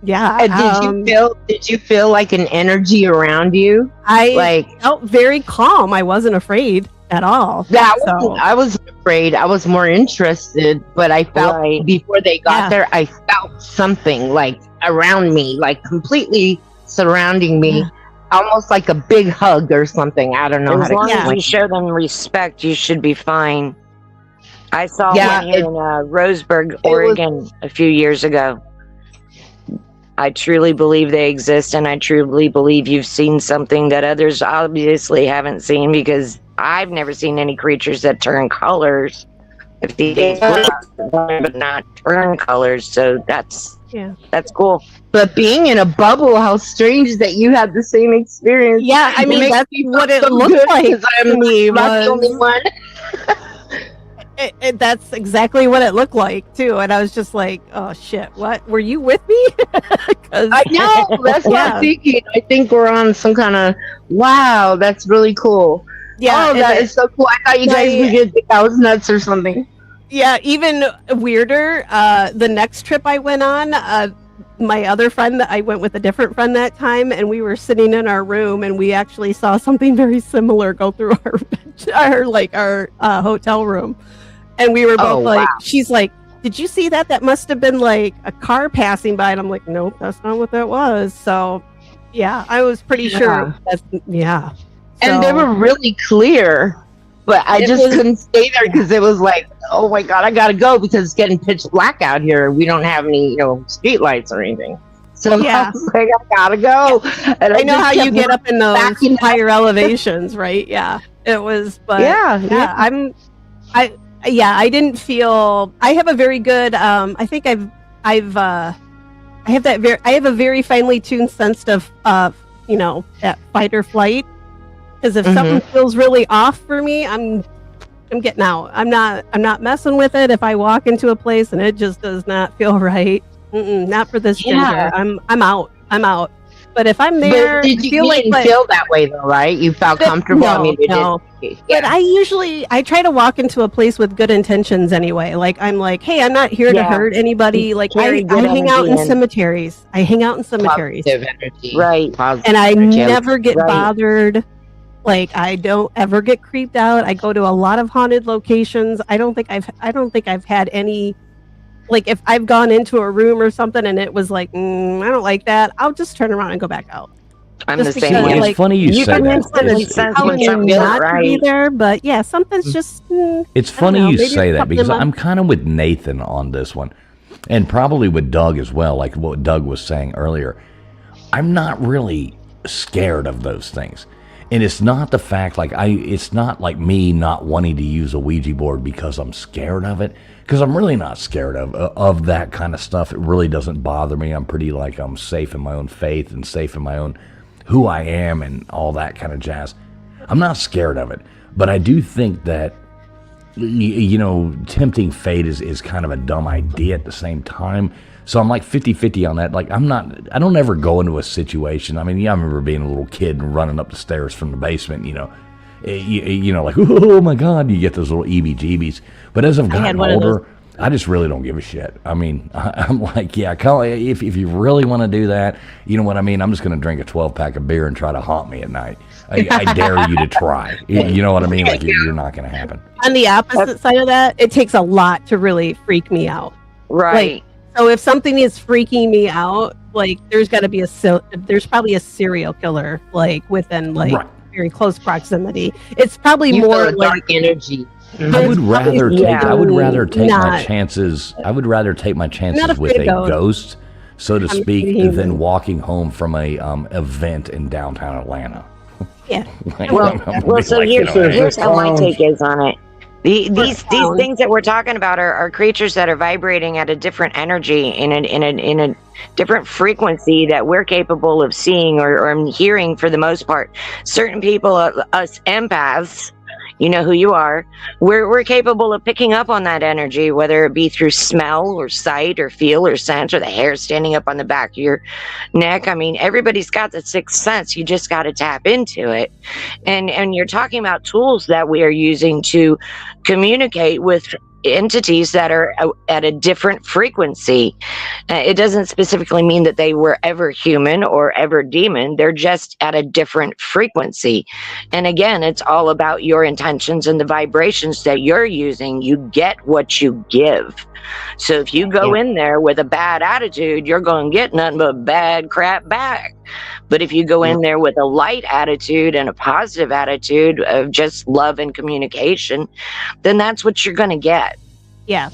Speaker 11: And did you feel like an energy around you?
Speaker 4: I felt very calm. I wasn't afraid at all.
Speaker 11: I wasn't afraid. I was more interested, but I felt before they got there, I felt something around me, completely surrounding me, almost like a big hug or something. I don't know.
Speaker 10: As long as you show them respect, you should be fine. I saw one here in Roseburg, Oregon, a few years ago. I truly believe they exist, and I truly believe you've seen something that others obviously haven't seen, because I've never seen any creatures that turn colors. If they but not turn colors, so that's cool.
Speaker 11: But being in a bubble, how strange that you had the same experience.
Speaker 4: Yeah, I mean, that's what it looked like to me.
Speaker 11: Not the only one.
Speaker 4: That's exactly what it looked like too, and I was just like, "Oh shit! What were you with me?"
Speaker 11: I know. That's what I'm thinking. I think we're on some kind of wow. That's really cool. Yeah, that is so cool. I thought you guys would get think I was nuts or something.
Speaker 4: Yeah, even weirder. The next trip I went on, my other friend, I went with a different friend that time, and we were sitting in our room, and we actually saw something very similar go through our hotel room, and we were both she's like, "Did you see that? That must have been like a car passing by," and I'm like, "Nope, that's not what that was." So, Yeah, I was pretty sure. That's, yeah.
Speaker 11: And they
Speaker 4: So-
Speaker 11: were really clear, but I
Speaker 4: It
Speaker 11: just
Speaker 4: was-
Speaker 11: couldn't stay there because it was like, oh my God, I gotta go because it's getting pitch black out here. We don't have any, street lights or anything. So
Speaker 4: Yeah.
Speaker 11: I was like, I gotta go. And
Speaker 4: I know
Speaker 11: just
Speaker 4: how you
Speaker 11: kept
Speaker 4: get up in those
Speaker 11: backing up.
Speaker 4: higher elevations, right? Yeah, it was, but
Speaker 11: Yeah.
Speaker 4: I didn't feel. I have a very good. I think I have a very finely tuned sense of that fight or flight. Because if something feels really off for me, I'm getting out. I'm not messing with it. If I walk into a place and it just does not feel right, not for this
Speaker 11: Yeah.
Speaker 4: ginger. I'm out. But if I'm there,
Speaker 11: But did
Speaker 4: I
Speaker 11: you
Speaker 4: feel like
Speaker 11: feel that way though, right? You felt comfortable.
Speaker 4: No,
Speaker 11: I mean, you
Speaker 4: no.
Speaker 11: did.
Speaker 4: But I try to walk into a place with good intentions anyway. Like I'm like, hey, I'm not here to
Speaker 10: Yeah.
Speaker 4: hurt anybody. Like
Speaker 10: Carry
Speaker 4: I
Speaker 10: good
Speaker 4: hang out in
Speaker 10: energy in.
Speaker 4: cemeteries. I hang out in cemeteries,
Speaker 11: Positive energy.
Speaker 10: Right.
Speaker 11: Positive
Speaker 4: and I
Speaker 11: energy.
Speaker 4: never get
Speaker 10: Right.
Speaker 4: bothered. Like I don't ever get creeped out. I go to a lot of haunted locations. I don't think I've had any. Like if I've gone into a room or something and it was like, I don't like that, I'll just turn around and go back out.
Speaker 10: I'm
Speaker 4: Just
Speaker 10: the same
Speaker 4: because,
Speaker 10: way.
Speaker 1: It's
Speaker 4: like,
Speaker 1: funny you say
Speaker 10: can
Speaker 1: that.
Speaker 10: instantly
Speaker 1: It's-
Speaker 10: sense
Speaker 4: Telling
Speaker 10: when
Speaker 4: you
Speaker 10: something's
Speaker 4: not to be
Speaker 10: right.
Speaker 4: there, but yeah, something's just.
Speaker 1: It's
Speaker 4: I don't
Speaker 1: funny
Speaker 4: know,
Speaker 1: you
Speaker 4: maybe
Speaker 1: say that
Speaker 4: something
Speaker 1: because
Speaker 4: about-
Speaker 1: I'm kind of with Nathan on this one, and probably with Doug as well, like what Doug was saying earlier. I'm not really scared of those things. And it's not the fact it's not like me not wanting to use a Ouija board because I'm scared of it, because I'm really not scared of that kind of stuff. It really doesn't bother me. I'm pretty I'm safe in my own faith and safe in my own who I am and all that kind of jazz. I'm not scared of it, but I do think that tempting fate is kind of a dumb idea at the same time. So I'm like 50-50 on that. Like I don't ever go into a situation. I mean, I remember being a little kid and running up the stairs from the basement, like, oh my God, you get those little EBGBs. But as I've gotten older, I just really don't give a shit. I mean, I'm like, yeah, if you really want to do that, you know what I mean? I'm just going to drink a 12-pack of beer and try to haunt me at night. I dare you to try. You know what I mean? Like, you're not going to happen.
Speaker 4: On the opposite side of that, it takes a lot to really freak me out.
Speaker 10: Right.
Speaker 4: So if something is freaking me out, like there's got to be there's probably a serial killer like within
Speaker 1: Right.
Speaker 4: very close proximity. It's probably
Speaker 11: You
Speaker 4: more
Speaker 11: feel a dark energy.
Speaker 1: I would rather take my
Speaker 4: not-
Speaker 1: chances. I would rather take my chances
Speaker 4: Not
Speaker 1: with
Speaker 4: afraid
Speaker 1: a
Speaker 4: of
Speaker 1: ghost, so to
Speaker 4: I'm
Speaker 1: speak,
Speaker 4: human.
Speaker 1: than walking home from a event in downtown Atlanta.
Speaker 4: Yeah.
Speaker 10: Well, so here's how my take is on it. These things that we're talking about are creatures that are vibrating at a different energy in a different frequency that we're capable of seeing or hearing for the most part. Certain people, us empaths, you know who you are, we're capable of picking up on that energy, whether it be through smell or sight or feel or sense or the hair standing up on the back of your neck. I mean, everybody's got the sixth sense. You just got to tap into it. And you're talking about tools that we are using to communicate with entities that are at a different frequency. It doesn't specifically mean that they were ever human or ever demon. They're just at a different frequency. And again, it's all about your intentions and the vibrations that you're using. You get what you give. So if you go in there with a bad attitude, you're going to get nothing but bad crap back. But if you go in there with a light attitude and a positive attitude of just love and communication, then that's what you're going to get.
Speaker 4: Yeah.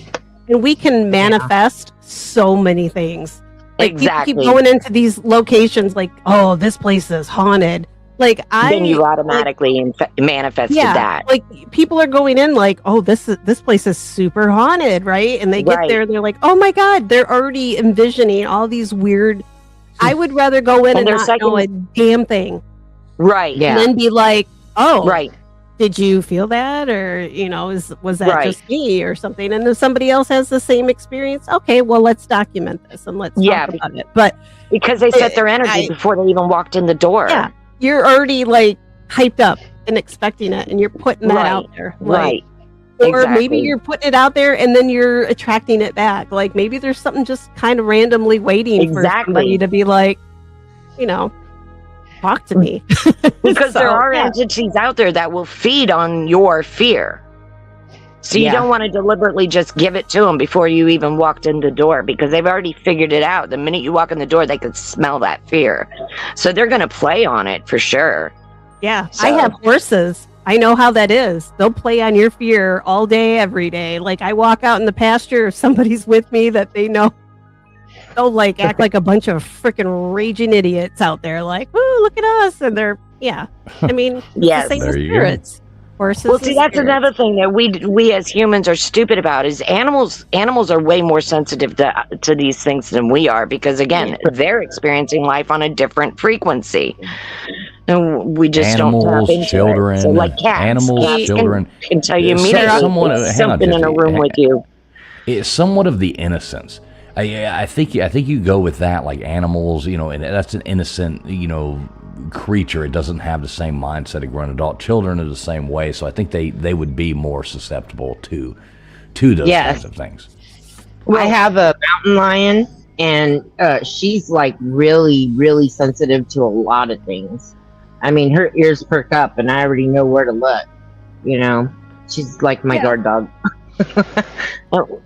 Speaker 4: And we can manifest so many things. Like
Speaker 10: Exactly.
Speaker 4: people keep going into these locations like, oh, this place is haunted. Like
Speaker 10: Then you automatically manifested that.
Speaker 4: Like people are going in like, oh, this place is super haunted, right? And they get
Speaker 10: Right.
Speaker 4: there and they're like, oh my God, they're already envisioning all these weird. I would rather go in and
Speaker 10: they're
Speaker 4: not know a damn thing.
Speaker 10: Right.
Speaker 4: And then be like, oh,
Speaker 10: Right.
Speaker 4: did you feel that? Or, was that
Speaker 10: Right.
Speaker 4: just me or something? And if somebody else has the same experience, okay, well, let's document this and let's talk about it. But
Speaker 10: because they set their energy before they even walked in the door.
Speaker 4: yeah, you're already like hyped up and expecting it and you're putting that out there.
Speaker 10: Right.
Speaker 4: Or maybe
Speaker 10: Exactly.
Speaker 4: you're putting it out there and then you're attracting it back. Like maybe there's something just kind of randomly waiting for somebody to be like, talk to me.
Speaker 10: Because there
Speaker 4: So,
Speaker 10: are
Speaker 4: yeah.
Speaker 10: entities out there that will feed on your fear. So you
Speaker 11: Yeah.
Speaker 10: don't want to deliberately just give it to them before you even walked in the door, because they've already figured it out. The minute you walk in the door, they can smell that fear. So they're going to play on it for sure.
Speaker 4: Yeah,
Speaker 10: So-
Speaker 4: I have horses. I know how that is. They'll play on your fear all day, every day. Like I walk out in the pasture, if somebody's with me that they know, they'll like act like a bunch of freaking raging idiots out there. Like, "Ooh, look at us!" And they're I mean, it's
Speaker 10: Yes.
Speaker 4: the same
Speaker 1: There
Speaker 4: as
Speaker 1: you go.
Speaker 4: spirits. Horses.
Speaker 10: Well,
Speaker 4: and
Speaker 10: see, that's
Speaker 4: spirits.
Speaker 10: another thing that we as humans are stupid about is animals are way more sensitive to these things than we are, because again, they're experiencing life on a different frequency. And we just don't
Speaker 1: Animals,
Speaker 10: tap into
Speaker 1: children,
Speaker 10: it. So like cats,
Speaker 1: animals,
Speaker 10: cats
Speaker 1: children.
Speaker 10: can tell you
Speaker 1: So-
Speaker 10: immediately
Speaker 1: someone-
Speaker 10: there's
Speaker 1: hang on,
Speaker 10: something in a
Speaker 1: Jesse.
Speaker 10: room with you.
Speaker 1: It's somewhat of the innocence. I think you go with that, like animals, and that's an innocent, creature. It doesn't have the same mindset of grown adult. Children are the same way, so I think they would be more susceptible to those
Speaker 11: Yes.
Speaker 1: kinds of things.
Speaker 11: I have a mountain lion, and she's like really, really sensitive to a lot of things. I mean, her ears perk up, and I already know where to look. She's like my guard dog.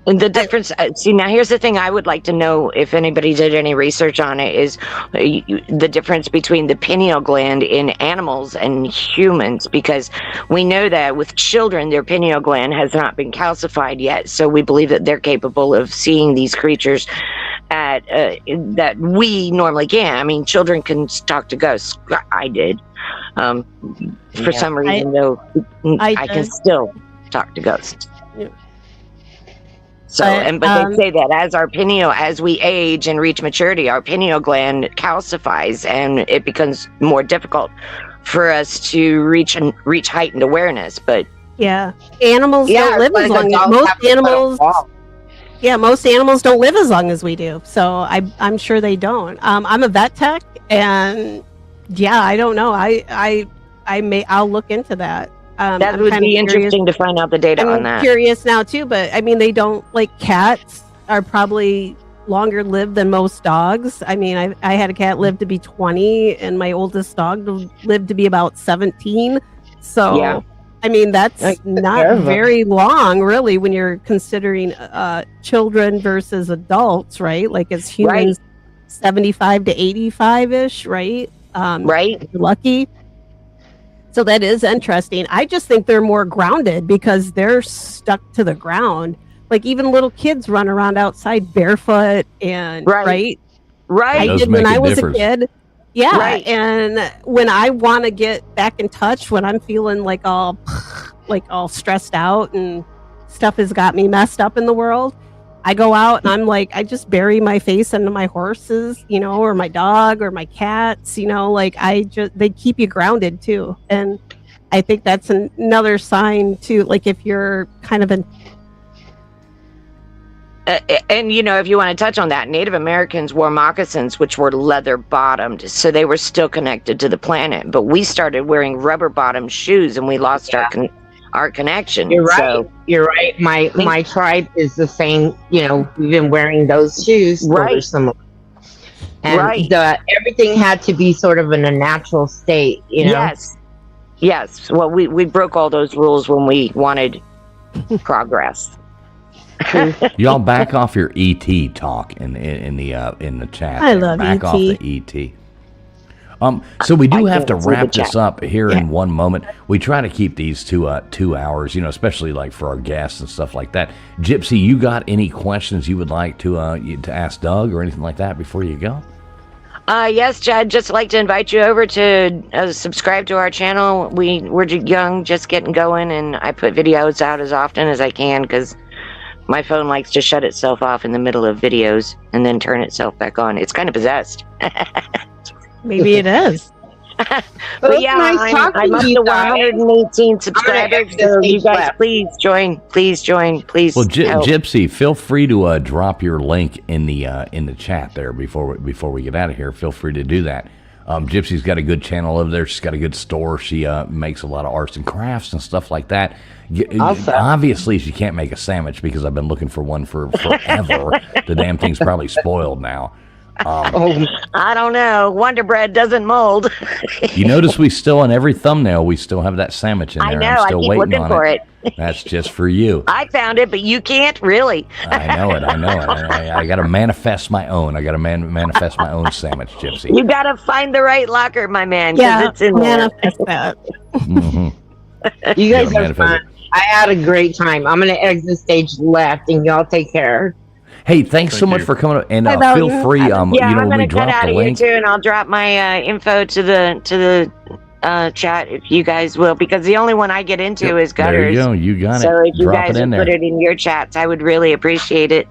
Speaker 10: And the difference, see, now here's the thing I would like to know, if anybody did any research on it, is the difference between the pineal gland in animals and humans, because we know that with children, their pineal gland has not been calcified yet. So we believe that they're capable of seeing these creatures that we normally can't. I mean, children can talk to ghosts. I did. For some reason, though, I can still talk to ghosts.
Speaker 4: Yeah.
Speaker 10: So, but they say that as we age and reach maturity, our pineal gland calcifies, and it becomes more difficult for us to reach heightened awareness. But
Speaker 4: animals don't live as long as most animals. Yeah, most animals don't live as long as we do. So I'm sure they don't. I'm a vet tech, and I don't know. I'll look into that.
Speaker 10: That would be interesting to find out the data on that.
Speaker 4: I'm curious now too, but I mean, they don't, like, cats are probably longer lived than most dogs. I mean, I had a cat live to be 20, and my oldest dog lived to be about 17. So, I mean, that's not very long, really, when you're considering children versus adults, right? Like, as humans, 75 to 85 ish, right?
Speaker 10: Right.
Speaker 4: Lucky. So that is interesting. I just think they're more grounded because they're stuck to the ground. Like, even little kids run around outside barefoot and right. I did when I was a kid. Yeah. Right. And when I want to get back in touch, when I'm feeling like all stressed out and stuff has got me messed up in the world, I go out and I'm like, I just bury my face into my horses, or my dog or my cats, like they keep you grounded too. And I think that's another sign too, like if you're kind of
Speaker 10: and if you want to touch on that, Native Americans wore moccasins, which were leather bottomed, so they were still connected to the planet. But we started wearing rubber bottomed shoes, and we lost our connection.
Speaker 11: You're right. You're right. My tribe is the same. We've been wearing those shoes for some. And everything had to be sort of in a natural state.
Speaker 10: Yes. Well, we broke all those rules when we wanted progress.
Speaker 1: Y'all back off your ET talk in the chat.
Speaker 4: I love
Speaker 1: back
Speaker 4: ET.
Speaker 1: off the ET. So we do have to wrap this up here in one moment. We try to keep these to 2 hours, especially like for our guests and stuff like that. Gypsy, you got any questions you would like to ask Doug or anything like that before you go?
Speaker 10: Yes, Jed, just like to invite you over to subscribe to our channel. We're young, just getting going, and I put videos out as often as I can because my phone likes to shut itself off in the middle of videos and then turn itself back on. It's kind of possessed.
Speaker 4: Maybe it is.
Speaker 10: But yeah, I'm up to 118 subscribers, so you guys please join. Please join. Please.
Speaker 1: Well, Gypsy, feel free to drop your link in the chat there before we get out of here. Feel free to do that. Gypsy's got a good channel over there. She's got a good store. She makes a lot of arts and crafts and stuff like that.
Speaker 11: Awesome.
Speaker 1: Obviously, she can't make a sandwich because I've been looking for one for forever. The damn thing's probably spoiled now.
Speaker 10: I don't know. Wonder Bread doesn't mold.
Speaker 1: You notice we still, on every thumbnail, we still have that sandwich in there.
Speaker 10: I know.
Speaker 1: I'm still
Speaker 10: I keep
Speaker 1: waiting
Speaker 10: looking
Speaker 1: on
Speaker 10: for it.
Speaker 1: That's just for you.
Speaker 10: I found it, but you can't really.
Speaker 1: I know it. I got to manifest my own. I got to manifest my own sandwich, Gypsy.
Speaker 10: You got to find the right locker, my man.
Speaker 4: Yeah,
Speaker 10: It's in
Speaker 4: manifest that.
Speaker 1: Mm-hmm.
Speaker 11: You guys
Speaker 1: Yeah,
Speaker 11: are fun. I had a great time. I'm going to exit stage left, and y'all take care.
Speaker 1: Hey, thanks so much for coming up, and feel free.
Speaker 10: Yeah,
Speaker 1: I'm
Speaker 10: going
Speaker 1: we
Speaker 10: to cut
Speaker 1: drop
Speaker 10: out
Speaker 1: the
Speaker 10: of
Speaker 1: link.
Speaker 10: here too, and I'll drop my info to the chat if you guys will, because the only one I get into is gutters.
Speaker 1: There you go. You got it.
Speaker 10: So if you
Speaker 1: Drop
Speaker 10: guys
Speaker 1: it in
Speaker 10: would
Speaker 1: there.
Speaker 10: put it in your chats, I would really appreciate it.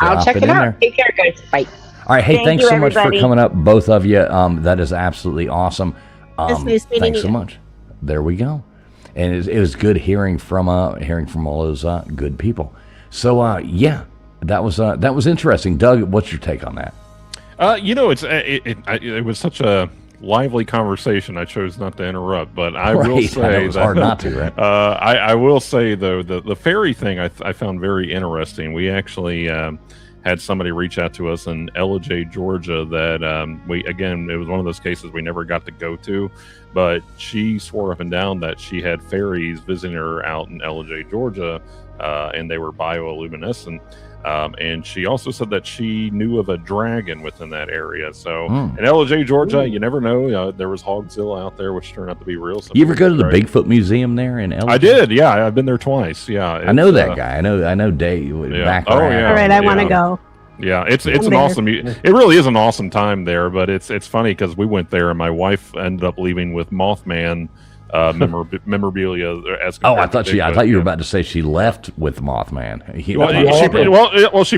Speaker 11: I'll
Speaker 1: Drop
Speaker 11: check
Speaker 1: it
Speaker 11: it
Speaker 1: in
Speaker 11: out.
Speaker 1: there.
Speaker 11: Take care, guys. Bye.
Speaker 1: All right. Hey,
Speaker 10: Thank
Speaker 1: thanks
Speaker 10: you,
Speaker 1: so much for
Speaker 10: everybody.
Speaker 1: coming up, both of you. That is absolutely awesome.
Speaker 4: It's nice meeting
Speaker 1: Thanks so
Speaker 4: you.
Speaker 1: much. There we go. And it was good hearing from all those good people. So yeah, that was interesting. Doug, what's your take on that?
Speaker 5: It was such a lively conversation. I chose not to interrupt, but I will
Speaker 1: Right.
Speaker 5: say
Speaker 1: I know it was hard not to, right?
Speaker 5: I will say though the ferry thing I found very interesting. We actually had somebody reach out to us in LJ, Georgia. That it was one of those cases we never got to go to, but she swore up and down that she had ferries visiting her out in LJ, Georgia, and they were bioluminescent. And she also said that she knew of a dragon within that area. So in LJ, Georgia, you never know. There was Hogzilla out there, which turned out to be real.
Speaker 1: You ever go to the Bigfoot Museum there in LA?
Speaker 5: I did. Yeah, I've been there twice. Yeah,
Speaker 1: I know that guy. I know Dave.
Speaker 5: Yeah.
Speaker 1: Back
Speaker 5: Oh,
Speaker 1: around.
Speaker 5: yeah.
Speaker 4: All right, I want to go.
Speaker 5: Yeah, it's
Speaker 4: I'm
Speaker 5: an
Speaker 4: there.
Speaker 5: awesome. It really is an awesome time there. But it's funny because we went there and my wife ended up leaving with Mothman memorabilia. As
Speaker 1: Oh, I
Speaker 5: compared to
Speaker 1: thought
Speaker 5: Bigfoot.
Speaker 1: you were about to say she left with Mothman.
Speaker 5: She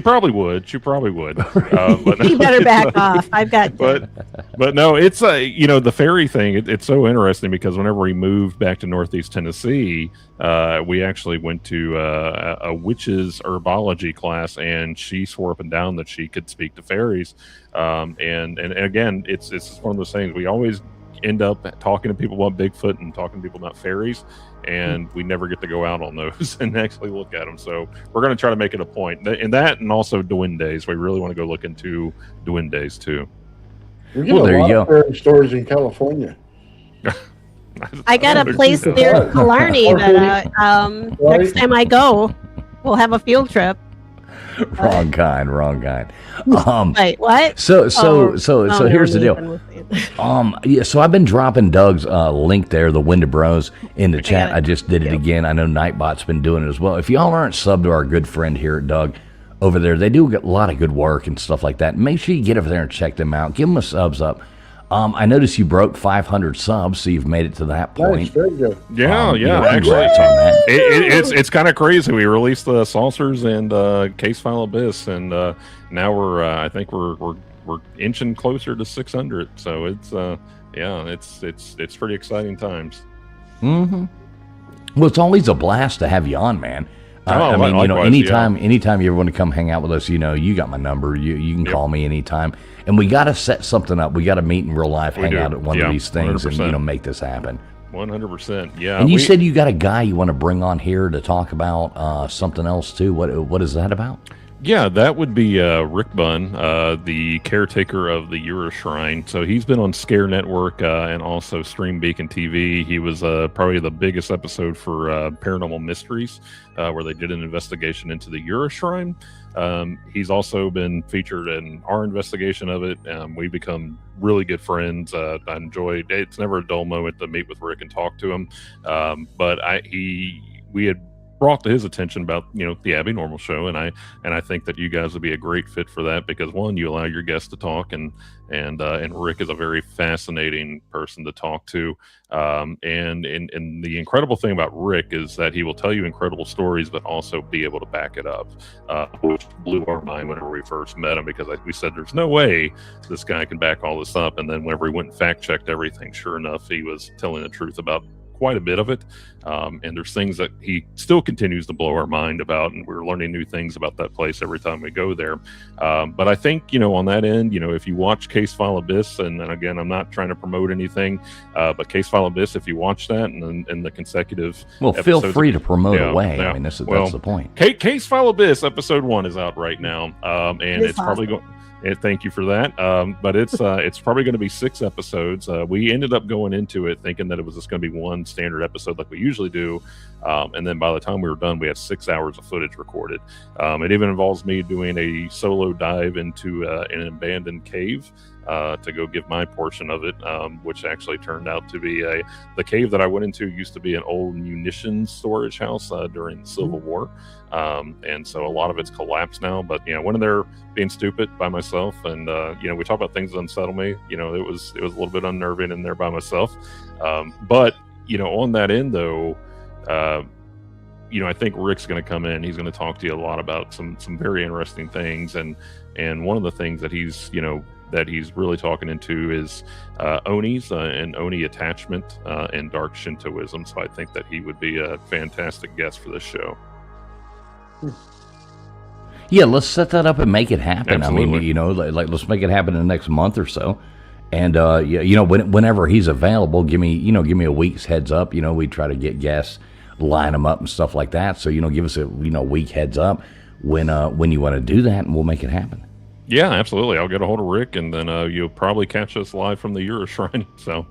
Speaker 5: probably would. She probably would. But
Speaker 4: You better back off. I've got.
Speaker 5: But no, it's the ferry thing. It's so interesting because whenever we moved back to Northeast Tennessee, we actually went to a witch's herbology class, and she swore up and down that she could speak to fairies. And again, it's one of those things we always end up talking to people about Bigfoot and talking to people about fairies, and we never get to go out on those and actually look at them. So we're going to try to make it a point in that, and also duendes. We really want to go look into duendes too.
Speaker 3: We get
Speaker 1: Well,
Speaker 3: a
Speaker 1: there you
Speaker 3: lot
Speaker 1: go.
Speaker 3: of fairy stores in California.
Speaker 4: I got a place near Killarney that next time I go, we'll have a field trip.
Speaker 1: Wrong kind.
Speaker 4: Wait, what?
Speaker 1: So
Speaker 4: Oh,
Speaker 1: here's the
Speaker 4: no,
Speaker 1: deal.
Speaker 4: Nathan was saying.
Speaker 1: So I've been dropping Doug's link there, the Wendibros, in the chat. I just did it again. I know Nightbot's been doing it as well. If y'all aren't subbed to our good friend here at Doug over there, they do a lot of good work and stuff like that. Make sure you get over there and check them out. Give them a subs up. I noticed you broke 500 subs, so you've made it to that point.
Speaker 3: Nice, very good.
Speaker 5: Yeah,
Speaker 1: Congrats
Speaker 5: actually,
Speaker 1: on that.
Speaker 5: it's kind of crazy. We released the saucers and Case File Abyss, and now we're I think we're inching closer to 600. So it's it's pretty exciting times.
Speaker 1: Mm-hmm. Well, it's always a blast to have you on, man. I mean,
Speaker 5: likewise,
Speaker 1: anytime you ever want to come hang out with us, you got my number. You can call me anytime. And we got to set something up. We got to meet in real life, hang out at one of these things,
Speaker 5: 100%.
Speaker 1: and make this happen.
Speaker 5: 100%. Yeah.
Speaker 1: And you said you got a guy you want to bring on here to talk about something else too. What is that about?
Speaker 5: Yeah, that would be Rick Bunn, the caretaker of the Ura Shrine. So he's been on Scare Network and also Stream Beacon TV. He was probably the biggest episode for Paranormal Mysteries, where they did an investigation into the Ura Shrine. He's also been featured in our investigation of it. We've become really good friends. I enjoyed it. It's never a dull moment to meet with Rick and talk to him. But we had brought to his attention about the Abbinormal show, and I think that you guys would be a great fit for that because one, you allow your guests to talk, and Rick is a very fascinating person to talk to, and the incredible thing about Rick is that he will tell you incredible stories but also be able to back it up, which blew our mind whenever we first met him, because we said there's no way this guy can back all this up, and then whenever we went and fact checked everything, sure enough, he was telling the truth about quite a bit of it, and there's things that he still continues to blow our mind about, and we're learning new things about that place every time we go there. But I think on that end, if you watch Case File Abyss, and again, I'm not trying to promote anything, but Case File Abyss, if you watch that and the consecutive
Speaker 1: feel free to promote away.
Speaker 5: Yeah.
Speaker 1: I mean, that's the point.
Speaker 5: Case File Abyss episode 1 is out right now, and it's probably going. thank you for that. But it's probably going to be 6 episodes. We ended up going into it thinking that it was just going to be one standard episode like we usually do. And then by the time we were done, we had 6 hours of footage recorded. It even involves me doing a solo dive into an abandoned cave to go give my portion of it, which actually turned out to be the cave that I went into used to be an old munitions storage house during the Civil War. And so a lot of it's collapsed now, but I went in there being stupid by myself, and we talk about things that unsettle me. It was a little bit unnerving in there by myself. But on that end though, I think Rick's going to come in. He's going to talk to you a lot about some very interesting things, and one of the things that he's really talking into is Onis and Oni attachment and dark Shintoism. So I think that he would be a fantastic guest for this show.
Speaker 1: Yeah, let's set that up and make it happen.
Speaker 5: Absolutely.
Speaker 1: I mean, let's make it happen in the next month or so. And whenever he's available, give me a week's heads up. We try to get guests, line them up and stuff like that. So give us a week heads up when you want to do that, and we'll make it happen.
Speaker 5: Yeah, absolutely. I'll get a hold of Rick, and then you'll probably catch us live from the Euro Shrine. So,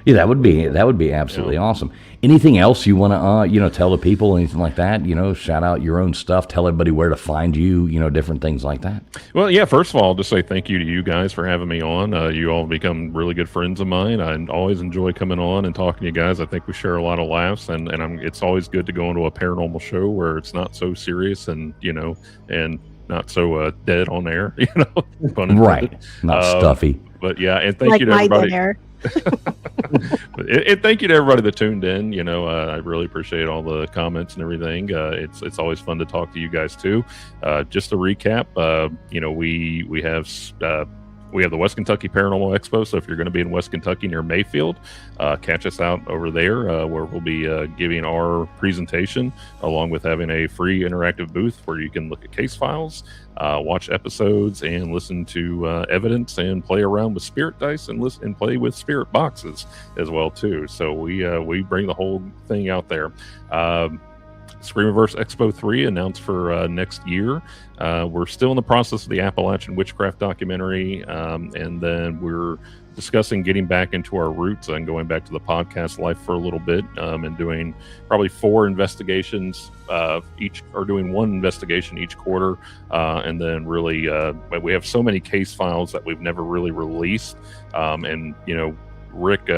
Speaker 1: yeah, that would be absolutely awesome. Anything else you want to tell the people, anything like that? Shout out your own stuff. Tell everybody where to find you. Different things like that.
Speaker 5: Well, yeah. First of all, I'll just say thank you to you guys for having me on. You all become really good friends of mine. I always enjoy coming on and talking to you guys. I think we share a lot of laughs, and it's always good to go into a paranormal show where it's not so serious and not so dead on air,
Speaker 1: right? Not stuffy.
Speaker 5: But yeah, and thank you to everybody. And thank you to everybody that tuned in. I really appreciate all the comments and everything. It's always fun to talk to you guys too. Just to recap, we have the West Kentucky Paranormal Expo. So if you're going to be in West Kentucky near Mayfield, catch us out over there where we'll be giving our presentation along with having a free interactive booth where you can look at case files, watch episodes, and listen to evidence and play around with spirit dice and play with spirit boxes as well too. So we bring the whole thing out there. Screamiverse Expo 3 announced for next year. We're still in the process of the Appalachian Witchcraft documentary, and then we're discussing getting back into our roots and going back to the podcast life for a little bit, and doing probably 4 investigations each, or doing 1 investigation each quarter, and then really we have so many case files that we've never really released, and Rick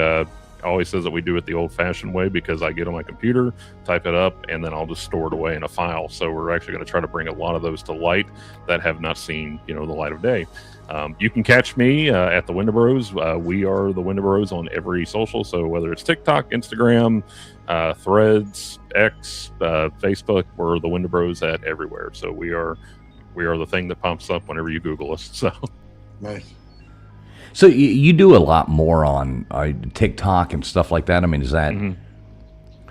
Speaker 5: always says that we do it the old-fashioned way, because I get on my computer, type it up, and then I'll just store it away in a file. So we're actually going to try to bring a lot of those to light that have not seen the light of day. You can catch me at the Wendibros. We are the Wendibros on every social, so whether it's TikTok, Instagram, Threads, X, Facebook, we're the Wendibros at everywhere. So we are the thing that pops up whenever you Google us. So
Speaker 3: nice.
Speaker 1: So you do a lot more on TikTok and stuff like that. I mean, is that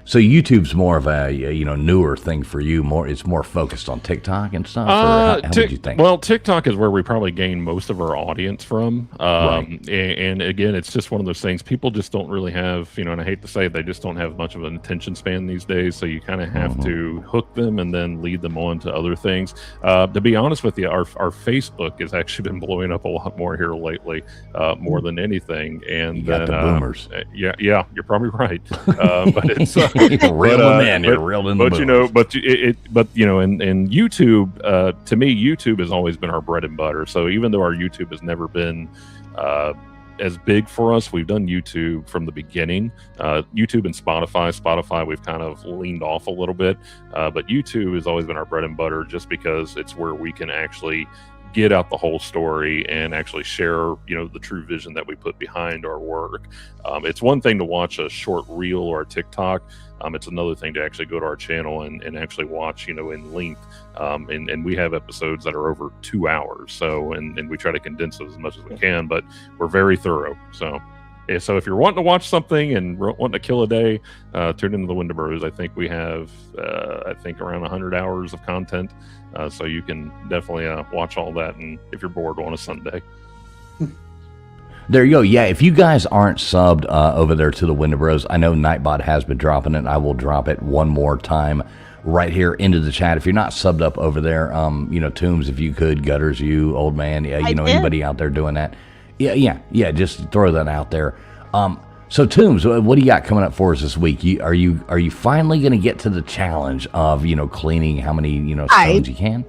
Speaker 1: so? YouTube's more of a newer thing for you. It's more focused on TikTok and stuff. Or how would you think?
Speaker 5: Well, TikTok is where we probably gain most of our audience from.
Speaker 1: Right.
Speaker 5: And again, it's just one of those things. People just don't really have, and I hate to say it, they just don't have much of an attention span these days. So you kind of have to hook them and then lead them on to other things. To be honest with you, our Facebook has actually been blowing up a lot more here lately, more than anything. And
Speaker 1: you got the boomers.
Speaker 5: Yeah, you're probably right. But it's
Speaker 1: reeled in. You're reeled in.
Speaker 5: But and YouTube, to me, YouTube has always been our bread and butter. So even though our YouTube has never been as big for us, we've done YouTube from the beginning. YouTube and Spotify, we've kind of leaned off a little bit, but YouTube has always been our bread and butter, just because it's where we can actually get out the whole story and actually share, the true vision that we put behind our work. It's one thing to watch a short reel or a TikTok. It's another thing to actually go to our channel and actually watch, in length. And we have episodes that are over 2 hours. So, and we try to condense those as much as we can, but we're very thorough. So if you're wanting to watch something and wanting to kill a day, tune into the Wendibros. I think we have, around 100 hours of content. So you can definitely watch all that, and if you're bored on a Sunday.
Speaker 1: There you go. Yeah, if you guys aren't subbed over there to the Wendibros, I know Nightbot has been dropping it. I will drop it one more time right here into the chat. If you're not subbed up over there, Tombs, if you could, Gutters, you, Old Man, anybody out there doing that. Yeah, just throw that out there. So Tombs, what do you got coming up for us this week? Are you finally going to get to the challenge of, cleaning how many, stones you can?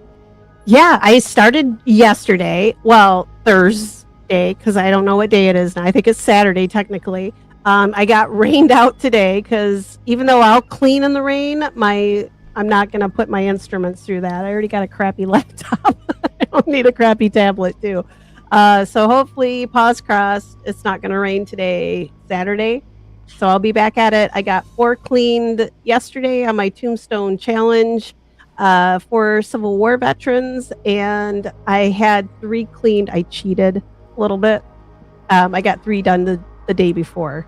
Speaker 4: Yeah, I started yesterday. Well, Thursday, because I don't know what day it is now. I think it's Saturday, technically. I got rained out today because even though I'll clean in the rain, I'm not going to put my instruments through that. I already got a crappy laptop. I don't need a crappy tablet, too. So hopefully, paws crossed, it's not going to rain today, Saturday. So I'll be back at it. I got 4 cleaned yesterday on my Tombstone Challenge for Civil War veterans, and I had 3 cleaned. I cheated a little bit. I got 3 done the day before.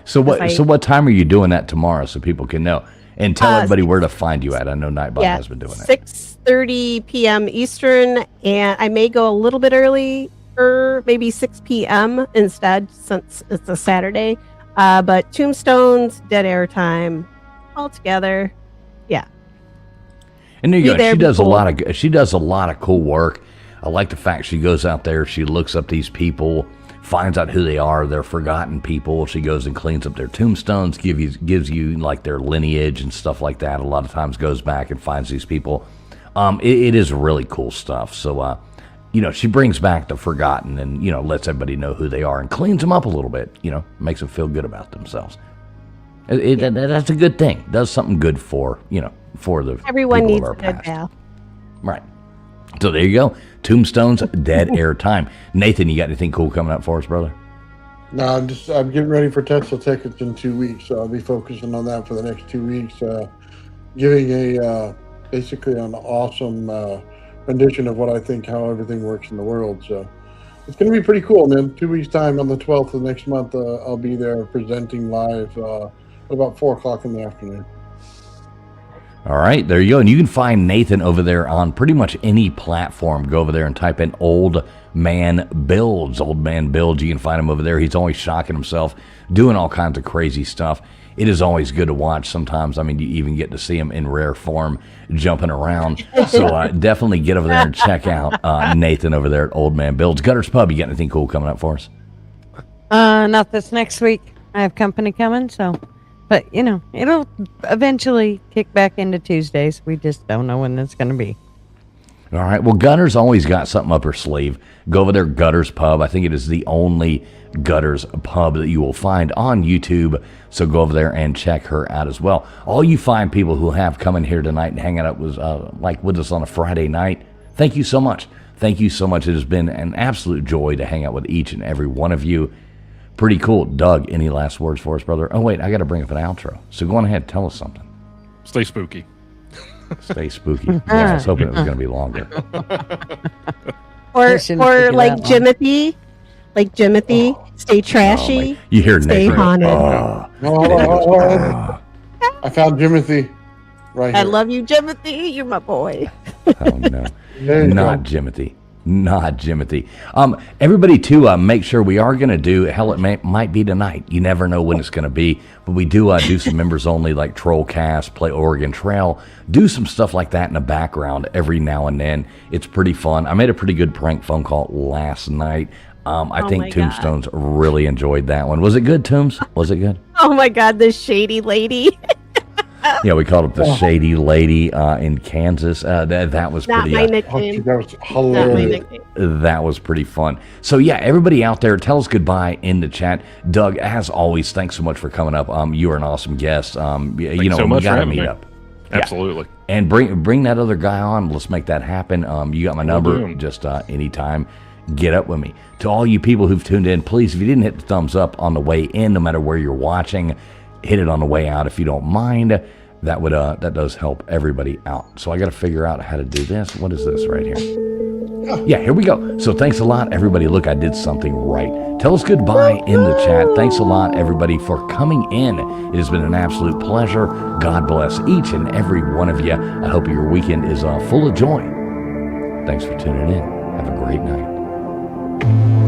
Speaker 1: So what time are you doing that tomorrow so people can know? And tell everybody where to find you at. I know Nightbot has been doing it.
Speaker 4: 6:30 p.m. Eastern, and I may go a little bit early, or maybe 6 p.m. instead, since it's a Saturday. But Tombstones, dead air time, all together. Yeah.
Speaker 1: And there you go. She does a lot of cool work. I like the fact she goes out there, she looks up these people, finds out who they are, they're forgotten people. She goes and cleans up their tombstones, gives you like their lineage and stuff like that. A lot of times goes back and finds these people. It is really cool stuff. So, she brings back the forgotten and, lets everybody know who they are and cleans them up a little bit, makes them feel good about themselves. That's a good thing. Does something good for the
Speaker 4: everyone
Speaker 1: people
Speaker 4: needs
Speaker 1: of our
Speaker 4: a good
Speaker 1: past.
Speaker 4: bath.
Speaker 1: Right. So there you go. Tombstones, dead air time. Nathan, you got anything cool coming up for us, brother?
Speaker 3: No, I'm getting ready for Tesla tickets in 2 weeks, so I'll be focusing on that for the next 2 weeks. Giving basically an awesome rendition of what I think how everything works in the world. So it's going to be pretty cool, man. 2 weeks time on the 12th of next month, I'll be there presenting live at about 4:00 in the afternoon.
Speaker 1: All right, there you go. And you can find Nathan over there on pretty much any platform. Go over there and type in Old Man Builds. Old Man Builds. You can find him over there. He's always shocking himself, doing all kinds of crazy stuff. It is always good to watch. Sometimes, you even get to see him in rare form jumping around. So definitely get over there and check out Nathan over there at Old Man Builds. Gutters Pub, you got anything cool coming up for us?
Speaker 2: Not this next week. I have company coming, so... But, it'll eventually kick back into Tuesdays. We just don't know when that's going to be.
Speaker 1: All right. Well, Gutters always got something up her sleeve. Go over there, Gutters Pub. I think it is the only Gutters Pub that you will find on YouTube. So go over there and check her out as well. All you fine people who have come in here tonight and hanging out with us on a Friday night, thank you so much. Thank you so much. It has been an absolute joy to hang out with each and every one of you. Pretty cool. Doug, any last words for us, brother? Oh, wait, I got to bring up an outro. So go on ahead, tell us something.
Speaker 5: Stay spooky.
Speaker 1: Stay spooky. Well, I was hoping it was going to be longer.
Speaker 4: or like Jimothy. Stay trashy.
Speaker 1: You hear
Speaker 4: stay
Speaker 1: Nick.
Speaker 4: haunted.
Speaker 3: I found Jimothy right here.
Speaker 4: I love you, Jimothy. You're my boy.
Speaker 1: Oh, no. Not Jimothy. Not Jimothy. Everybody, too, make sure we are going to do, it might be tonight. You never know when it's going to be. But we do some members only, like Trollcast, play Oregon Trail, do some stuff like that in the background every now and then. It's pretty fun. I made a pretty good prank phone call last night. I think Tombstones really enjoyed that one. Was it good, Tombs? Was it good?
Speaker 4: Oh, my God, this shady lady.
Speaker 1: Yeah, we called it the Shady Lady in Kansas. That was
Speaker 4: not
Speaker 1: pretty.
Speaker 4: My nickname.
Speaker 3: That was hilarious.
Speaker 1: That was pretty fun. So yeah, everybody out there, tell us goodbye in the chat. Doug, as always, thanks so much for coming up. You are an awesome guest.
Speaker 5: So much
Speaker 1: we got to meet up.
Speaker 5: Absolutely.
Speaker 1: Yeah. And bring that other guy on. Let's make that happen. You got my number. Just anytime, get up with me. To all you people who've tuned in, please, if you didn't hit the thumbs up on the way in, no matter where you're watching, hit it on the way out if you don't mind. That does help everybody out. So I got to figure out how to do this. What is this right here? Yeah, here we go. So thanks a lot, everybody. Look, I did something right. Tell us goodbye in the chat. Thanks a lot, everybody, for coming in. It has been an absolute pleasure. God bless each and every one of you. I hope your weekend is full of joy. Thanks for tuning in. Have a great night.